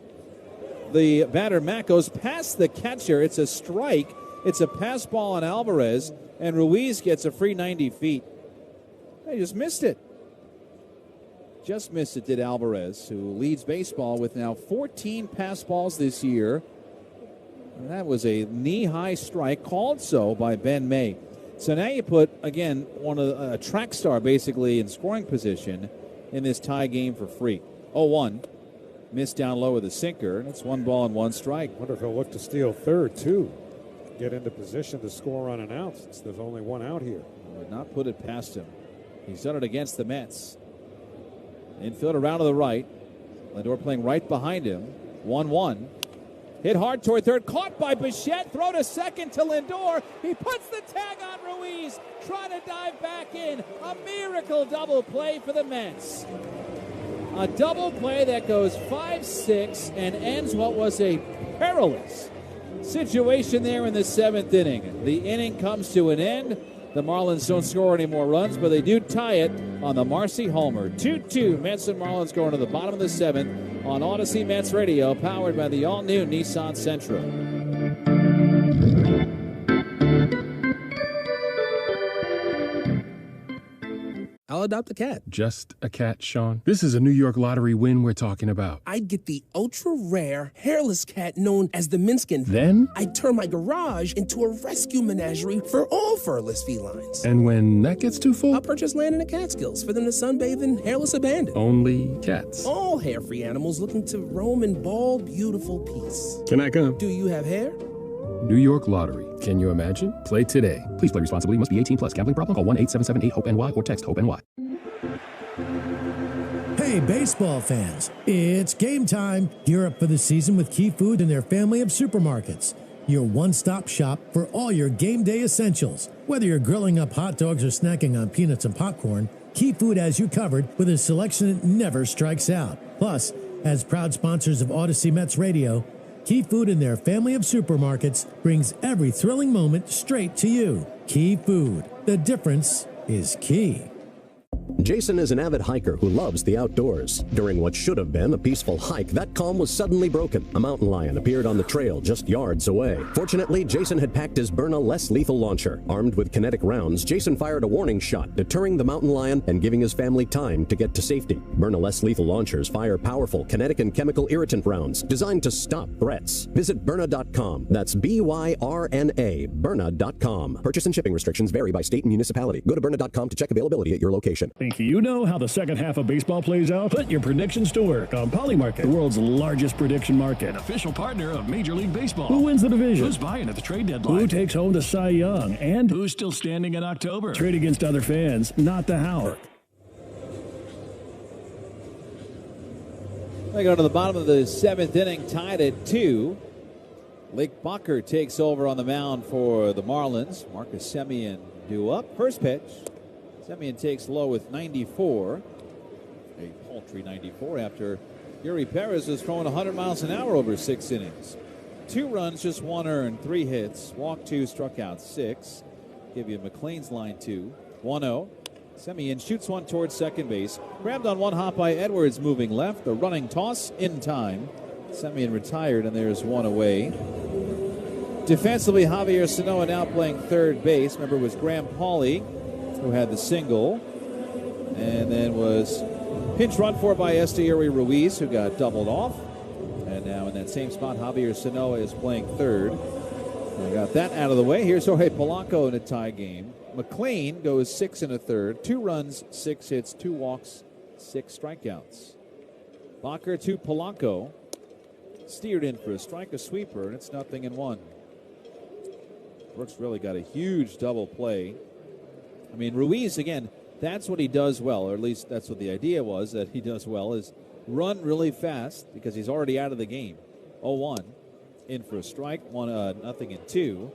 the batter. Mack goes past the catcher. It's a strike. It's a pass ball on Alvarez, and Ruiz gets a free 90 feet. They just missed it. Just missed it, did Alvarez, who leads baseball with now 14 pass balls this year. And that was a knee-high strike, called so by Ben May. So now you put, again, a track star basically in scoring position in this tie game for free. 0-1. Missed down low with a sinker, and it's 1 ball and 1 strike. Wonder if he'll look to steal third, too. Get into position to score on an out since there's only 1 out here. Would not put it past him. He's done it against the Mets. Infield around to the right. Lindor playing right behind him. 1-1. Hit hard toward third. Caught by Bichette. Throw to second to Lindor. He puts the tag on Ruiz. Trying to dive back in. A miracle double play for the Mets. A double play that goes 5-6 and ends what was a perilous situation there in the 7th inning. The inning comes to an end. The Marlins don't score any more runs, but they do tie it on the Marcy Homer. 2-2, Mets and Marlins going to the bottom of the 7th on Odyssey Mets Radio, powered by the all-new Nissan Sentra. I'll adopt a cat. Just a cat, Sean? This is a New York Lottery win we're talking about. I'd get the ultra-rare, hairless cat known as the Minskin. Then? I'd turn my garage into a rescue menagerie for all furless felines. And when that gets too full? I'll purchase land in the Catskills for them to sunbathe in hairless abandon. Only cats. All hair-free animals looking to roam in bald, beautiful peace. Can I come? Do you have hair? New York Lottery. Can you imagine? Play today. Please play responsibly. Must be 18 plus. Gambling problem? Call 1-877-8-HOPE-NY or text HOPE-NY. Hey, baseball fans. It's game time. Gear up for the season with Key Food and their family of supermarkets. Your one-stop shop for all your game day essentials. Whether you're grilling up hot dogs or snacking on peanuts and popcorn, Key Food has you covered with a selection that never strikes out. Plus, as proud sponsors of Odyssey Mets Radio, Key Food and their family of supermarkets brings every thrilling moment straight to you. Key Food. The difference is key. Jason is an avid hiker who loves the outdoors. During what should have been a peaceful hike, that calm was suddenly broken. A mountain lion appeared on the trail just yards away. Fortunately, Jason had packed his Byrna less lethal launcher. Armed with kinetic rounds, Jason fired a warning shot, deterring the mountain lion and giving his family time to get to safety. Byrna less lethal launchers fire powerful kinetic and chemical irritant rounds designed to stop threats. Visit Byrna.com. That's BYRNA, Byrna.com. Purchase and shipping restrictions vary by state and municipality. Go to Byrna.com to check availability at your location. Think you know how the second half of baseball plays out? Put your predictions to work on Polymarket, the world's largest prediction market. An official partner of Major League Baseball. Who wins the division? Who's buying at the trade deadline? Who takes home the Cy Young? And who's still standing in October? Trade against other fans, not the house. They go to the bottom of the 7th inning, tied at 2. Lake Bacher takes over on the mound for the Marlins. Marcus Semien due up. First pitch. Semien takes low with 94. A paltry 94 after Yuri Perez was throwing 100 miles an hour over 6 innings. 2 runs, just 1 earned, 3 hits. Walked 2, struck out 6. Give you McLean's line 2. 1-0. Semien shoots one towards second base. Grabbed on one hop by Edwards, moving left. The running toss in time. Semien retired, and there's one away. Defensively, Javier Sanoa now playing third base. Remember, it was Graham Pauley who had the single, and then was pinch run for by Esteury Ruiz, who got doubled off. And now in that same spot, Javier Sanoa is playing third. We got that out of the way. Here's Jorge Polanco in a tie game. McLean goes 6 1/3, 2 runs, 6 hits, 2 walks, 6 strikeouts. Bacher to Polanco. Steered in for a strike, a sweeper, and it's 0-1. Brooks really got a huge double play. I mean, Ruiz, again, that's what he does well, or at least that's what the idea was, that he does well, is run really fast because he's already out of the game. 0-1. In for a strike, 0-2.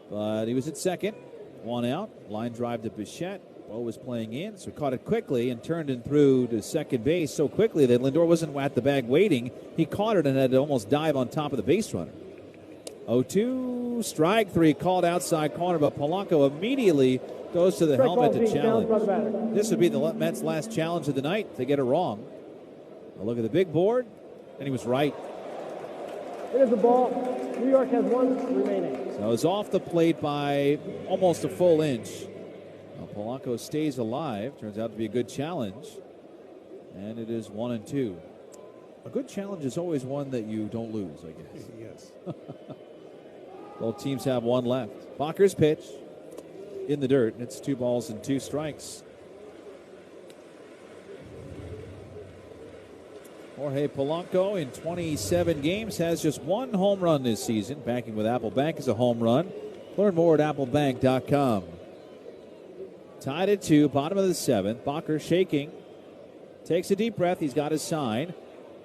But he was at second, 1 out. Line drive to Bichette. Bo was playing in, so caught it quickly and turned and threw to second base so quickly that Lindor wasn't at the bag waiting. He caught it and had to almost dive on top of the base runner. 0-2, strike 3, called outside corner, but Polanco immediately goes to the helmet to challenge. This would be the Mets' last challenge of the night. They get it wrong. A look at the big board, and he was right. It is a ball. New York has 1 remaining. So it's off the plate by almost a full inch. Well, Polanco stays alive. Turns out to be a good challenge. And it is 1-2. A good challenge is always one that you don't lose, I guess. Yes. Both teams have one left. Bakker's pitch in the dirt. It's 2 balls and 2 strikes. Jorge Polanco in 27 games has just 1 home run this season. Banking with Apple Bank is a home run. Learn more at applebank.com. Tied at 2, bottom of the 7th. Bakker shaking. Takes a deep breath. He's got his sign.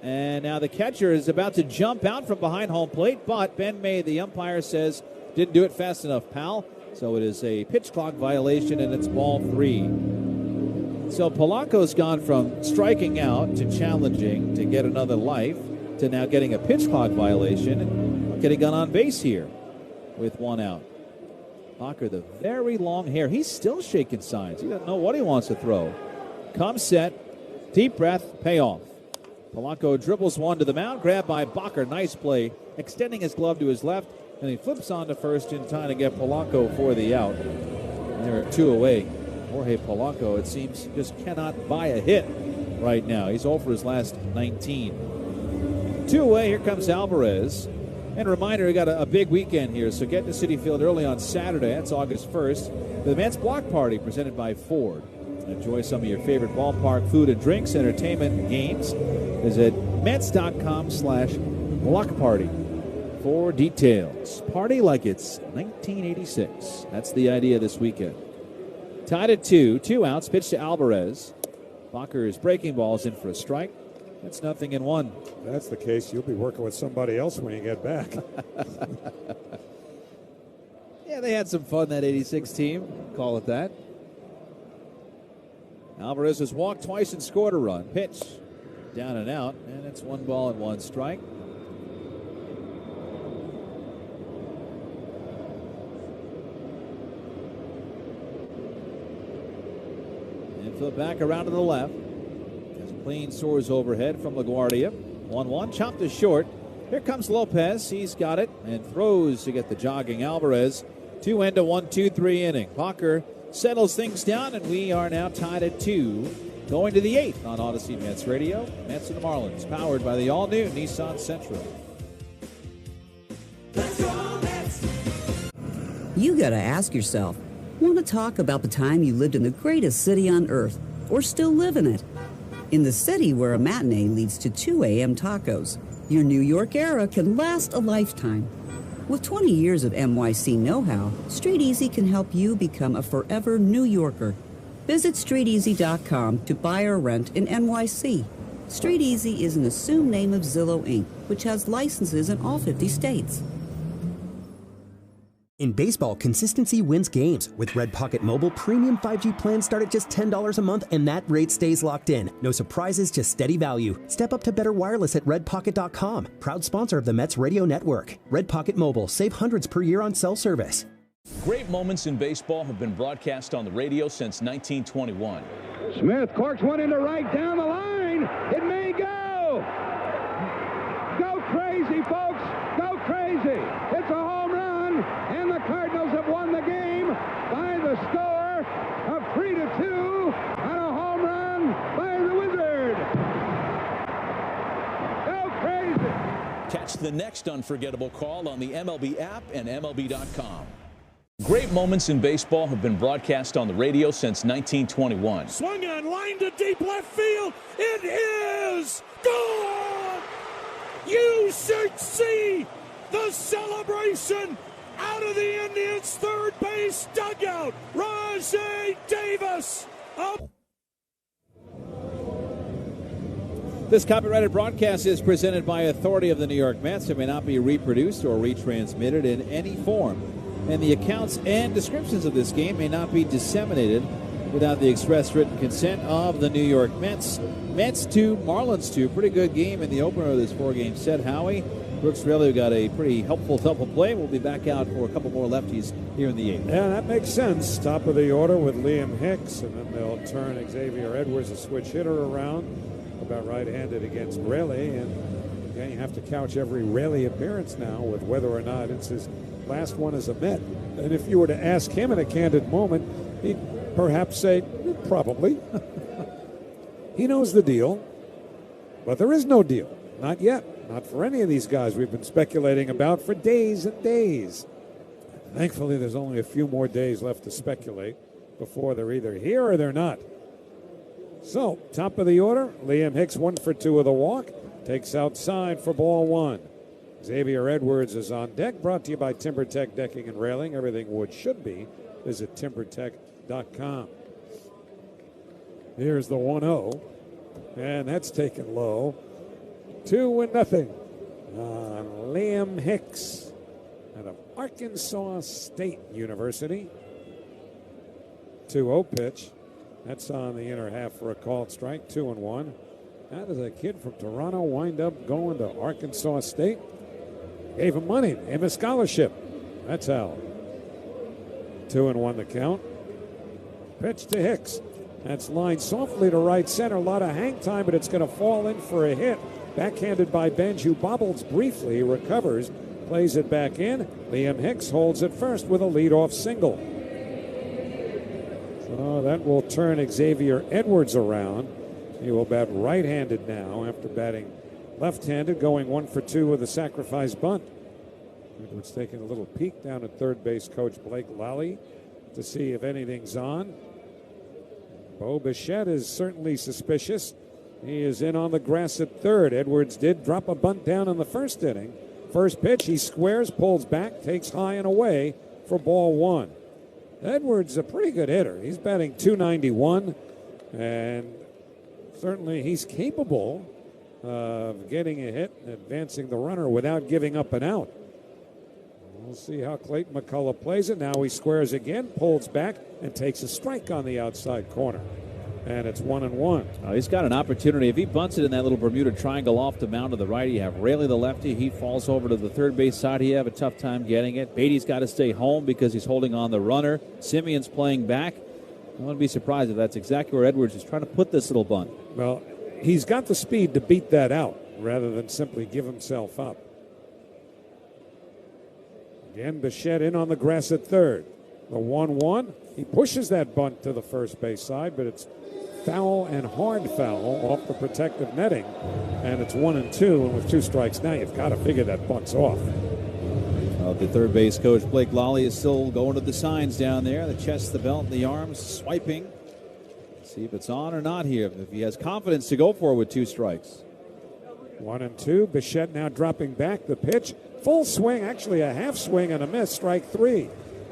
And now the catcher is about to jump out from behind home plate, but Ben May, the umpire, says, didn't do it fast enough, pal. So it is a pitch clock violation, and it's ball 3. So Polanco's gone from striking out to challenging to get another life to now getting a pitch clock violation and getting gun on base here with 1 out. Bakker, the very long hair. He's still shaking signs. He doesn't know what he wants to throw. Comes set, deep breath, payoff. Polanco dribbles 1 to the mound, grabbed by Bakker. Nice play, extending his glove to his left, and he flips on to first in time to get Polanco for the out. And they're 2 away. Jorge Polanco, it seems, just cannot buy a hit right now. He's 0 for his last 19. 2 away, here comes Alvarez. And a reminder, we got a big weekend here, so get to Citi Field early on Saturday. That's August 1st. The Mets Block Party presented by Ford. Enjoy some of your favorite ballpark food and drinks, entertainment, and games. Visit Mets.com/Block Party for details. Party like it's 1986. That's the idea this weekend. Tied at 2, 2 outs, pitch to Alvarez. Bakker's breaking ball's in for a strike. That's 0-1. If that's the case, you'll be working with somebody else when you get back. Yeah, they had some fun, that 86 team. Call it that. Alvarez has walked twice and scored a run. Pitch down and out, and it's 1 ball and 1 strike. And flip back around to the left. As clean soars overhead from LaGuardia. 1-1, chopped to short. Here comes Lopez. He's got it and throws to get the jogging Alvarez. 2 into 1-2-3 inning. Bakker settles things down, and we are now tied at 2. Going to the 8th on Odyssey Mets Radio. Mets and the Marlins, powered by the all-new Nissan Sentra. You gotta ask yourself, want to talk about the time you lived in the greatest city on earth, or still live in it? In the city where a matinee leads to 2 a.m. tacos, your New York era can last a lifetime. With 20 years of NYC know-how, Street Easy can help you become a forever New Yorker. Visit StreetEasy.com to buy or rent in NYC. Street Easy is an assumed name of Zillow Inc., which has licenses in all 50 states. In baseball, consistency wins games. With Red Pocket Mobile, premium 5G plans start at just $10 a month, and that rate stays locked in. No surprises, just steady value. Step up to better wireless at redpocket.com. Proud sponsor of the Mets Radio Network. Red Pocket Mobile. Save hundreds per year on cell service. Great moments in baseball have been broadcast on the radio since 1921. Smith corks 1 into right down the line. It may go. Go crazy, folks. Go crazy. It's a home run, and the Cardinals have won the game by the score of 3-2 on a home run by the Wizard. Go crazy. Catch the next unforgettable call on the MLB app and MLB.com. Great moments in baseball have been broadcast on the radio since 1921. Swung on, line to deep left field. It is gone! You should see the celebration out of the Indians' third base dugout. Rajay Davis up. This copyrighted broadcast is presented by authority of the New York Mets. It may not be reproduced or retransmitted in any form. And the accounts and descriptions of this game may not be disseminated without the express written consent of the New York Mets. Mets 2, Marlins 2. Pretty good game in the opener of this 4-game set. Howie, Brooks Raley got a pretty helpful double play. We'll be back out for a couple more lefties here in the 8th. Yeah, that makes sense. Top of the order with Liam Hicks, and then they'll turn Xavier Edwards, a switch hitter, around. About right-handed against Raley. And again, you have to couch every Raley appearance now with whether or not it's his last one as a Met. And if you were to ask him in a candid moment, he'd perhaps say, probably. He knows the deal, but there is no deal. Not yet. Not for any of these guys we've been speculating about for days and days. Thankfully, there's only a few more days left to speculate before they're either here or they're not. So, top of the order, Liam Hicks 1 for 2 with a walk. Takes outside for ball 1. Xavier Edwards is on deck. Brought to you by TimberTech Decking and Railing. Everything wood should be. Visit TimberTech.com. Here's the 1-0. And that's taken low. 2-0 on Liam Hicks out of Arkansas State University. 2-0 pitch. That's on the inner half for a called strike. 2-1. How does a kid from Toronto wind up going to Arkansas State? Gave him money, gave him a scholarship. That's how. 2-1 the count. Pitch to Hicks. That's lined softly to right center. A lot of hang time, but it's going to fall in for a hit. Backhanded by Benj, who bobbles briefly, recovers, plays it back in. Liam Hicks holds it first with a leadoff single. So that will turn Xavier Edwards around. He will bat right-handed now after batting left-handed, going 1 for 2 with a sacrifice bunt. Edwards taking a little peek down at third base coach Blake Lally to see if anything's on. Bo Bichette is certainly suspicious. He is in on the grass at third. Edwards did drop a bunt down in the first inning. First pitch, he squares, pulls back, takes high and away for ball 1. Edwards is a pretty good hitter. He's batting .291, and certainly he's capable of getting a hit and advancing the runner without giving up an out. We'll see how Clayton McCullough plays it. Now he squares again, pulls back, and takes a strike on the outside corner. And it's 1-1. He's got an opportunity. If he bunts it in that little Bermuda Triangle off the mound to the right, you have Raley the lefty. He falls over to the third base side. He have a tough time getting it. Beatty's got to stay home because he's holding on the runner. Simeon's playing back. I wouldn't be surprised if that's exactly where Edwards is trying to put this little bunt. Well, he's got the speed to beat that out rather than simply give himself up. Again, Bichette in on the grass at third. The 1-1. He pushes that bunt to the first base side, but it's foul and hard foul off the protective netting. And it's 1-2, and with 2 strikes now, you've got to figure that bunt's off. The third base coach, Blake Lally, is still going to the signs down there. The chest, the belt, and the arms, swiping. See if it's on or not here. If he has confidence to go for it with 2 strikes. 1-2. Bichette now dropping back. The pitch. Full swing, actually a half swing and a miss. Strike 3.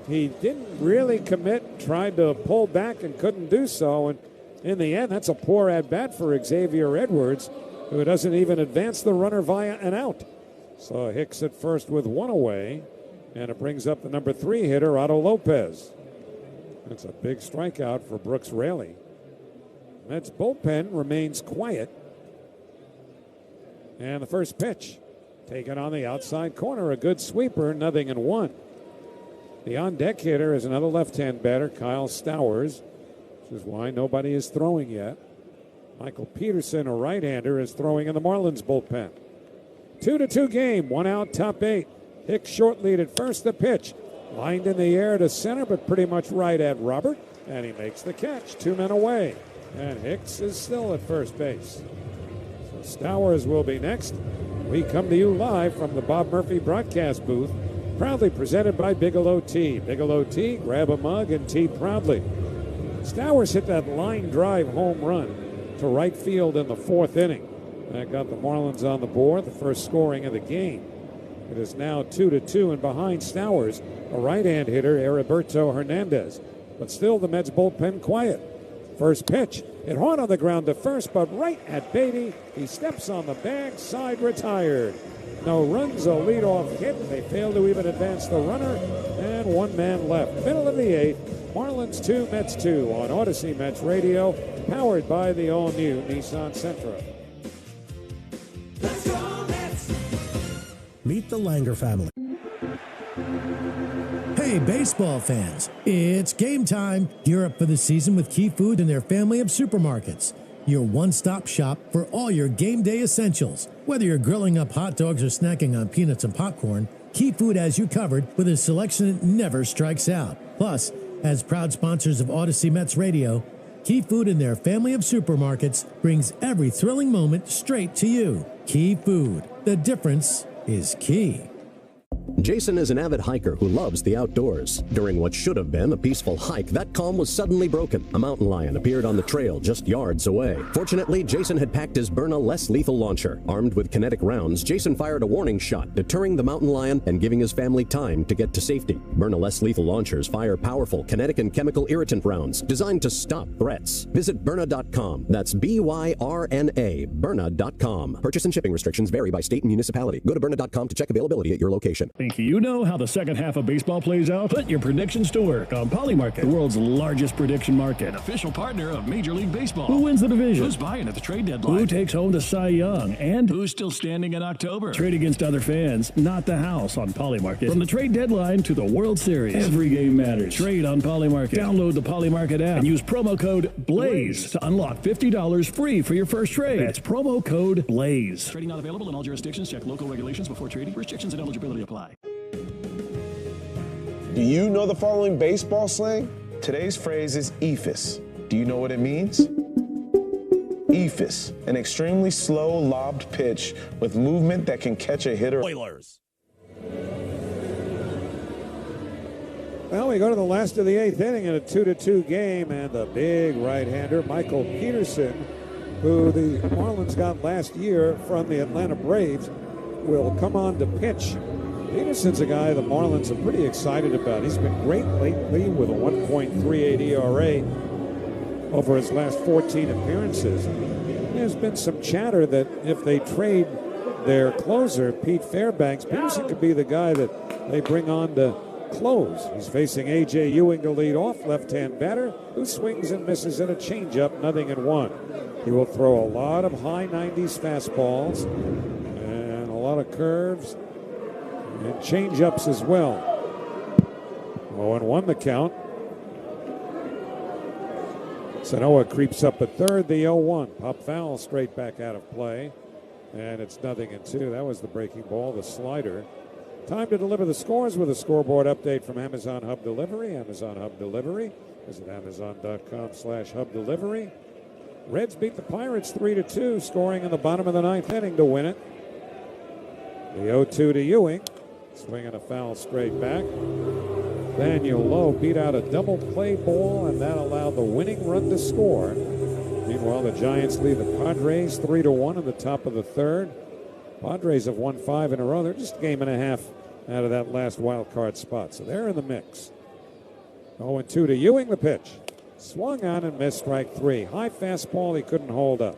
He didn't really commit, tried to pull back and couldn't do so. And in the end, that's a poor at-bat for Xavier Edwards, who doesn't even advance the runner via an out. So Hicks at first with 1 away, and it brings up the number 3 hitter, Otto Lopez. That's a big strikeout for Brooks Raley. Mets bullpen remains quiet. And the first pitch, taken on the outside corner, a good sweeper, 0-1. The on-deck hitter is another left-hand batter, Kyle Stowers, which is why nobody is throwing yet. Michael Peterson, a right-hander, is throwing in the Marlins bullpen. 2-2 game, 1 out, top 8. Hicks short lead at first, the pitch. Lined in the air to center, but pretty much right at Robert, and he makes the catch. 2 men away, and Hicks is still at first base. So Stowers will be next. We come to you live from the Bob Murphy broadcast booth, proudly presented by Bigelow Tea. Bigelow Tea, grab a mug and tea proudly. Stowers hit that line drive home run to right field in the 4th inning. That got the Marlins on the board, the first scoring of the game. It is now 2-2, and behind Stowers, a right-hand hitter, Heriberto Hernandez. But still the Mets bullpen quiet. First pitch, hit hard on the ground to first, but right at Beatty. He steps on the bag, side retired. No runs, a leadoff hit. They fail to even advance the runner, and 1 man left. Middle of the 8th, Marlins 2, Mets 2 on Odyssey Mets Radio, powered by the all-new Nissan Sentra. Let's go Mets! Meet the Langer family. Hey, baseball fans, it's game time. Gear up for the season with Key Food and their family of supermarkets. Your one-stop shop for all your game day essentials. Whether you're grilling up hot dogs or snacking on peanuts and popcorn, Key Food has you covered with a selection that never strikes out. Plus, as proud sponsors of Odyssey Mets Radio, Key Food and their family of supermarkets brings every thrilling moment straight to you. Key Food. The difference is key. Jason is an avid hiker who loves the outdoors. During what should have been a peaceful hike, that calm was suddenly broken. A mountain lion appeared on the trail just yards away. Fortunately, Jason had packed his Byrna less lethal launcher. Armed with kinetic rounds, Jason fired a warning shot, deterring the mountain lion and giving his family time to get to safety. Byrna less lethal launchers fire powerful kinetic and chemical irritant rounds designed to stop threats. Visit Byrna.com. That's BYRNA, Byrna.com. Purchase and shipping restrictions vary by state and municipality. Go to Byrna.com to check availability at your location. Think you know how the second half of baseball plays out? Put your predictions to work on Polymarket, the world's largest prediction market. Official partner of Major League Baseball. Who wins the division? Who's buying at the trade deadline? Who takes home the Cy Young? And who's still standing in October? Trade against other fans, not the house on Polymarket. From the trade deadline to the World Series, every game matters. Trade on Polymarket. Download the Polymarket app and use promo code BLAZE to unlock $50 free for your first trade. That's promo code BLAZE. Trading not available in all jurisdictions. Check local regulations before trading. Restrictions and eligibility apply. Do you know the following baseball slang? Today's phrase is eephus. Do you know what it means? Eephus, an extremely slow lobbed pitch with movement that can catch a hitter. Oilers. Well, we go to the last of the 8th inning in a 2-2 game, and the big right-hander, Michael Peterson, who the Marlins got last year from the Atlanta Braves, will come on to pitch. Peterson's a guy the Marlins are pretty excited about. He's been great lately with a 1.38 ERA over his last 14 appearances. There's been some chatter that if they trade their closer, Pete Fairbanks, Peterson could be the guy that they bring on to close. He's facing A.J. Ewing to lead off, left-hand batter, who swings and misses at a changeup, 0-1. He will throw a lot of high 90s fastballs and a lot of curves and change-ups as well. 0-1 the count. Sanoa creeps up at third, the 0-1. Pop foul straight back out of play. And it's 0-2. That was the breaking ball, the slider. Time to deliver the scores with a scoreboard update from Amazon Hub Delivery. Amazon Hub Delivery. Visit Amazon.com/Hub Delivery. Reds beat the Pirates 3-2, scoring in the bottom of the 9th inning to win it. The 0-2 to Ewing. Swinging a foul straight back. Daniel Lowe beat out a double play ball, and that allowed the winning run to score. Meanwhile, the Giants lead the Padres 3-1 in the top of the 3rd. Padres have won 5 in a row. They're just a game and a half out of that last wild card spot, so they're in the mix. 0-2 to Ewing, the pitch. Swung on and missed, strike 3. High fastball he couldn't hold up.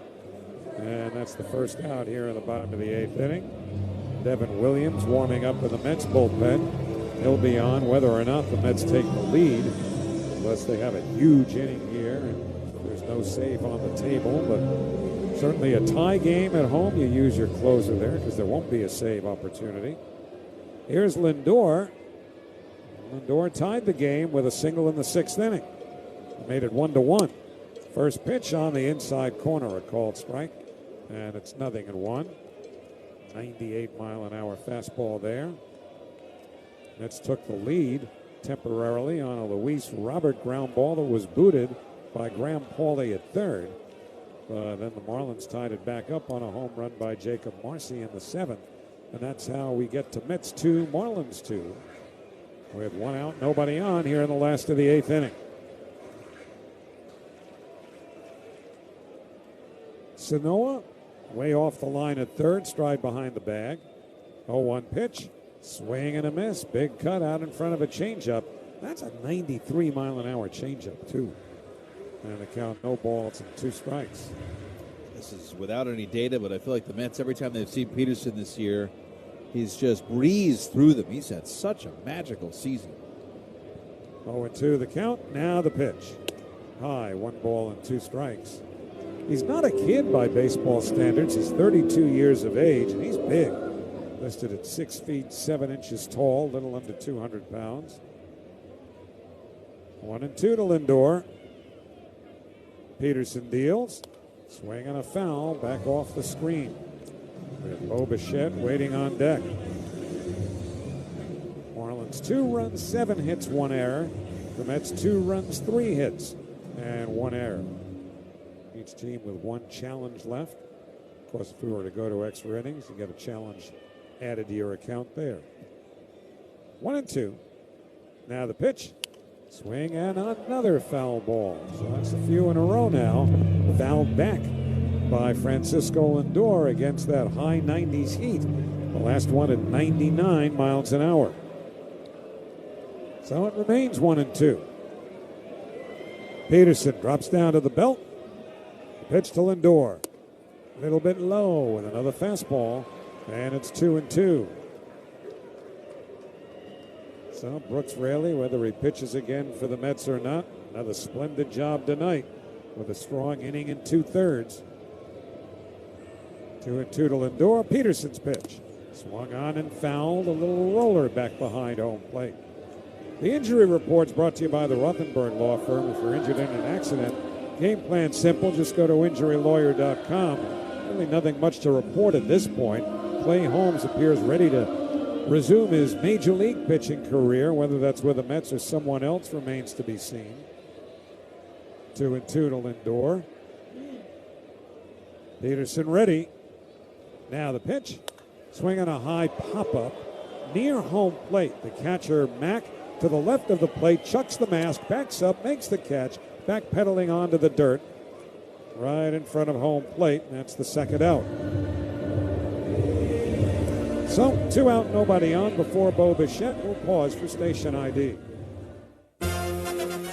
And that's the first out here in the bottom of the 8th inning. Devin Williams warming up in the Mets bullpen. He'll be on whether or not the Mets take the lead, unless they have a huge inning here and there's no save on the table. But certainly a tie game at home, you use your closer there because there won't be a save opportunity. Here's Lindor. Lindor tied the game with a single in the 6th inning. Made it 1-1. First pitch on the inside corner, a called strike, and it's 0-1. 98-mile-an-hour fastball there. Mets took the lead temporarily on a Luis Robert ground ball that was booted by Graham Pauley at third. Then the Marlins tied it back up on a home run by Jacob Marcy in the 7th. And that's how we get to Mets 2, Marlins 2. With 1 out, nobody on here in the last of the 8th inning. Sanoa way off the line at third, stride behind the bag. 0-1 pitch, swing and a miss. Big cut out in front of a changeup. That's a 93-mile-an-hour changeup, too. And the count, no balls and 2 strikes. This is without any data, but I feel like the Mets, every time they've seen Peterson this year, he's just breezed through them. He's had such a magical season. 0-2 the count, now the pitch. High, 1 ball and 2 strikes. He's not a kid by baseball standards. He's 32 years of age, and he's big. Listed at 6 feet 7 inches tall, little under 200 pounds. 1-2 to Lindor. Peterson deals. Swing and a foul, back off the screen. With Bo Bichette waiting on deck. Marlins 2 runs, 7 hits, 1 error. The Mets 2 runs, 3 hits, and 1 error. Each team with one challenge left. Of course, if we were to go to extra innings, you get a challenge added to your account there. 1-2. Now the pitch. Swing and another foul ball. So that's a few in a row now. Fouled back by Francisco Lindor against that high 90s heat. The last one at 99 miles an hour. So it remains 1-2. Peterson drops down to the belt. Pitch to Lindor. A little bit low with another fastball. And it's 2-2. So Brooks Raley, whether he pitches again for the Mets or not, another splendid job tonight with a strong inning in 2/3. 2-2 to Lindor. Peterson's pitch. Swung on and fouled. A little roller back behind home plate. The injury report's brought to you by the Rothenberg Law Firm. If you're injured in an accident, game plan simple. Just go to injurylawyer.com. Really nothing much to report at this point. Clay Holmes appears ready to resume his major league pitching career. Whether that's with the Mets or someone else remains to be seen. 2-2 to Lindor. Peterson ready. Now the pitch. Swinging a high pop-up near home plate. The catcher, Mack, to the left of the plate, chucks the mask, backs up, makes the catch, backpedaling onto the dirt right in front of home plate. That's the second out. So, 2 out, nobody on before Bo Bichette will pause for station ID.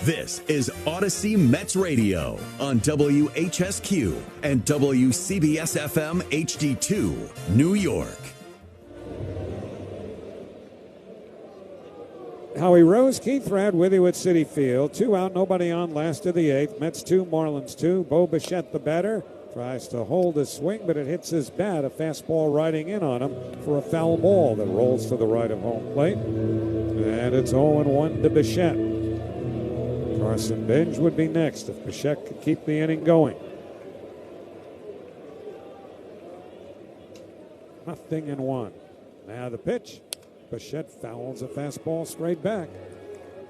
This is Odyssey Mets Radio on WHSQ and WCBS-FM HD2, New York. Howie Rose, Keith Radd with you at Citi Field. 2 out, nobody on, last of the 8th. Mets 2, Marlins 2. Bo Bichette, the batter, tries to hold his swing, but it hits his bat. A fastball riding in on him for a foul ball that rolls to the right of home plate. And it's 0-1 to Bichette. Carson Benj would be next if Bichette could keep the inning going. 0-1. Now the pitch. Bichette fouls a fastball straight back.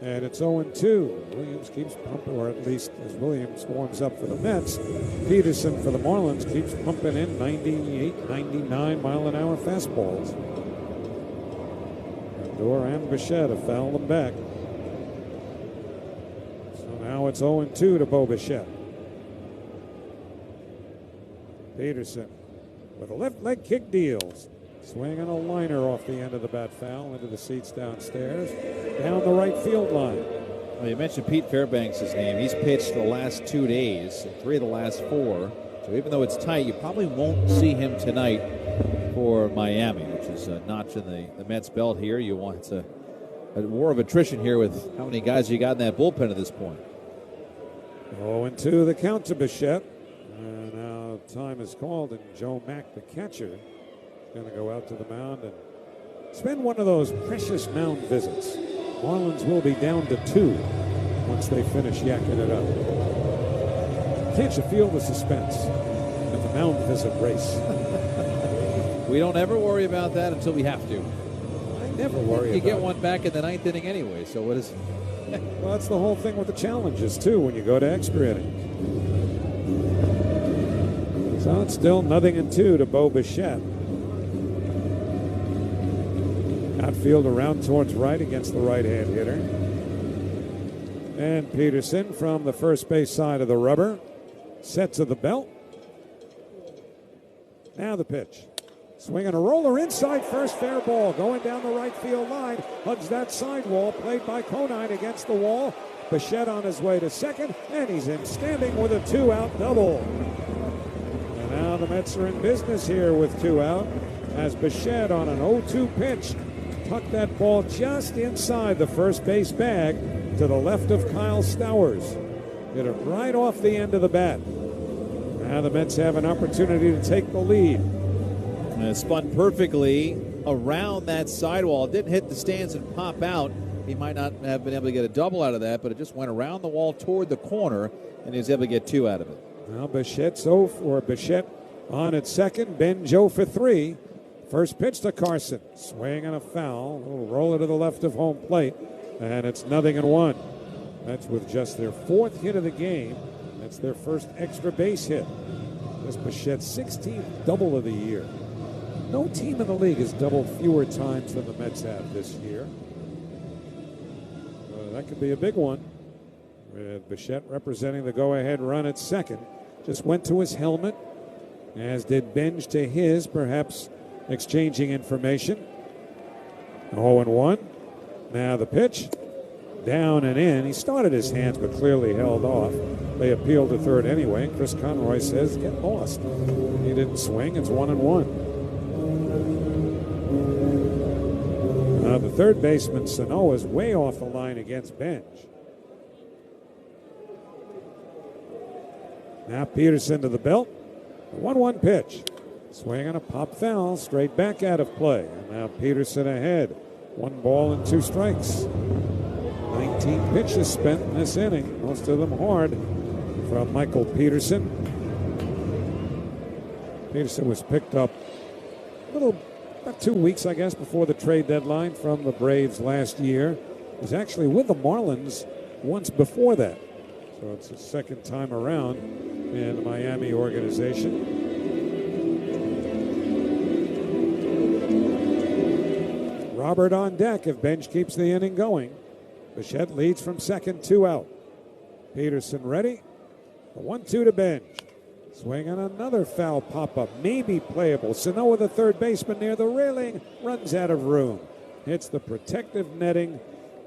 And it's 0-2. Williams keeps pumping, or at least as Williams warms up for the Mets, Peterson for the Marlins keeps pumping in 98, 99 mile an hour fastballs. Lindor and Bichette have fouled them back. So now it's 0-2 to Bo Bichette. Peterson with a left leg kick deals. Swinging a liner off the end of the bat foul into the seats downstairs, down the right field line. Well, you mentioned Pete Fairbanks' name. He's pitched the last 2 days, 3 of the last 4. So even though it's tight, you probably won't see him tonight for Miami, which is a notch in the Mets' belt here. You want it's a war of attrition here with how many guys you got in that bullpen at this point. 0-2 the count to Bichette. And now time is called, and Joe Mack, the catcher, going to go out to the mound and spend one of those precious mound visits. Marlins will be down to 2 once they finish yakking it up. Can't you feel the suspense at the mound visit race? We don't ever worry about that until we have to. I never worry about it. You get one back in the 9th inning anyway, so what is... Well, that's the whole thing with the challenges, too, when you go to extra innings. So it's still 0-2 to Bo Bichette. Outfield around towards right against the right-hand hitter. And Peterson from the first base side of the rubber. Set to the belt. Now the pitch. Swinging a roller inside first, fair ball. Going down the right field line. Hugs that sidewall. Played by Conine against the wall. Bichette on his way to second. And he's in standing with a 2-out double. And now the Mets are in business here with 2 out. As Bichette on an 0-2 pitch tucked that ball just inside the first base bag to the left of Kyle Stowers. Hit it right off the end of the bat. Now the Mets have an opportunity to take the lead. And it spun perfectly around that sidewall. It didn't hit the stands and pop out. He might not have been able to get a double out of that, but it just went around the wall toward the corner, and he was able to get 2 out of it. Now Bichette on at second. Ben Joe for 3. First pitch to Carson. Swing and a foul. A little roller to the left of home plate. And it's 0-1. That's with just their 4th hit of the game That's their first extra base hit. That's Bichette's 16th double of the year. No team in the league has doubled fewer times than the Mets have this year. That could be a big one. With Bichette representing the go-ahead run at second. Just went to his helmet, as did Benj to his, perhaps exchanging information. 0-1. Now the pitch. Down and in. He started his hands but clearly held off. They appealed to third anyway. Chris Conroy says, get lost. He didn't swing. It's 1-1. Now the third baseman, Sano, is way off the line against Benj. Now Peterson to the belt. 1-1 pitch. Swing on a pop foul. Straight back out of play. And now Peterson ahead. 1 ball and 2 strikes. 19 pitches spent in this inning, most of them hard, from Michael Peterson. Peterson was picked up about 2 weeks, I guess, before the trade deadline from the Braves last year. He was actually with the Marlins once before that. So it's his second time around in the Miami organization. Robert on deck if Benj keeps the inning going. Bichette leads from second, 2 out. Peterson ready. The 1-2 to Benj. Swing on another foul pop-up. Maybe playable. Sano, the third baseman near the railing, runs out of room. Hits the protective netting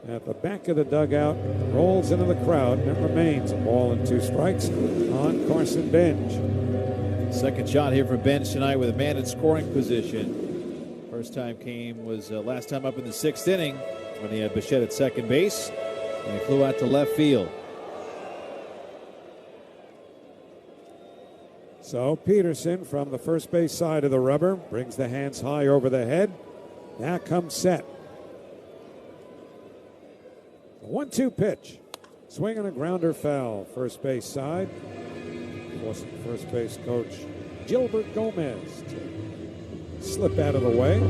at the back of the dugout. Rolls into the crowd. And it remains a ball and 2 strikes on Carson Benj. Second shot here from Benj tonight with a man in scoring position. First time was last time up in the 6th inning, when he had Bichette at second base, and he flew out to left field. So Peterson from the first base side of the rubber brings the hands high over the head. Now comes set. The 1-2 pitch. Swing and a grounder foul. First base side. Forcing first base coach Gilbert Gomez to slip out of the way.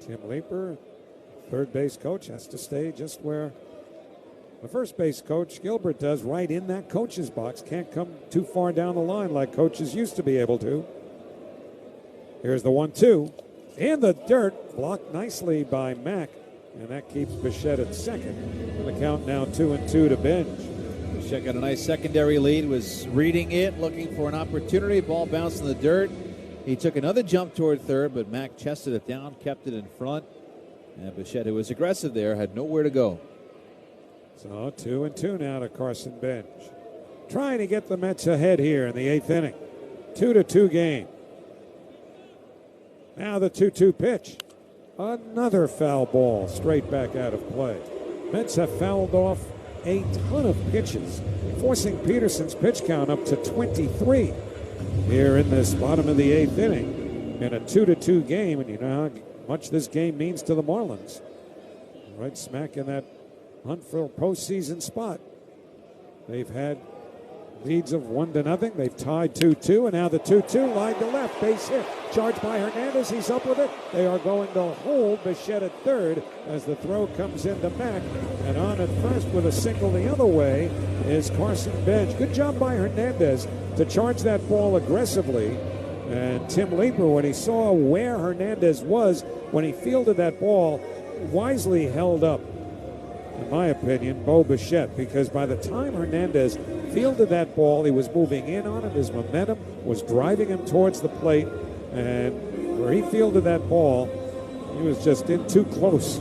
Tim Leeper, third base coach, has to stay just where the first base coach, Gilbert, does, right in that coach's box. Can't come too far down the line like coaches used to be able to. Here's the 1-2. In the dirt, blocked nicely by Mack, and that keeps Bichette at second. And the count now 2-2 to Benj. Bichette got a nice secondary lead, was reading it, looking for an opportunity. Ball bounced in the dirt. He took another jump toward third, but Mack chested it down, kept it in front. And Bichette, who was aggressive there, had nowhere to go. So 2-2 now to Carson Benj. Trying to get the Mets ahead here in the 8th inning. 2-2 game. Now the 2-2 pitch. Another foul ball straight back out of play. Mets have fouled off a ton of pitches, forcing Peterson's pitch count up to 23. Here in this bottom of the 8th inning in a 2-2 game, and you know how much this game means to the Marlins. Right smack in that hunt for a postseason spot. They've had leads of 1-0. They've tied 2-2, and now the 2-2 line to left. Base hit. Charged by Hernandez. He's up with it. They are going to hold Bichette at third as the throw comes into Mack. And on at first with a single the other way is Carson Benj. Good job by Hernandez to charge that ball aggressively. And Tim Leeper, when he saw where Hernandez was when he fielded that ball, wisely held up, in my opinion, Bo Bichette, because by the time Hernandez fielded that ball, he was moving in on it. His momentum was driving him towards the plate, and where he fielded that ball, he was just in too close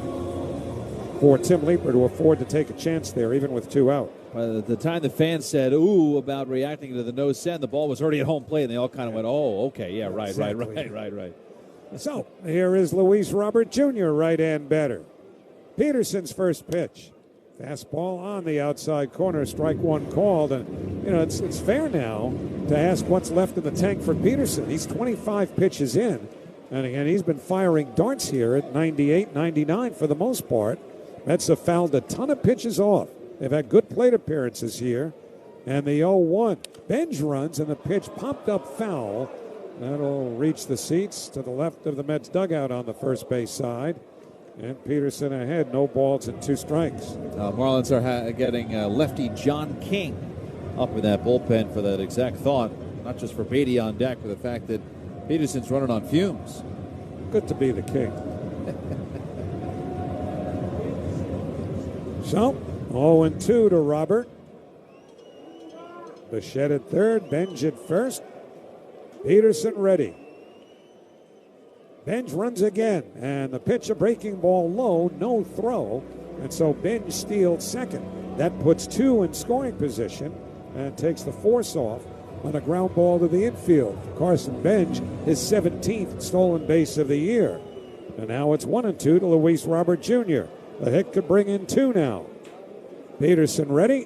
for Tim Leeper to afford to take a chance there, even with 2 out. By the time the fans said, ooh, about reacting to the no send, the ball was already at home plate, and they all kind of went, oh, okay, yeah, right, Exactly. right. So here is Luis Robert Jr., right-hand batter. Peterson's first pitch. Fastball on the outside corner, strike one called. And, you know, it's fair now to ask what's left in the tank for Peterson. He's 25 pitches in. And again, he's been firing darts here at 98, 99 for the most part. Mets have fouled a ton of pitches off. They've had good plate appearances here. And the 0-1. Benj runs, and the pitch popped up foul. That'll reach the seats to the left of the Mets dugout on the first base side. And Peterson ahead, no balls and 2 strikes. Marlins are getting lefty John King up in that bullpen for that exact thought. Not just for Beatty on deck, but the fact that Peterson's running on fumes. Good to be the king. So, 0-2 to Robert. Bichette at third, Benj at first. Peterson ready. Benj runs again, and the pitch, a breaking ball low, no throw, and so Benj steals second. That puts 2 in scoring position and takes the force off on a ground ball to the infield. Carson Benj, his 17th stolen base of the year. And now it's 1-2 to Luis Robert Jr. The hit could bring in 2 now. Peterson ready.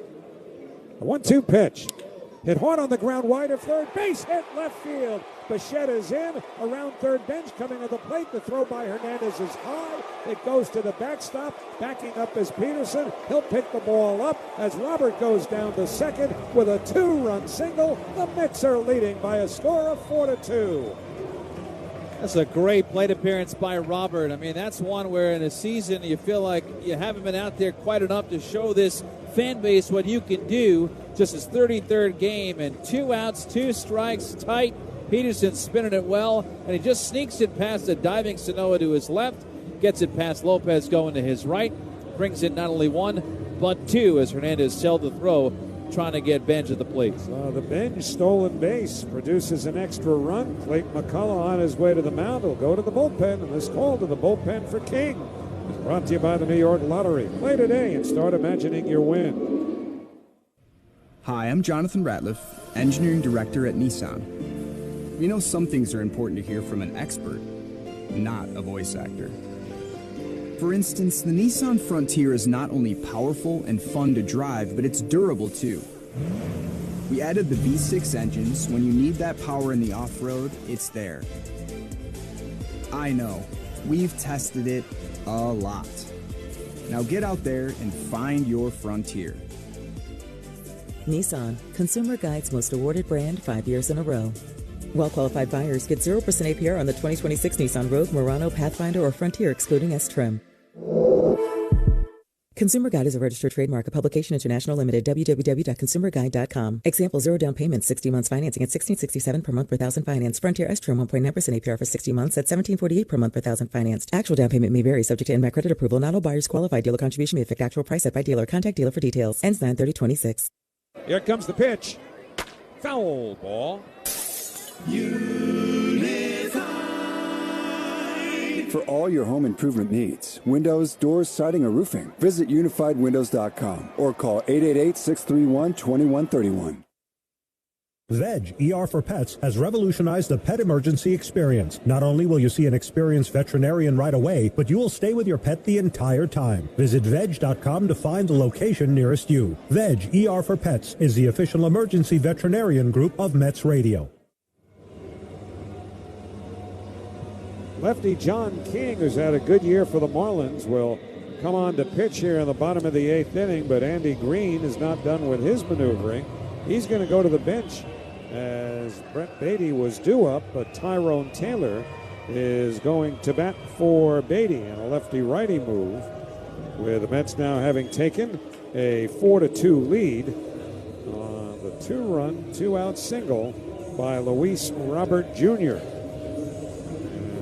A 1-2 pitch. Hit hard on the ground, wide of third. Base hit left field. Bichette is in. Around third bench, coming to the plate. The throw by Hernandez is high. It goes to the backstop. Backing up is Peterson. He'll pick the ball up as Robert goes down to second with a 2-run single. The Mets are leading by a score of 4-2. That's a great plate appearance by Robert. I mean, that's one where in a season you feel like you haven't been out there quite enough to show this fan base what you can do. Just his 33rd game, and 2 outs, 2 strikes, tight. Peterson spinning it well, and he just sneaks it past the diving Sanoa to his left, gets it past Lopez going to his right, brings in not only 1 but 2 as Hernandez held the throw, trying to get Benj at the plate. The Benj stolen base produces an extra run. Clayton McCullough on his way to the mound will go to the bullpen, and this call to the bullpen for King is brought to you by the New York Lottery. Play today and start imagining your win. Hi, I'm Jonathan Ratliff, Engineering Director at Nissan. You know, some things are important to hear from an expert, not a voice actor. For instance, the Nissan Frontier is not only powerful and fun to drive, but it's durable too. We added the V6 engines, so when you need that power in the off-road, it's there. I know, we've tested it a lot. Now get out there and find your Frontier. Nissan, Consumer Guide's most awarded brand 5 years in a row. Well-qualified buyers get 0% APR on the 2026 Nissan Rogue, Murano, Pathfinder, or Frontier, excluding S-Trim. Consumer Guide is a registered trademark, a publication international limited, www.consumerguide.com. Example, 0 down payment, 60 months financing at $1667 per month per thousand financed. Frontier S-Trim 1.9% APR for 60 months at $1748 per month per thousand financed. Actual down payment may vary, subject to in-back credit approval. Not all buyers qualify. Dealer contribution may affect actual price set by dealer. Contact dealer for details. Ends 9/30/26. Here comes the pitch. Foul ball. For all your home improvement needs, windows, doors, siding, or roofing, visit unifiedwindows.com or call 888-631-2131. Veg, ER for Pets, has revolutionized the pet emergency experience. Not only will you see an experienced veterinarian right away, but you will stay with your pet the entire time. Visit veg.com to find the location nearest you. Veg, ER for Pets, is the official emergency veterinarian group of Mets Radio. Lefty John King, who's had a good year for the Marlins, will come on to pitch here in the bottom of the 8th inning, but Andy Green is not done with his maneuvering. He's going to go to the bench as Brett Beatty was due up, but Tyrone Taylor is going to bat for Beatty in a lefty-righty move, with the Mets now having taken a 4-2 lead on the 2-run, 2-out single by Luis Robert Jr.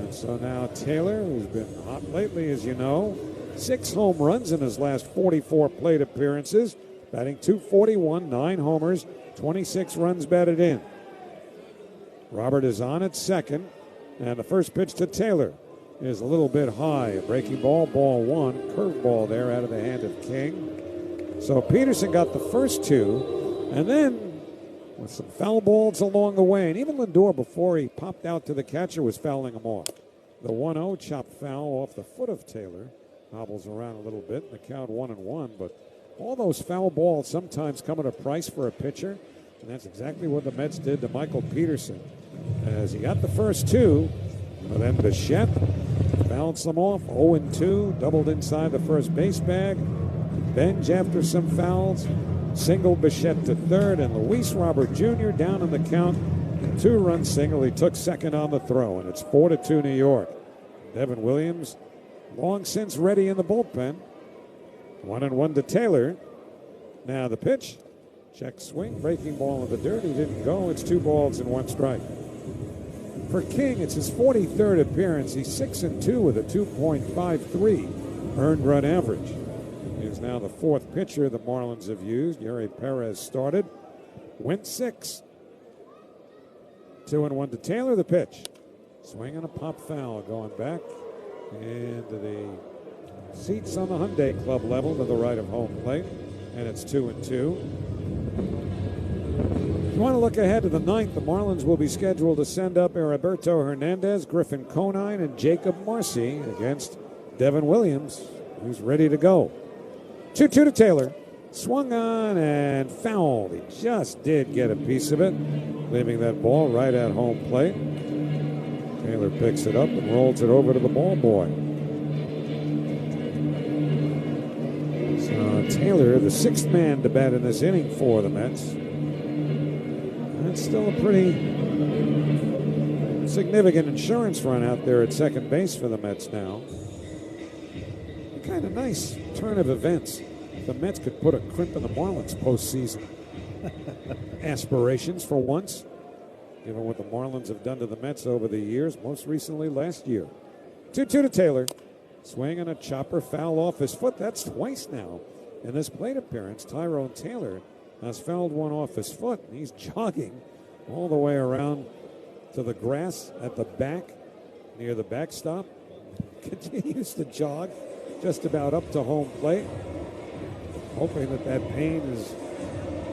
So now Taylor, who's been hot lately, as you know, 6 home runs in his last 44 plate appearances, batting .241, 9 homers, 26 runs batted in. Robert is on at second, and the first pitch to Taylor is a little bit high. A breaking ball, ball 1, curveball there out of the hand of King. So Peterson got the first 2, and then with some foul balls along the way, and even Lindor, before he popped out to the catcher, was fouling him off. The 1-0 chopped foul off the foot of Taylor. Hobbles around a little bit, and the count 1-1. But all those foul balls sometimes come at a price for a pitcher, and that's exactly what the Mets did to Michael Peterson. As he got the first 2, but then Bichette bounced them off. 0-2, doubled inside the first base bag. Benj after some fouls. Single Bichette to third, and Luis Robert Jr. down in the count. 2-run single. He took second on the throw, and it's 4-2 New York. Devin Williams long since ready in the bullpen. 1-1 to Taylor. Now the pitch. Check swing. Breaking ball in the dirt. He didn't go. It's 2 balls and 1 strike. For King, it's his 43rd appearance. He's 6-2 with a 2.53 earned run average. He is now the 4th pitcher the Marlins have used. Yuri Perez started. Went 6. 2-1 to Taylor. The pitch. Swing and a pop foul going back into the seats on the Hyundai Club level to the right of home plate. And it's 2-2. If you want to look ahead to the 9th, the Marlins will be scheduled to send up Heriberto Hernandez, Griffin Conine, and Jacob Marcy against Devin Williams, who's ready to go. 2-2 to Taylor. Swung on and fouled. He just did get a piece of it, leaving that ball right at home plate. Taylor picks it up and rolls it over to the ball boy. So Taylor, the 6th man to bat in this inning for the Mets. That's still a pretty significant insurance run out there at second base for the Mets now. A kind of nice turn of events. The Mets could put a crimp in the Marlins postseason aspirations for once, given what the Marlins have done to the Mets over the years, most recently last year. 2-2 to Taylor. Swing and a chopper foul off his foot. That's twice now in this plate appearance. Tyrone Taylor has fouled one off his foot. He's jogging all the way around to the grass at the back, near the backstop. Continues to jog just about up to home plate, hoping that pain is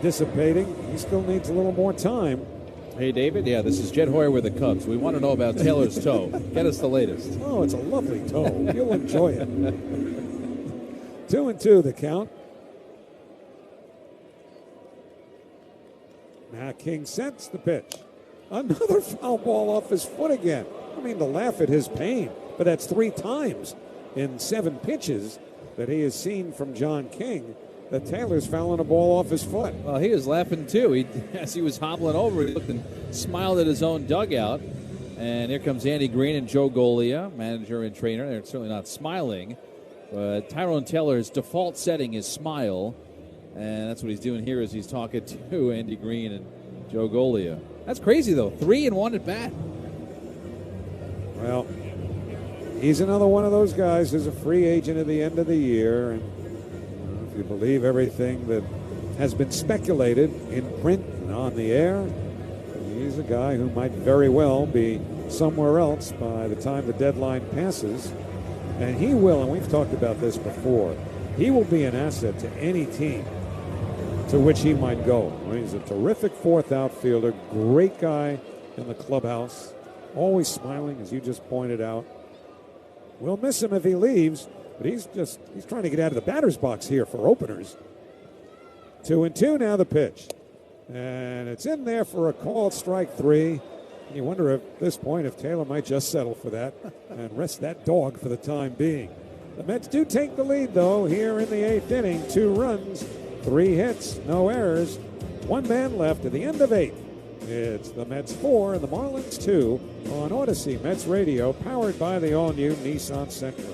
dissipating. He still needs a little more time. Hey, David. Yeah, this is Jed Hoyer with the Cubs. We want to know about Taylor's toe. Get us the latest. Oh, it's a lovely toe. You'll enjoy it. 2-2 the count. Now King sets the pitch. Another foul ball off his foot again. I mean, to laugh at his pain, but that's 3 times in 7 pitches that he has seen from John King that Taylor's fouling a ball off his foot. Well, he was laughing too. As he was hobbling over, he looked and smiled at his own dugout. And here comes Andy Green and Joe Golia, manager and trainer. They're certainly not smiling. But Tyrone Taylor's default setting is smile. And that's what he's doing here as he's talking to Andy Green and Joe Golia. That's crazy, though. 3-1 at bat. Well, he's another one of those guys who's a free agent at the end of the year. And if you believe everything that has been speculated in print and on the air, he's a guy who might very well be somewhere else by the time the deadline passes. And he will, and we've talked about this before, he will be an asset to any team to which he might go. I mean, he's a terrific 4th outfielder, great guy in the clubhouse, always smiling, as you just pointed out. We'll miss him if he leaves, but he's trying to get out of the batter's box here for openers. 2-2 now the pitch. And it's in there for a called strike 3. And you wonder at this point if Taylor might just settle for that and rest that dog for the time being. The Mets do take the lead, though, here in the 8th inning. 2 runs, 3 hits, no errors. 1 man left at the end of 8. It's the Mets 4 and the Marlins 2 on Odyssey Mets Radio, powered by the all-new Nissan Sentra.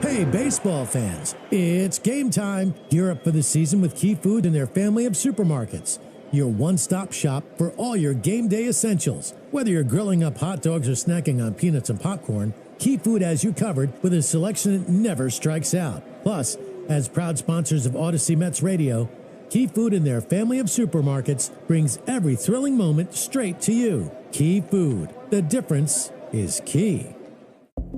Hey, baseball fans, it's game time. Gear up for the season with Key Food and their family of supermarkets. Your one-stop shop for all your game day essentials. Whether you're grilling up hot dogs or snacking on peanuts and popcorn, Key Food has you covered with a selection that never strikes out. Plus, as proud sponsors of Odyssey Mets Radio, Key Food and their family of supermarkets brings every thrilling moment straight to you. Key Food. The difference is key.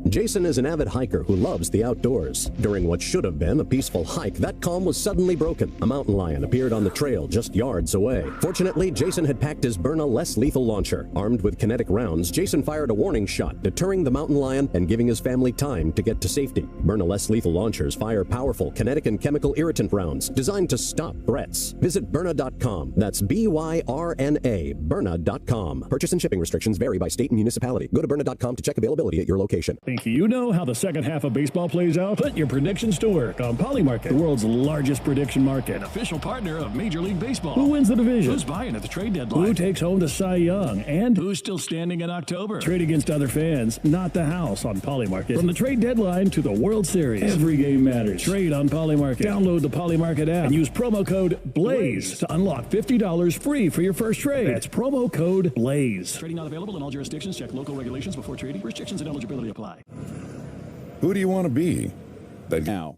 Jason is an avid hiker who loves the outdoors. During what should have been a peaceful hike, that calm was suddenly broken. A mountain lion appeared on the trail just yards away. Fortunately, Jason had packed his Byrna less lethal launcher. Armed with kinetic rounds, Jason fired a warning shot, deterring the mountain lion and giving his family time to get to safety. Byrna less lethal launchers fire powerful kinetic and chemical irritant rounds designed to stop threats. Visit Byrna.com. That's BYRNA, Byrna.com. Purchase and shipping restrictions vary by state and municipality. Go to Byrna.com to check availability at your location. Think you know how the second half of baseball plays out? Put your predictions to work on Polymarket, the world's largest prediction market. Official partner of Major League Baseball. Who wins the division? Who's buying at the trade deadline? Who takes home the Cy Young? And who's still standing in October? Trade against other fans, not the house on Polymarket. From the trade deadline to the World Series, every game matters. Trade on Polymarket. Download the Polymarket app and use promo code BLAZE to unlock $50 free for your first trade. That's promo code BLAZE. Trading not available in all jurisdictions. Check local regulations before trading. Restrictions and eligibility apply. Who do you want to be? Now.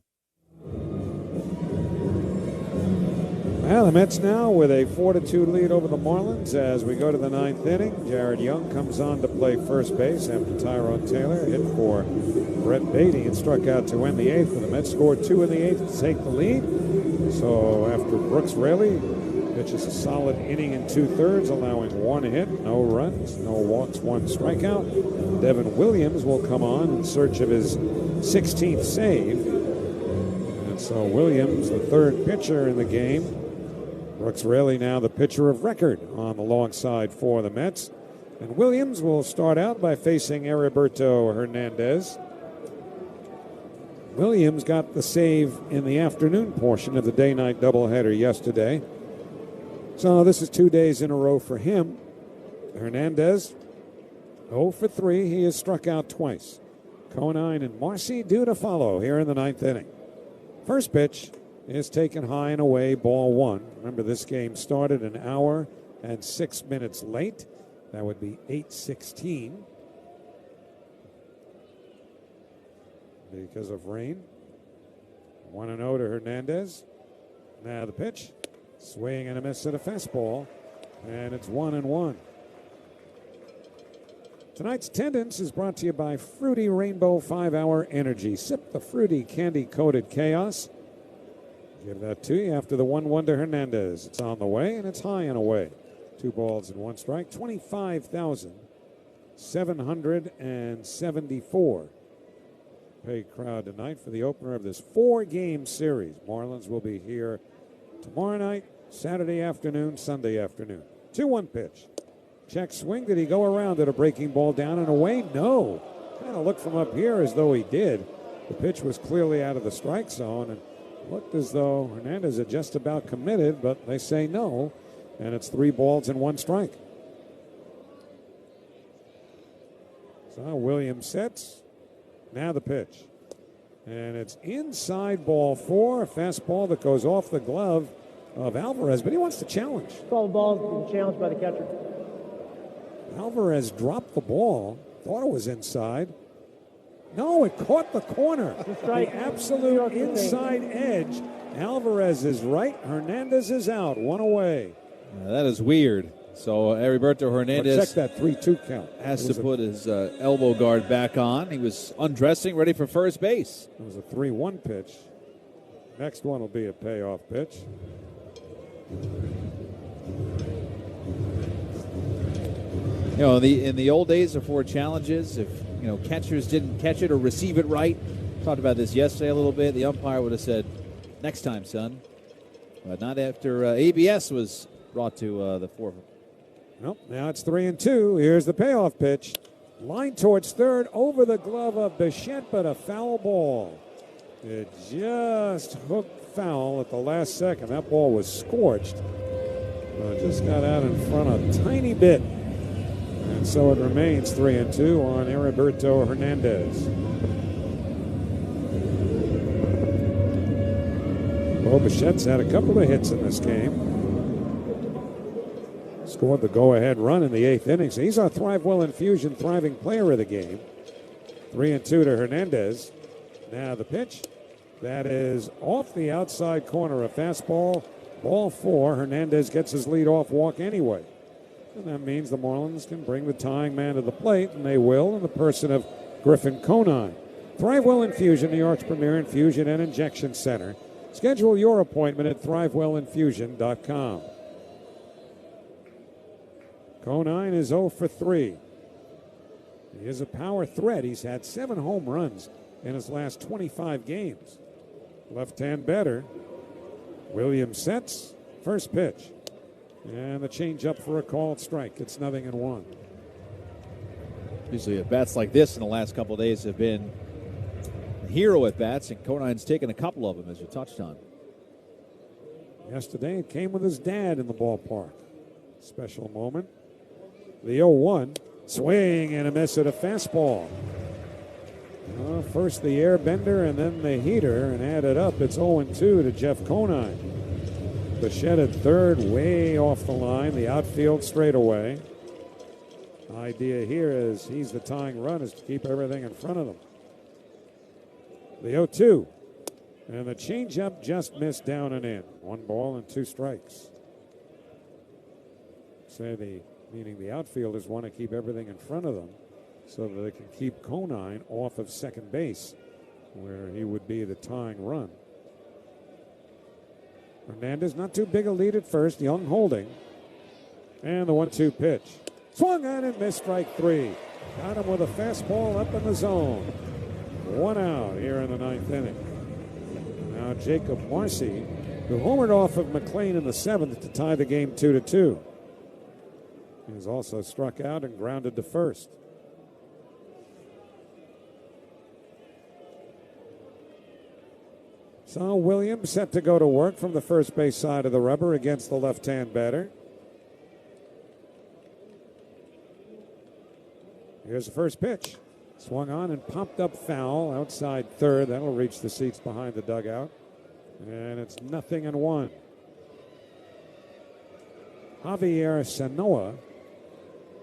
Well, the Mets now with a 4-2 lead over the Marlins as we go to the ninth inning. Jared Young comes on to play first base after Tyrone Taylor hit for Brett Beatty and struck out to end the eighth. And the Mets scored 2 in the eighth to take the lead. So after Brooks Raley pitches a solid inning in 2/3, allowing 1 hit, no runs, no walks, 1 strikeout. Devin Williams will come on in search of his 16th save. And so Williams, the third pitcher in the game. Brooks Raley now the pitcher of record on the long side for the Mets. And Williams will start out by facing Heriberto Hernandez. Williams got the save in the afternoon portion of the day-night doubleheader yesterday. So this is 2 days in a row for him. Hernandez, 0 for 3. He has struck out twice. Conine and Marcy due to follow here in the ninth inning. First pitch is taken high and away, ball 1. Remember, this game started an hour and 6 minutes late. That would be 8:16 because of rain. 1-0 to Hernandez. Now the pitch. Swing and a miss at a fastball, and it's 1-1. Tonight's attendance is brought to you by Fruity Rainbow 5-Hour Energy. Sip the fruity candy-coated chaos. Give that to you after the 1-1 to Hernandez. It's on the way, and it's high and away. 2 balls and 1 strike. 25,774. Big crowd tonight for the opener of this 4-game series. Marlins will be here tomorrow night, Saturday afternoon, Sunday afternoon. 2-1 pitch. Check swing. Did he go around it? A breaking ball down and away? No. Kind of looked from up here as though he did. The pitch was clearly out of the strike zone and looked as though Hernandez had just about committed, but they say no, and it's 3 balls and 1 strike. So Williams sets. Now the pitch. And it's inside ball 4, a fastball that goes off the glove of Alvarez, but he wants to challenge. Call the ball and challenged by the catcher. Alvarez dropped the ball, thought it was inside. No, it caught the corner. The absolute inside edge. Alvarez is right. Hernandez is out. 1 away. That is weird. So Heriberto Hernandez check that 3-2 count. Has to put his elbow guard back on. He was undressing, ready for first base. It was a 3-1 pitch. Next one will be a payoff pitch. You know, in the old days before challenges, if catchers didn't catch it or receive it right, talked about this yesterday a little bit, the umpire would have said, "Next time, son." But not after ABS was brought to the forefront. Nope, now it's 3-2. Here's the payoff pitch. Line towards third, over the glove of Bichette, but a foul ball. It just hooked foul at the last second. That ball was scorched. It just got out in front a tiny bit. And so it remains 3-2 on Heriberto Hernandez. Bo Bichette's had a couple of hits in this game. Scored the go-ahead run in the 8th inning. So he's our Thrivewell Infusion Thriving Player of the game. 3-2 to Hernandez. Now the pitch. That is off the outside corner. A fastball. Ball 4. Hernandez gets his leadoff walk anyway. And that means the Marlins can bring the tying man to the plate, and they will, in the person of Griffin Conine. Thrivewell Infusion, New York's premier infusion and injection center. Schedule your appointment at thrivewellinfusion.com. Conine is 0 for 3. He is a power threat. He's had 7 home runs in his last 25 games. Left-hand batter. Williams sets. First pitch. And the change up for a called strike. It's 0-1. Usually at bats like this in the last couple of days have been a hero at bats, and Conine's taken a couple of them, as you touched on. Yesterday, it came with his dad in the ballpark. Special moment. The 0-1. Swing and a miss at a fastball. First the airbender and then the heater, and added up, it's 0-2 to Jeff Conine. Bichette at third, way off the line. The outfield straightaway. Idea here is he's the tying run, is to keep everything in front of them. The 0-2. And the changeup just missed down and in. 1 ball and 2 strikes. Meaning the outfielders want to keep everything in front of them so that they can keep Conine off of second base, where he would be the tying run. Hernandez not too big a lead at first. Young holding. And the 1-2 pitch. Swung on and missed, strike 3. Got him with a fastball up in the zone. 1 out here in the 9th inning. Now Jacob Marcy, who homered off of McLean in the 7th to tie the game 2-2. He's also struck out and grounded to first. So Williams set to go to work from the first base side of the rubber against the left-hand batter. Here's the first pitch. Swung on and popped up foul outside third. That'll reach the seats behind the dugout. And it's 0-1. Javier Sanoa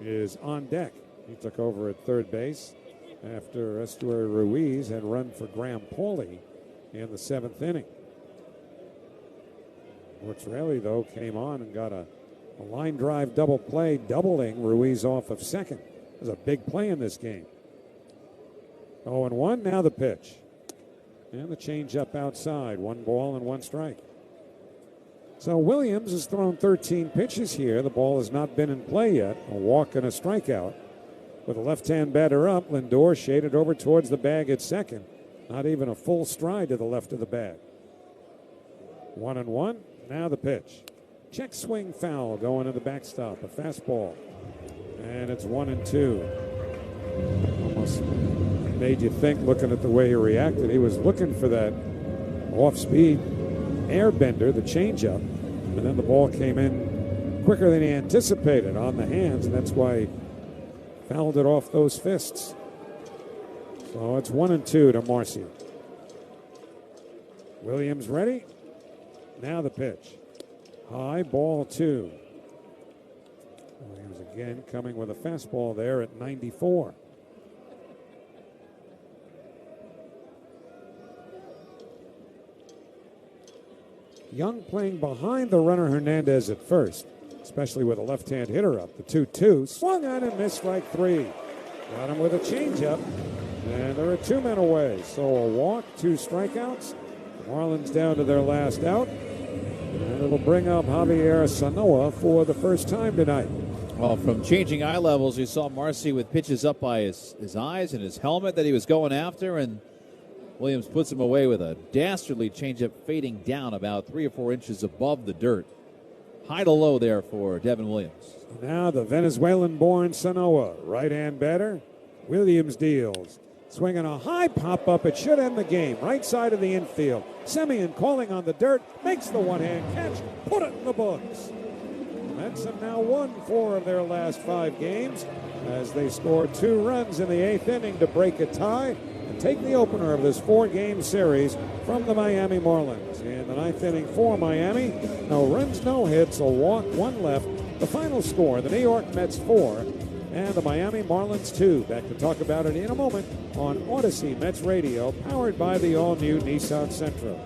is on deck. He took over at third base after Estuary Ruiz had run for Graham Pauley in the 7th inning. Mortrelli, though, came on and got a line drive double play, doubling Ruiz off of second. It was a big play in this game. 0-1, now the pitch. And the changeup outside. 1 ball and 1 strike. So Williams has thrown 13 pitches here. The ball has not been in play yet. A walk and a strikeout. With a left-hand batter up, Lindor shaded over towards the bag at second. Not even a full stride to the left of the bag. 1-1, now the pitch. Check swing foul going to the backstop. A fastball. And it's 1-2. Almost made you think, looking at the way he reacted. He was looking for that off-speed airbender, the changeup, and then the ball came in quicker than he anticipated on the hands, and that's why he fouled it off those fists. So it's 1-2 to Marcy. Williams ready. Now the pitch. High, ball 2. Williams again coming with a fastball there at 94. Young playing behind the runner Hernandez at first, especially with a left-hand hitter up. The 2-2 swung on and missed, strike 3. Got him with a changeup, and there are 2 men away. So a walk, 2 strikeouts. The Marlins down to their last out, and it'll bring up Javier Sanoa for the first time tonight. Well, from changing eye levels, you saw Marcy with pitches up by his eyes and his helmet that he was going after, and Williams puts him away with a dastardly changeup fading down about 3 or 4 inches above the dirt. High to low there for Devin Williams. Now the Venezuelan-born Sanoa, right-hand batter. Williams deals. Swinging a high pop-up. It should end the game. Right side of the infield. Semien calling on the dirt. Makes the one-hand catch. Put it in the books. Mets have now won 4 of their last 5 games as they score 2 runs in the 8th inning to break a tie and take the opener of this 4-game series from the Miami Marlins. In the 9th inning for Miami, no runs, no hits, a walk, 1 left. The final score, the New York Mets 4 and the Miami Marlins 2. Back to talk about it in a moment on Odyssey Mets Radio, powered by the all-new Nissan Sentra.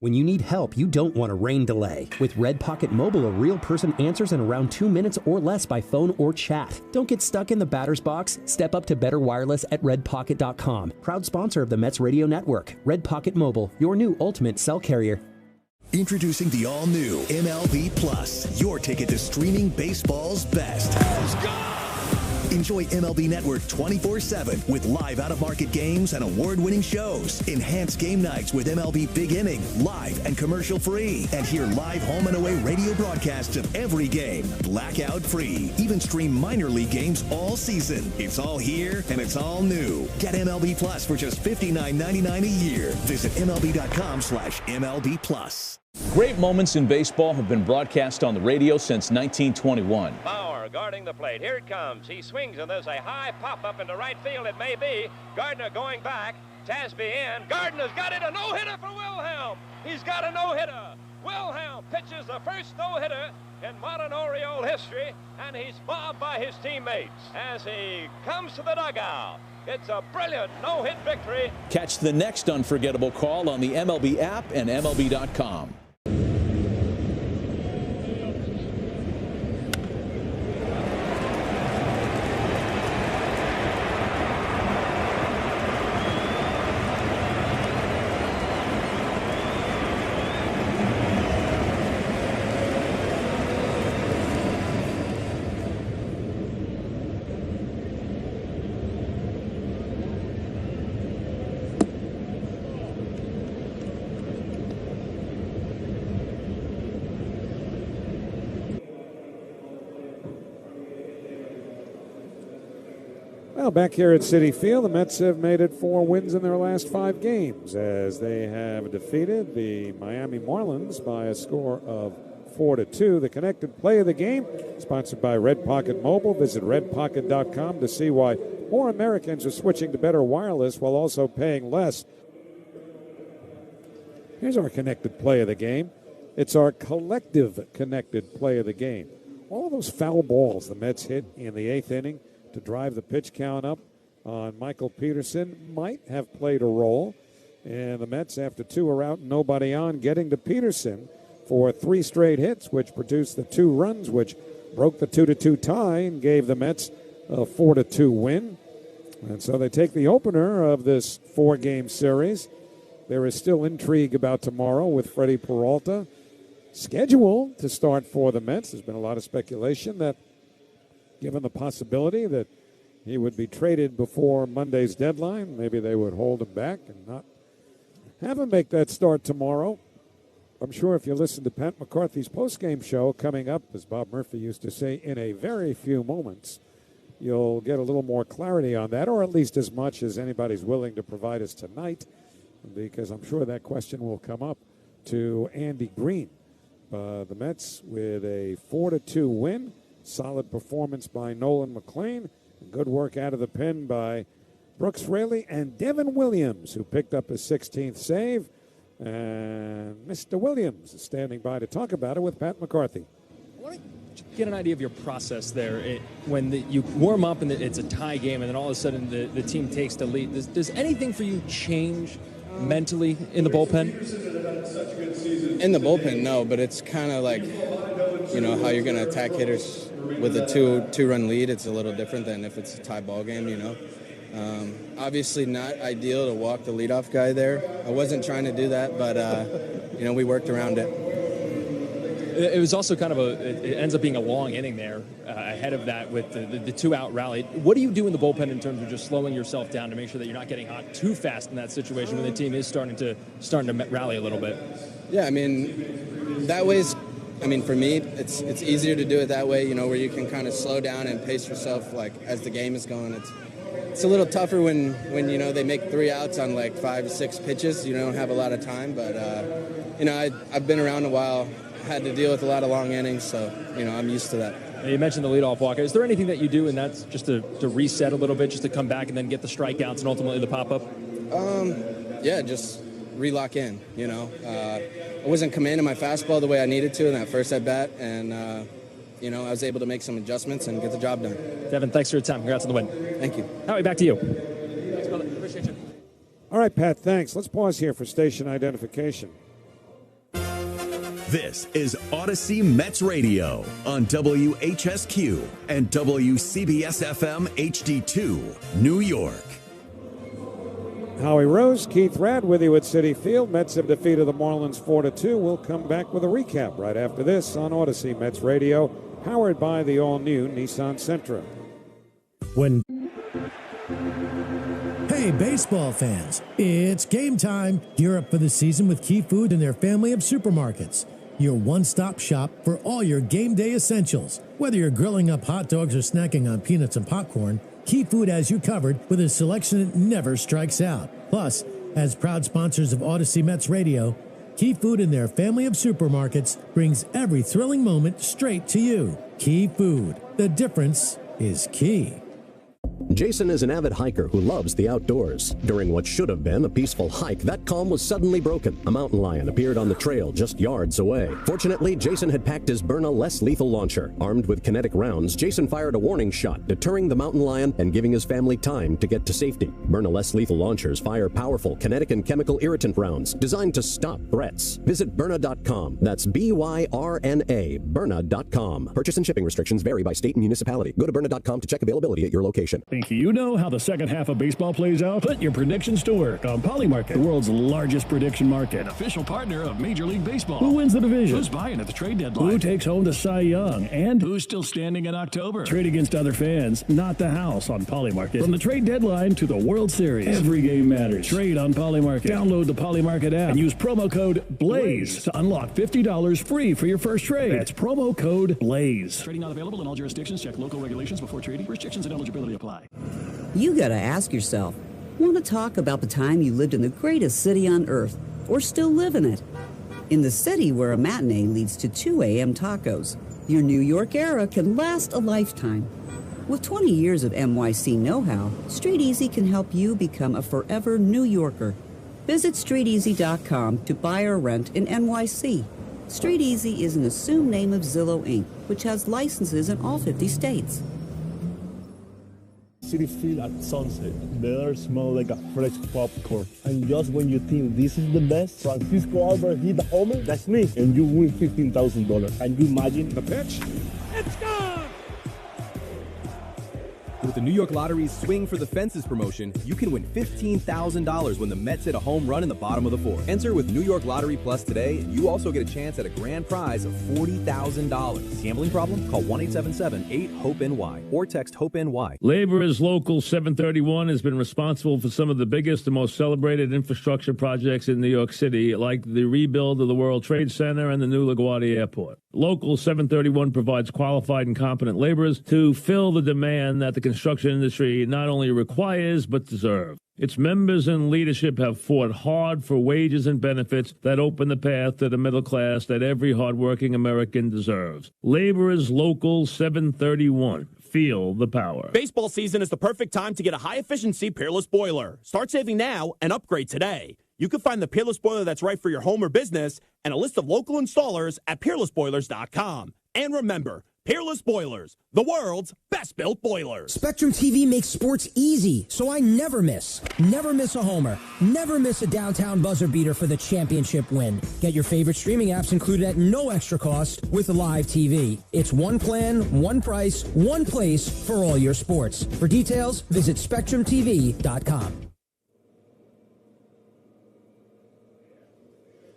When you need help, you don't want a rain delay. With Red Pocket Mobile, a real person answers in around 2 minutes or less by phone or chat. Don't get stuck in the batter's box. Step up to better wireless at redpocket.com. Proud sponsor of the Mets Radio Network. Red Pocket Mobile, your new ultimate cell carrier. Introducing the all-new MLB Plus, your ticket to streaming baseball's best. Enjoy MLB Network 24/7 with live out-of-market games and award-winning shows. Enhance game nights with MLB Big Inning, live and commercial-free. And hear live home and away radio broadcasts of every game, blackout-free. Even stream minor league games all season. It's all here and it's all new. Get MLB Plus for just $59.99 a year. Visit MLB.com/MLB Plus. Great moments in baseball have been broadcast on the radio since 1921. Bauer guarding the plate. Here it comes. He swings, and there's a high pop-up into right field. It may be. Gardner going back. Tasby in. Gardner's got it. A no-hitter for Wilhelm. He's got a no-hitter. Wilhelm pitches the first no-hitter in modern Oriole history, and he's mobbed by his teammates as he comes to the dugout. It's a brilliant no-hit victory. Catch the next unforgettable call on the MLB app and MLB.com. Well, back here at Citi Field, the Mets have made it 4 wins in their last 5 games as they have defeated the Miami Marlins by a score of 4-2. The connected play of the game, sponsored by Red Pocket Mobile. Visit redpocket.com to see why more Americans are switching to better wireless while also paying less. Here's our connected play of the game. It's our collective connected play of the game. All of those foul balls the Mets hit in the 8th inning to drive the pitch count up on Michael Peterson might have played a role. And the Mets, after 2 are out and nobody on, getting to Peterson for 3 straight hits, which produced the 2 runs, which broke the 2-2 tie and gave the Mets a 4-2 win. And so they take the opener of this 4-game series. There is still intrigue about tomorrow with Freddie Peralta scheduled to start for the Mets. There's been a lot of speculation that given the possibility that he would be traded before Monday's deadline, maybe they would hold him back and not have him make that start tomorrow. I'm sure if you listen to Pat McCarthy's postgame show coming up, as Bob Murphy used to say, in a very few moments, you'll get a little more clarity on that, or at least as much as anybody's willing to provide us tonight, because I'm sure that question will come up to Andy Green. The Mets with a 4-2 win. Solid performance by Nolan McLean. Good work out of the pen by Brooks Raley and Devin Williams, who picked up his 16th save. And Mr. Williams is standing by to talk about it with Pat McCarthy. I want to get an idea of your process there. When you warm up and it's a tie game and then all of a sudden the team takes the lead, does anything for you change mentally in the bullpen? In the bullpen, no, but it's kind of like, how you're going to attack hitters with a two-run lead. It's a little different than if it's a tie ball game, Obviously not ideal to walk the leadoff guy there. I wasn't trying to do that, but, we worked around it. It was also kind of it ends up being a long inning there ahead of that with the 2-out rally. What do you do in the bullpen in terms of just slowing yourself down to make sure that you're not getting hot too fast in that situation when the team is starting to rally a little bit? Yeah, that way's, for me, it's easier to do it that way, where you can kind of slow down and pace yourself, as the game is going. It's a little tougher when they make 3 outs on 5 or 6 pitches. You don't have a lot of time, but I've been around a while, had to deal with a lot of long innings, so I'm used to that. You mentioned the leadoff walk. Is there anything that you do, and that's just to reset a little bit, just to come back and then get the strikeouts and ultimately the pop up? Yeah, just relock in. I wasn't commanding my fastball the way I needed to in that first at bat, and I was able to make some adjustments and get the job done. Devin, thanks for your time. Congrats on the win. Thank you. Howie, back to you. Thanks, brother. Appreciate you. All right, Pat, thanks. Let's pause here for station identification. This is Odyssey Mets Radio on WHSQ and WCBS-FM HD2, New York. Howie Rose, Keith Radd with you at Citi Field. Mets have defeated the Marlins 4-2. We'll come back with a recap right after this on Odyssey Mets Radio, powered by the all-new Nissan Sentra. when... Hey, baseball fans, it's game time. Gear up for the season with Key Food and their family of supermarkets. Your one-stop shop for all your game day essentials. Whether you're grilling up hot dogs or snacking on peanuts and popcorn, Key Food has you covered with a selection that never strikes out. Plus, as proud sponsors of Odyssey Mets Radio, Key Food and their family of supermarkets brings every thrilling moment straight to you. Key Food. The difference is key. Jason is an avid hiker who loves the outdoors. During what should have been a peaceful hike, that calm was suddenly broken. A mountain lion appeared on the trail just yards away. Fortunately, Jason had packed his Byrna less lethal launcher. Armed with kinetic rounds, Jason fired a warning shot, deterring the mountain lion and giving his family time to get to safety. Byrna less lethal launchers fire powerful kinetic and chemical irritant rounds designed to stop threats. Visit Byrna.com. That's B-Y-R-N-A, Byrna.com. Purchase and shipping restrictions vary by state and municipality. Go to Byrna.com to check availability at your location. Think you know how the second half of baseball plays out? Put your predictions to work on Polymarket, the world's largest prediction market. An official partner of Major League Baseball. Who wins the division? Who's buying at the trade deadline? Who takes home the Cy Young? And who's still standing in October? Trade against other fans, not the house on Polymarket. From the trade deadline to the World Series, every game matters. Trade on Polymarket. Download the Polymarket app and use promo code BLAZE to unlock $50 free for your first trade. That's promo code BLAZE. Trading not available in all jurisdictions. Check local regulations before trading. Restrictions and eligibility apply. You gotta ask yourself, want to talk about the time you lived in the greatest city on earth, or still live in it? In the city where a matinee leads to 2 a.m. tacos, your New York era can last a lifetime. With 20 years of NYC know-how, Street Easy can help you become a forever New Yorker. Visit StreetEasy.com to buy or rent in NYC. Street Easy is an assumed name of Zillow Inc., which has licenses in all 50 states. City feel at sunset. The air smells like a fresh popcorn. And just when you think this is the best, Francisco Albert hit the homer. That's me. And you win $15,000. Can you imagine? The pitch. It's gone! With the New York Lottery's Swing for the Fences promotion, you can win $15,000 when the Mets hit a home run in the bottom of the fourth. Enter with New York Lottery Plus today, and you also get a chance at a grand prize of $40,000. Gambling problem? Call 1-877-8-HOPE-NY or text HOPE-NY. Laborers Local 731 has been responsible for some of the biggest and most celebrated infrastructure projects in New York City, like the rebuild of the World Trade Center and the new LaGuardia Airport. Local 731 provides qualified and competent laborers to fill the demand that the construction industry not only requires but deserves. Its members and leadership have fought hard for wages and benefits that open the path to the middle class that every hardworking American deserves. Laborers Local 731. Feel the power. Baseball season is the perfect time to get a high-efficiency Peerless boiler. Start saving now and upgrade today. You can find the Peerless boiler that's right for your home or business and a list of local installers at peerlessboilers.com. And remember, Peerless Boilers, the world's best-built boilers. Spectrum TV makes sports easy, so I never miss. Never miss a homer. Never miss a downtown buzzer beater for the championship win. Get your favorite streaming apps included at no extra cost with Live TV. It's one plan, one price, one place for all your sports. For details, visit SpectrumTV.com.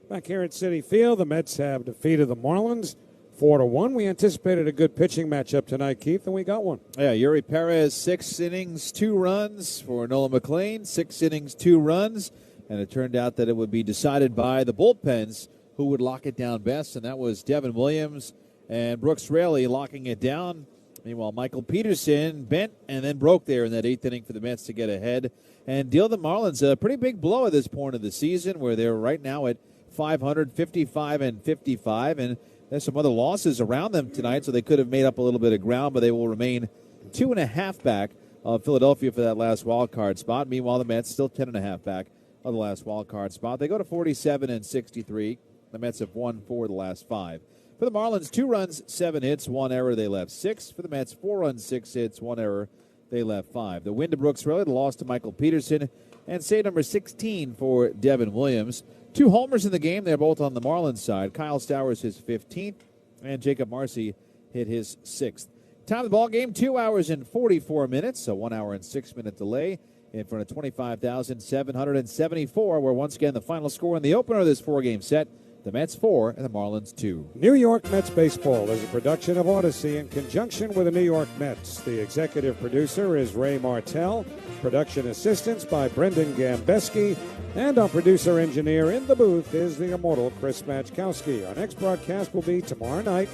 Back here at Citi Field, the Mets have defeated the Marlins 4-1. We anticipated a good pitching matchup tonight, Keith, and we got one. Yeah, Yuri Perez, 6 innings, 2 runs for Nolan McLean, 6 innings, 2 runs, and it turned out that it would be decided by the bullpens who would lock it down best, and that was Devin Williams and Brooks Raley locking it down. Meanwhile, Michael Peterson bent and then broke there in that 8th inning for the Mets to get ahead and deal the Marlins a pretty big blow at this point of the season, where they're right now at 500, 55, and 55, and there's some other losses around them tonight, so they could have made up a little bit of ground, but they will remain 2.5 back of Philadelphia for that last wild card spot. Meanwhile, the Mets still 10.5 back of the last wild card spot. They go to 47 and 63. The Mets have won 4 of the last 5. For the Marlins, 2 runs, 7 hits, 1 error. They left 6. For the Mets, 4 runs, 6 hits, 1 error. They left 5. The win to Brooks Raley, the loss to Michael Peterson, and save number 16 for Devin Williams. 2 homers in the game. They're both on the Marlins side. Kyle Stowers his 15th, and Jacob Marcy hit his 6th. Time of the ball game, 2 hours and 44 minutes, a 1 hour and 6 minute delay in front of 25,774, where once again the final score in the opener of this 4-game set, The Mets 4 and the Marlins 2. New York Mets Baseball is a production of Odyssey in conjunction with the New York Mets. The executive producer is Ray Martell. Production assistance by Brendan Gambeski. And our producer-engineer in the booth is the immortal Chris Matchkowski. Our next broadcast will be tomorrow night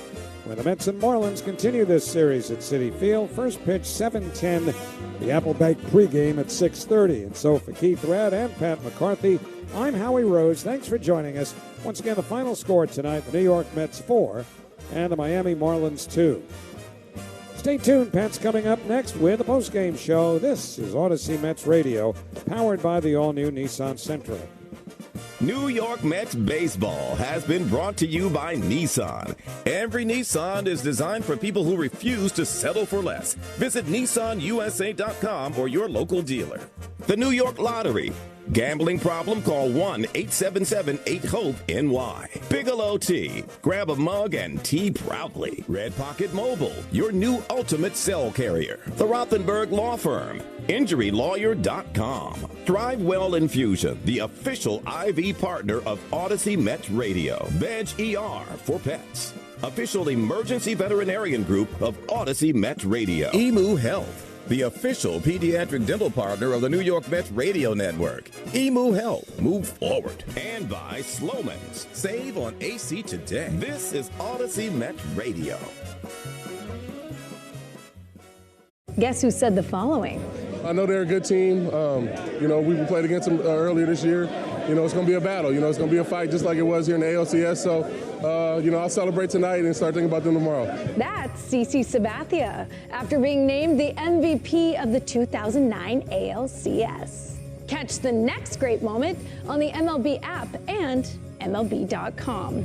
when the Mets and Marlins continue this series at Citi Field. First pitch, 7:10. The Apple Bank pregame at 6:30. And so for Keith Radd and Pat McCarthy, I'm Howie Rose. Thanks for joining us. Once again, the final score tonight, the New York Mets 4 and the Miami Marlins 2. Stay tuned. Pat's coming up next with the postgame show. This is Odyssey Mets Radio, powered by the all-new Nissan Sentra. New York Mets baseball has been brought to you by Nissan. Every Nissan is designed for people who refuse to settle for less. Visit NissanUSA.com or your local dealer. The New York Lottery. Gambling problem? Call 1-877-8-HOPE-NY. Bigelow Tea. Grab a mug and tea proudly. Red Pocket Mobile, your new ultimate cell carrier. The Rothenberg Law Firm. InjuryLawyer.com. Thrive Well Infusion, the official IV partner of Odyssey Mets Radio. Veg ER for pets. Official emergency veterinarian group of Odyssey Mets Radio. Emu Health, the official pediatric dental partner of the New York Mets Radio Network. Emu Health, move forward. And by Sloman's, save on AC today. This is Odyssey Mets Radio. Guess who said the following? I know they're a good team. We played against them earlier this year. It's going to be a battle. It's going to be a fight just like it was here in the ALCS. So, I'll celebrate tonight and start thinking about them tomorrow. That's CC Sabathia, after being named the MVP of the 2009 ALCS. Catch the next great moment on the MLB app and MLB.com.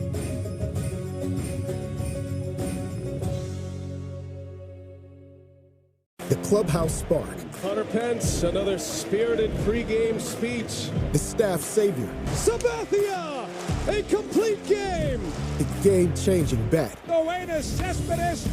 The Clubhouse Spark. Hunter Pence, another spirited pregame speech. The staff savior. Sabathia, a complete game. The game-changing bat. Noenas Cespedes,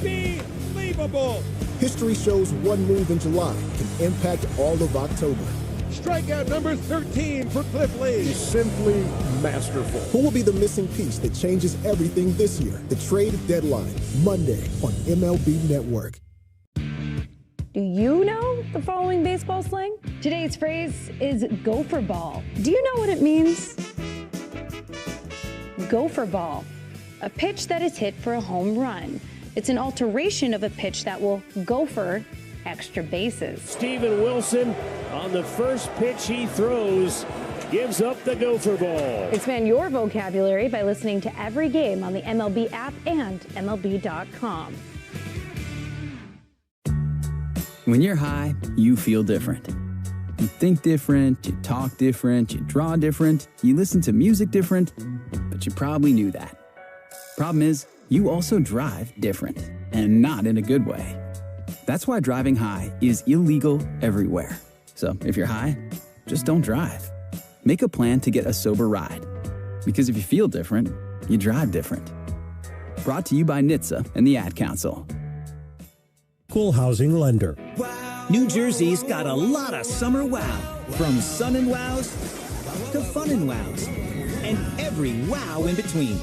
unbelievable. History shows one move in July can impact all of October. Strikeout number 13 for Cliff Lee. He's simply masterful. Who will be the missing piece that changes everything this year? The trade deadline, Monday on MLB Network. Do you know the following baseball slang? Today's phrase is gopher ball. Do you know what it means? Gopher ball, a pitch that is hit for a home run. It's an alteration of a pitch that will gopher extra bases. Steven Wilson, on the first pitch he throws, gives up the gopher ball. Expand your vocabulary by listening to every game on the MLB app and MLB.com. When you're high, you feel different. You think different, you talk different, you draw different, you listen to music different, but you probably knew that. Problem is, you also drive different, and not in a good way. That's why driving high is illegal everywhere. So if you're high, just don't drive. Make a plan to get a sober ride. Because if you feel different, you drive different. Brought to you by NHTSA and the Ad Council. Equal housing lender. New Jersey's got a lot of summer wow. From sun and wows to fun and wows. And every wow in between.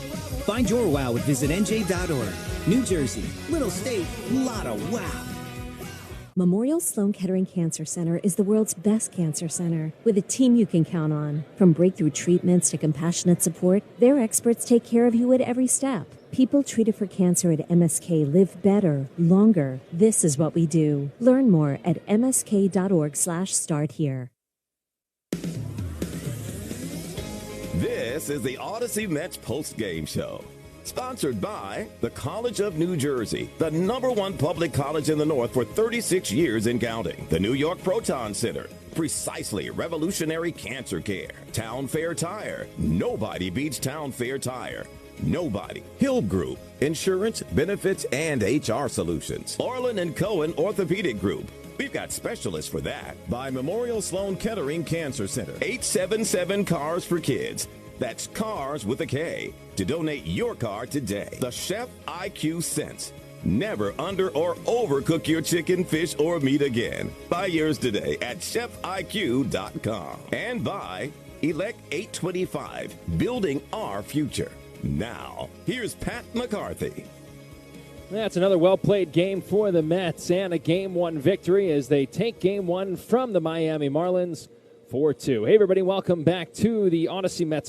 Find your wow at visitnj.org. New Jersey, little state, lot of wow. Memorial Sloan Kettering Cancer Center is the world's best cancer center, with a team you can count on. From breakthrough treatments to compassionate support, their experts take care of you at every step. People treated for cancer at MSK live better, longer. This is what we do. Learn more at msk.org/start here. This is the Odyssey Mets post-game show. Sponsored by the College of New Jersey, the #1 public college in the North for 36 years and counting. The New York Proton Center, precisely revolutionary cancer care. Town Fair Tire, nobody beats Town Fair Tire. Nobody. Hill Group, insurance, benefits, and HR solutions. Orland and Cohen Orthopedic Group. We've got specialists for that. By Memorial Sloan Kettering Cancer Center. 877 Cars for Kids. That's cars with a K. To donate your car today. The Chef IQ Sense. Never under or overcook your chicken, fish, or meat again. Buy yours today at chefiq.com. And by Elect 825, building our future. Now, here's Pat McCarthy. That's another well-played game for the Mets and a Game 1 victory as they take Game 1 from the Miami Marlins 4-2. Hey, everybody, welcome back to the Odyssey Mets